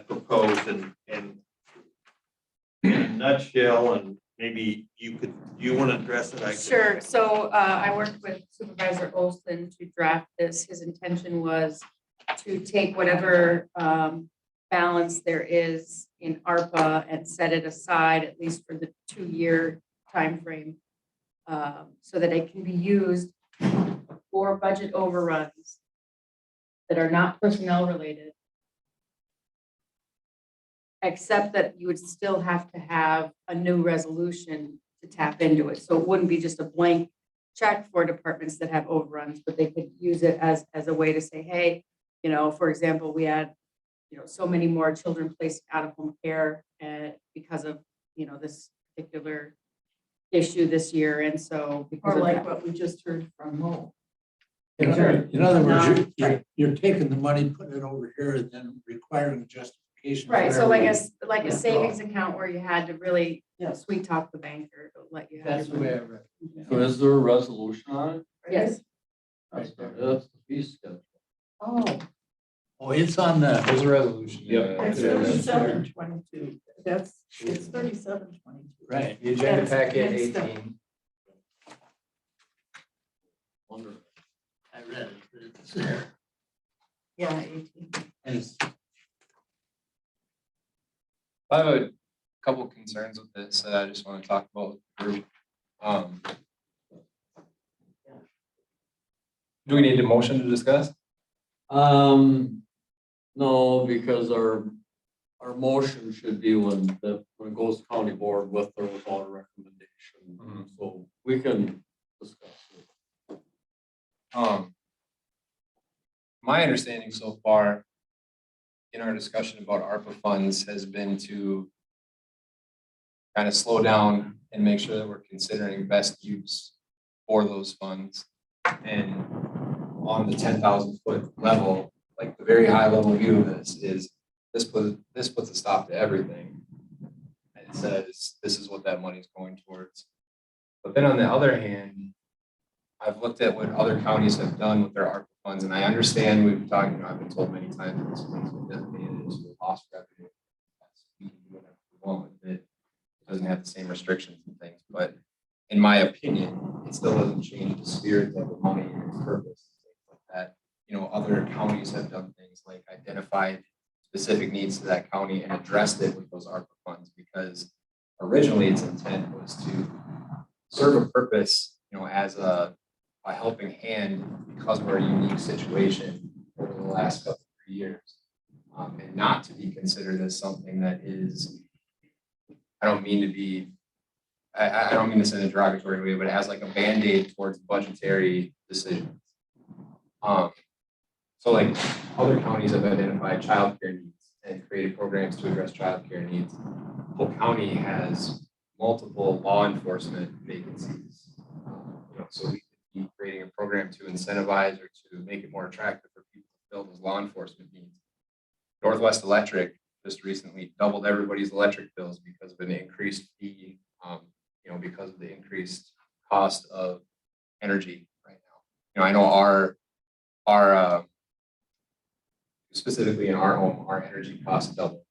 S11: proposed in a nutshell, and maybe you could, do you want to address it? I could-
S16: Sure. So I worked with Supervisor Olson to draft this. His intention was to take whatever balance there is in ARPA and set it aside, at least for the 2-year timeframe, so that it can be used for budget overruns that are not personnel related, except that you would still have to have a new resolution to tap into it. So it wouldn't be just a blank check for departments that have overruns, but they could use it as a way to say, hey, you know, for example, we had, you know, so many more children placed out of home care because of, you know, this particular issue this year. And so because
S3: Or
S16: of
S3: like
S16: that,
S3: what we just heard from Mo.
S9: In other words, you're taking the money, putting it over here, and then requiring justification.
S16: right, so
S9: wherever
S16: like a
S9: withdraw.
S16: savings account where you had to really, you know, sweet talk the banker to let you have.
S9: That's the
S16: your
S9: way I
S16: money.
S9: read it.
S1: So is there a resolution on it?
S16: Yes.
S1: That's the fee schedule.
S3: Oh,
S9: Oh, it's on the.
S8: There's a resolution.
S3: it's 3722. It's 3722.
S9: Right.
S8: The agenda
S3: That's
S8: packet
S3: mixed up.
S8: 18.
S1: Wonder.
S9: I read it, but it's there.
S3: Yeah, 18.
S9: And it's,
S8: I have a couple concerns with this that I just want to talk about with the group. Do we need a motion to discuss?
S1: No, because our motion should be when it goes to county board with or without a recommendation. So we can discuss it.
S8: My understanding so far in our discussion about ARPA funds has been to kind of slow down and make sure that we're considering best use for those funds. And on the 10,000 foot level, like the very high level view of this is this puts a stop to everything. And it says this is what that money is going towards. But then on the other hand, I've looked at what other counties have done with their ARPA funds, and I understand we've talked, you know, I've been told many times that this is designated as lost revenue. We can do whatever we want with it. It doesn't have the same restrictions and things, but in my opinion, it still doesn't change the spirit of the money and its purpose. Things like that. You know, other counties have done things like identified specific needs to that county and addressed it with those ARPA funds, because originally its intent was to serve a purpose, you know, as a helping hand because of our unique situation over the last couple of years, and not to be considered as something that is, I don't mean this in a derogatory way, but as like a Band-Aid towards budgetary decisions. So like other counties have identified childcare needs and created programs to address childcare needs. Polk County has multiple law enforcement vacancies. You know, so we could be creating a program to incentivize or to make it more attractive for people to fill those law enforcement needs. Northwest Electric just recently doubled everybody's electric bills because of an increased fee, you know, because of the increased cost of energy right now. You know, I know our specifically in our home, our energy costs doubled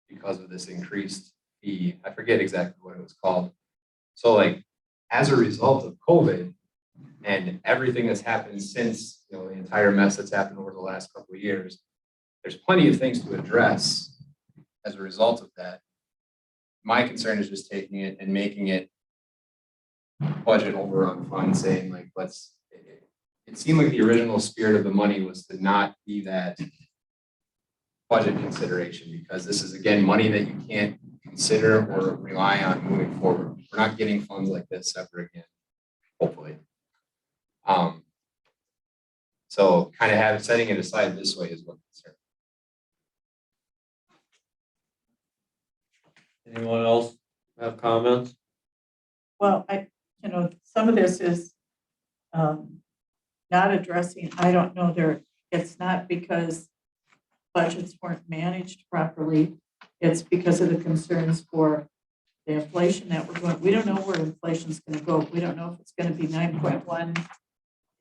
S8: because of this increased fee. I forget exactly what it was called. So like, as a result of COVID and everything that's happened since, you know, the entire mess that's happened over the last couple of years, there's plenty of things to address as a result of that. My concern is just taking it and making it budget overrun fund, saying like, it seemed like the original spirit of the money was to not be that budget consideration, because this is again money that you can't consider or rely on moving forward. We're not getting funds like this ever again, hopefully. So kind of setting it aside this way is what concerns.
S1: Anyone else have comments?
S3: Well, some of this is not addressing, I don't know, it's not because budgets weren't managed properly. It's because of the concerns for the inflation that we're going, we don't know where inflation's gonna go. We don't know if it's gonna be 9.1.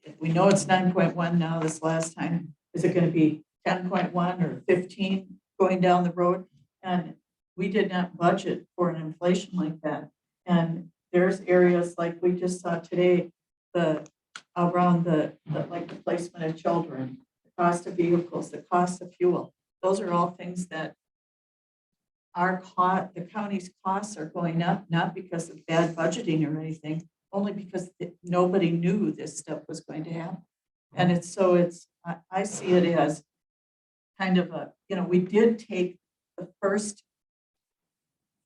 S3: If we know it's 9.1 now, this last time, is it gonna be 10.1 or 15 going down the road? And we did not budget for an inflation like that. And there's areas like we just saw today, around the placement of children, the cost of vehicles, the cost of fuel. Those are all things that the county's costs are going up, not because of bad budgeting or anything, only because nobody knew this stuff was going to happen. And I see it as kind of we did take the first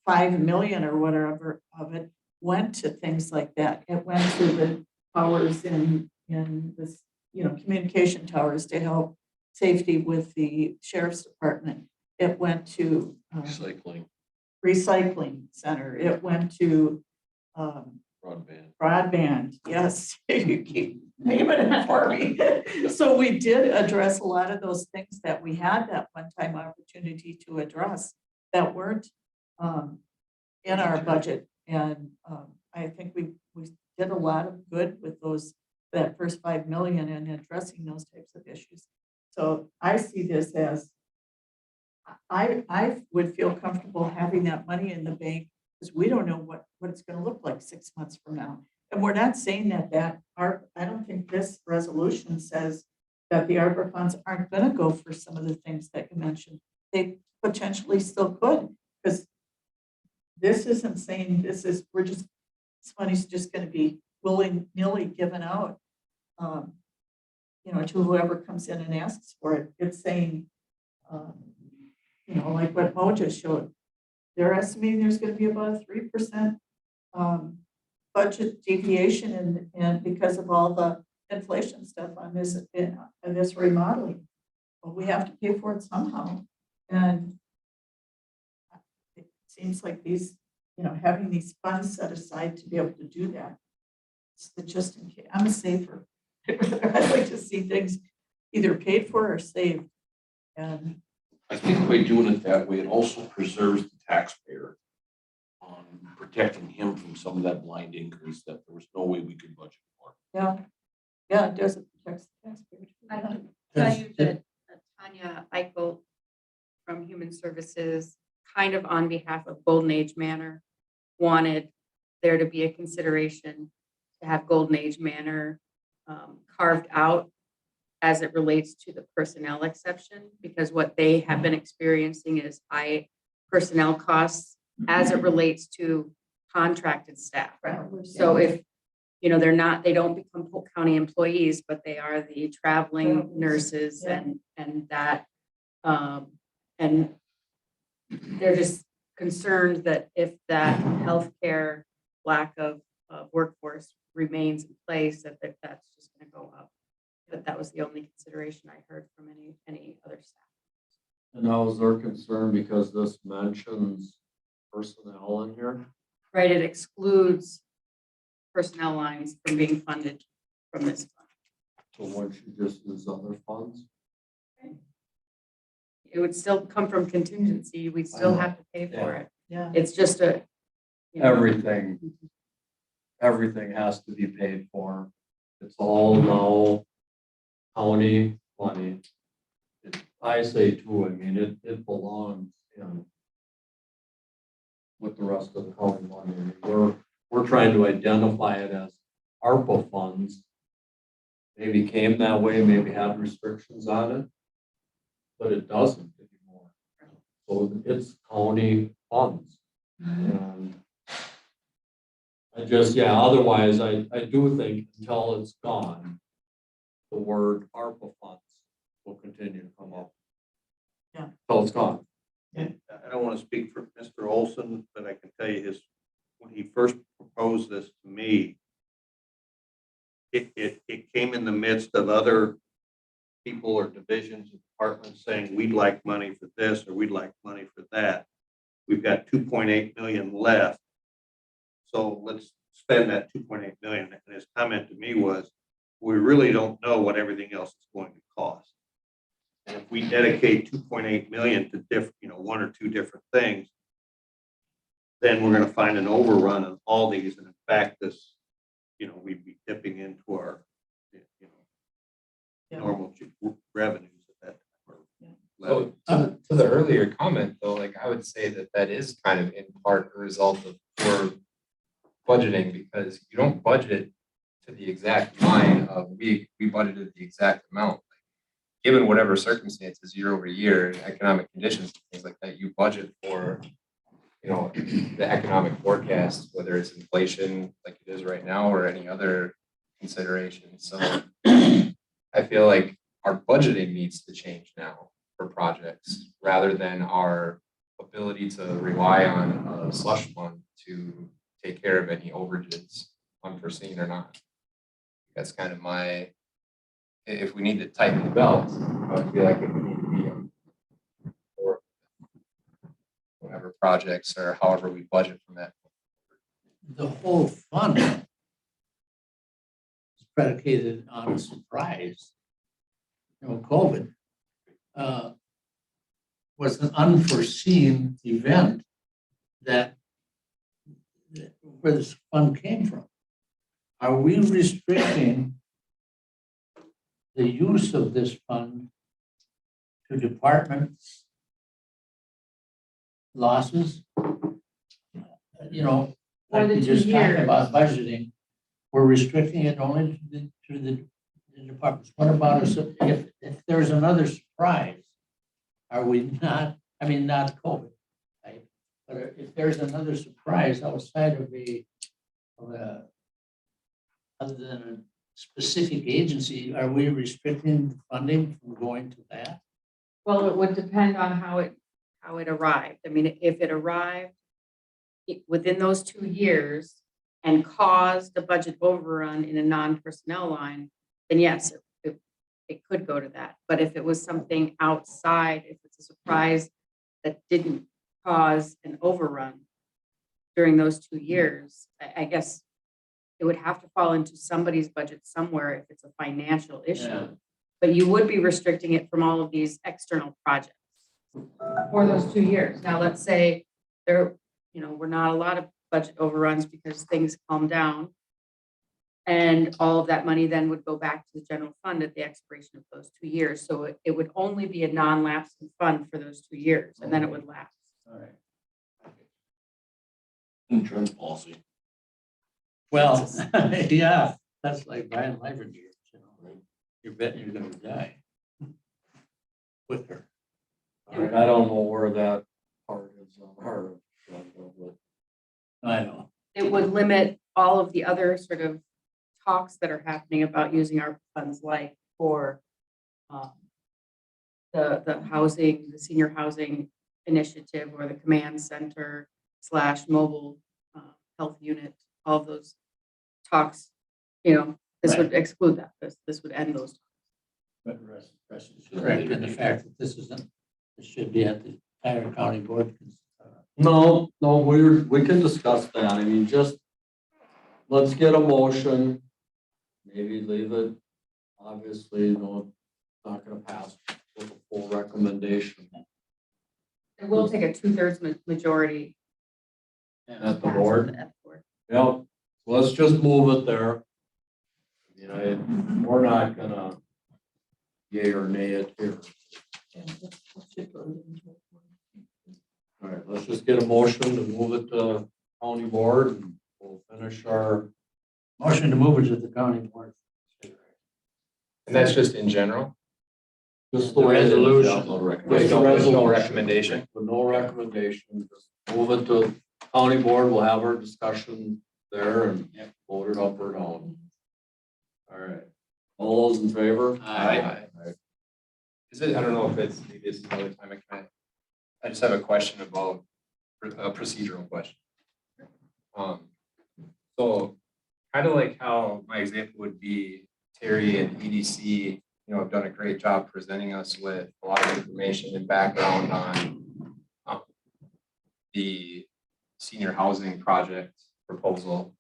S3: 5 million or whatever of it went to things like that. It went to the towers in this, communication towers to help safety with the sheriff's department. It went to recycling center. It went to broadband. Yes, you keep naming it for me. So we did address a lot of those things that we had that one-time opportunity to address that weren't in our budget. And I think we did a lot of good with that first 5 million and addressing those types of issues. So I see this as, I would feel comfortable having that money in the bank because we don't know what it's going to look like 6 months from now. And we're not saying that I don't think this resolution says that the ARPA funds aren't going to go for some of the things that you mentioned. They potentially still could, because this isn't saying this money's just going to be willy-nilly given out, to whoever comes in and asks for it. It's saying, like what Mo just showed, they're estimating there's going to be about a 3% budget deviation and because of all the inflation stuff on this remodeling. But we have to pay for it somehow. And it seems like these, having these funds set aside to be able to do that, it's just in case. I'm a saver. I'd like to see things either paid for or saved. And
S10: I think by doing it that way, it also preserves the taxpayer on protecting him from some of that blind increase that there was no way we could budget for.
S3: yeah, it does protect the taxpayer.
S16: I can tell you that Tanya Eichel from Human Services, kind of on behalf of Golden Age Manor, wanted there to be a consideration to have Golden Age Manor carved out as it relates to the personnel exception, because what they have been experiencing is high personnel costs as it relates to contracted staff. So if, they don't become Polk County employees, but they are the traveling nurses and that, and they're just concerned that if that healthcare lack of workforce remains in place, that's just going to go up. But that was the only consideration I heard from any other staff.
S1: And that was their concern because this mentions personnel in here.
S16: Right, it excludes personnel lines from being funded from this fund.
S1: So once you just use other funds.
S16: It would still come from contingency. We'd still have to pay for it.
S3: Yeah.
S16: It's just
S1: Everything has to be paid for. It's all now county money. I say too, it belongs in with the rest of the county money. We're trying to identify it as ARPA funds. Maybe came that way, maybe had restrictions on it, but it doesn't anymore. So it's county funds. And otherwise I do think until it's gone, the word ARPA funds will continue to come up.
S3: Yeah.
S1: Until it's gone.
S11: And I don't want to speak for Mr. Olson, but I can tell you when he first proposed this to me, it came in the midst of other people or divisions of departments saying, we'd like money for this, or we'd like money for that. we've got 2.8 million left. So let's spend that 2.8 million. And his comment to me was, we really don't know what everything else is going to cost. And if we dedicate 2.8 million to different, one or two different things, then we're going to find an overrun on all these. And in fact, this, we'd be dipping into our, normal revenues at that time.
S8: So to the earlier comment though, like I would say that is kind of in part a result of poor budgeting, because you don't budget to the exact line of we budgeted the exact amount. Given whatever circumstances year over year, economic conditions, things like that, you budget for, the economic forecast, whether it's inflation like it is right now or any other consideration. So I feel like our budgeting needs to change now for projects rather than our ability to rely on a slush fund to take care of any overages, unforeseen or not. That's kind of if we need to tighten the belt, I feel like it would need to be or whatever projects or however we budget from that.
S9: The whole fund is predicated on a surprise. COVID was an unforeseen event that where this fund came from. Are we restricting the use of this fund to department losses? Like we just talked about budgeting, we're restricting it only to the departments. What about if there's another surprise? Are we not, not COVID, right? But if there's another surprise outside of other than a specific agency, are we restricting funding from going to that?
S16: Well, it would depend on how it arrived. If it arrived within those 2 years and caused a budget overrun in a non-personnel line, then yes, it could go to that. But if it was something outside, if it's a surprise that didn't cause an overrun during those 2 years, I guess it would have to fall into somebody's budget somewhere if it's a financial issue.
S9: Yeah.
S16: But you would be restricting it from all of these external projects for those 2 years. Now, let's say there, were not a lot of budget overruns because things calmed down. And all of that money then would go back to the general fund at the expiration of those 2 years. So it would only be a non-lapsing fund for those 2 years, and then it would lapse.
S9: All right.
S10: Insurance policy.
S9: Well, yeah, that's like buying life insurance, You're betting you're gonna die quicker.
S1: I don't know where that part is hard.
S9: I know.
S16: It would limit all of the other sort of talks that are happening about using our funds, like for the housing, the senior housing initiative, or the command center / mobile health unit, all of those talks, this would exclude that. This would end those.
S9: But rest is correct in the fact that this should be at the entire county board.
S1: No, we can discuss that. Just let's get a motion. Maybe leave it. Obviously, it's not gonna pass with a full recommendation.
S16: It will take a 2/3 majority.
S1: At the board?
S16: At the board.
S1: Yep, let's just move it there. We're not gonna yay or nay it here. All right, let's just get a motion to move it to county board and we'll finish our
S9: Motion to move it to the county board.
S8: And that's just in general?
S1: just the resolution.
S8: Just
S1: Just the
S8: no
S1: resolution.
S8: recommendation.
S1: With no recommendation, just move it to county board. We'll have our discussion there and vote it up or down. All right. All those in favor?
S8: Aye. Is it, I don't know if maybe this is another time I just have a question about a procedural question. So kind of like how my example would be, Terry and EDC, have done a great job presenting us with a lot of information and background on the senior housing project proposal.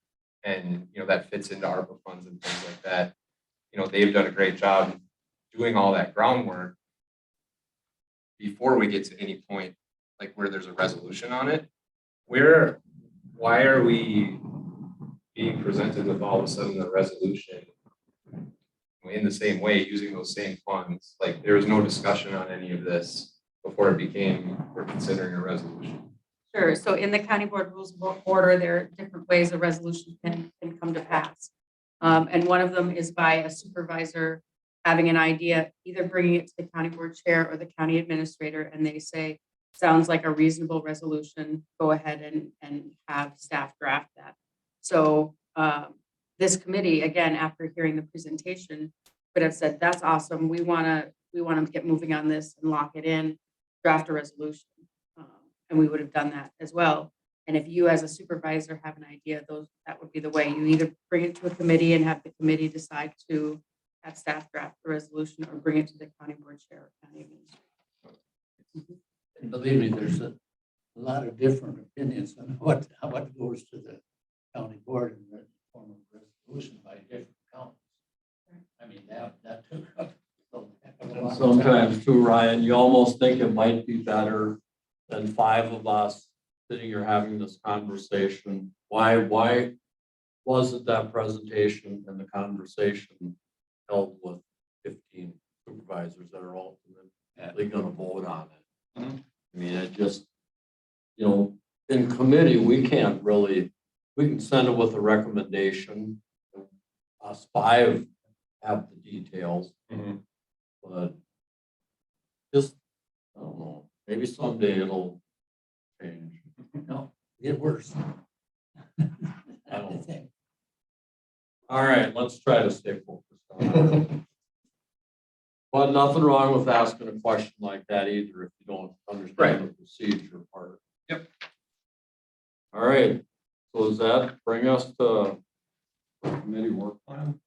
S8: And, that fits into ARPA funds and things like that. They've done a great job doing all that groundwork before we get to any point, like where there's a resolution on it. Why are we being presented with all of a sudden a resolution in the same way, using those same funds? Like, there was no discussion on any of this before it became, we're considering a resolution.
S16: Sure, so in the county board rules of order, there are different ways a resolution can come to pass. And one of them is by a supervisor having an idea, either bringing it to the county board chair or the county administrator, and they say, sounds like a reasonable resolution, go ahead and have staff draft that. So this committee, again, after hearing the presentation, could have said, that's awesome, we wanna get moving on this and lock it in, draft a resolution. And we would have done that as well. And if you as a supervisor have an idea, that would be the way. You either bring it to a committee and have the committee decide to have staff draft the resolution, or bring it to the county board chair or county administrator.
S9: And believe me, there's a lot of different opinions on what goes to the county board in the form of resolution by different counties. I mean, that took up a heck of a lot
S1: And
S9: of
S1: sometimes
S9: time.
S1: too, Ryan, you almost think it might be better than 5 of us sitting here having this conversation. Why wasn't that presentation and the conversation held with 15 supervisors that are ultimately going to vote on it? I mean, it just, in committee, we can send it with a recommendation. Us 5 have the details, but just, I don't know, maybe someday it'll change.
S9: No, get worse.
S1: I don't think. All right, let's try to stay focused on it. But nothing wrong with asking a question like that either, if you don't understand the procedure part.
S2: Yep.
S1: All right, so does that bring us to committee work plan?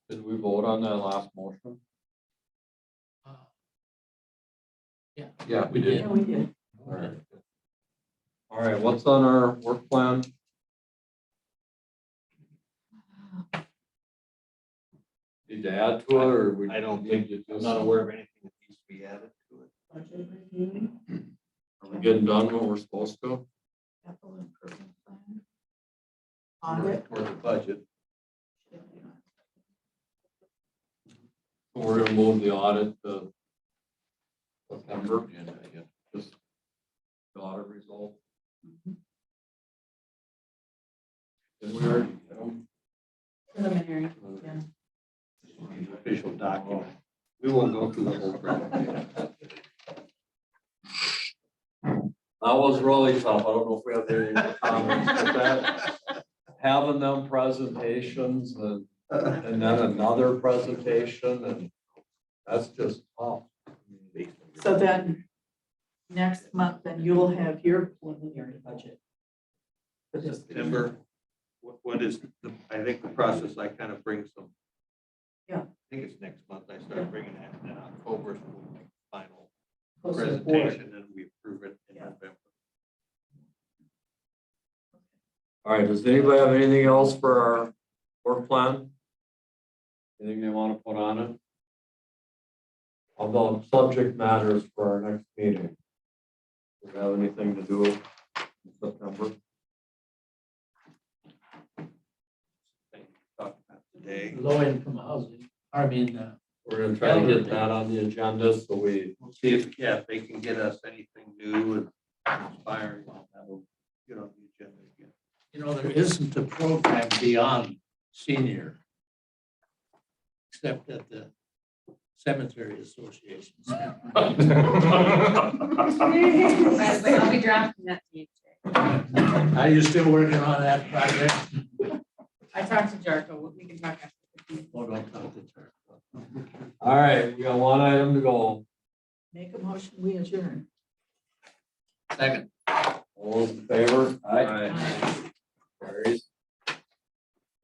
S1: Did we vote on that last motion?
S9: Yeah.
S1: Yeah, we did.
S3: Yeah, we did.
S1: All right. All right, what's on our work plan? Need to add to it, or we?
S11: I don't
S1: need
S11: think,
S1: to
S11: I'm
S1: just-
S11: not aware of anything that needs to be added to it.
S3: Budget review,
S1: Are we getting done what we're supposed to?
S3: capital improvement plan. Audit.
S11: For the budget.
S1: We're gonna move the audit to September. Just the audit result. Did we already get them?
S16: Preliminary, yeah.
S11: Official document. We won't go through the whole presentation.
S1: That was really tough. I don't know if we have any comments with that. Having them presentations and then another presentation, and that's just tough.
S3: So then, next month, then you'll have your preliminary budget. For this.
S11: September, what is, I think the process I kind of bring some.
S3: Yeah.
S11: I think it's next month, I start bringing that in October, so we'll make the final
S3: Goes to the board.
S11: presentation, and we approve it in
S3: Yeah.
S11: November.
S1: All right, does anybody have anything else for our work plan? Anything they want to put on it? About subject matters for our next meeting? Does it have anything to do with September?
S11: Talk about today.
S9: Low income housing,
S1: We're gonna try to get that on the agenda, so we.
S11: We'll see if they can get us anything new and inspiring, that'll get on the agenda again.
S9: there isn't a program beyond senior. Except at the cemetery associations.
S16: I'll be drafting that to you.
S9: Are you still working on that project?
S16: I talked to Jarko, we can talk after.
S9: Oh, don't talk to her.
S1: All right, we got one item to go.
S3: Make a motion, we adjourn.
S9: Second.
S1: All those in favor?
S3: Aye.
S1: Carries.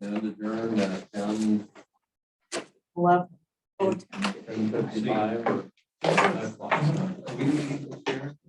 S1: And adjourned at 10:55 or
S11: Are we gonna meet this year?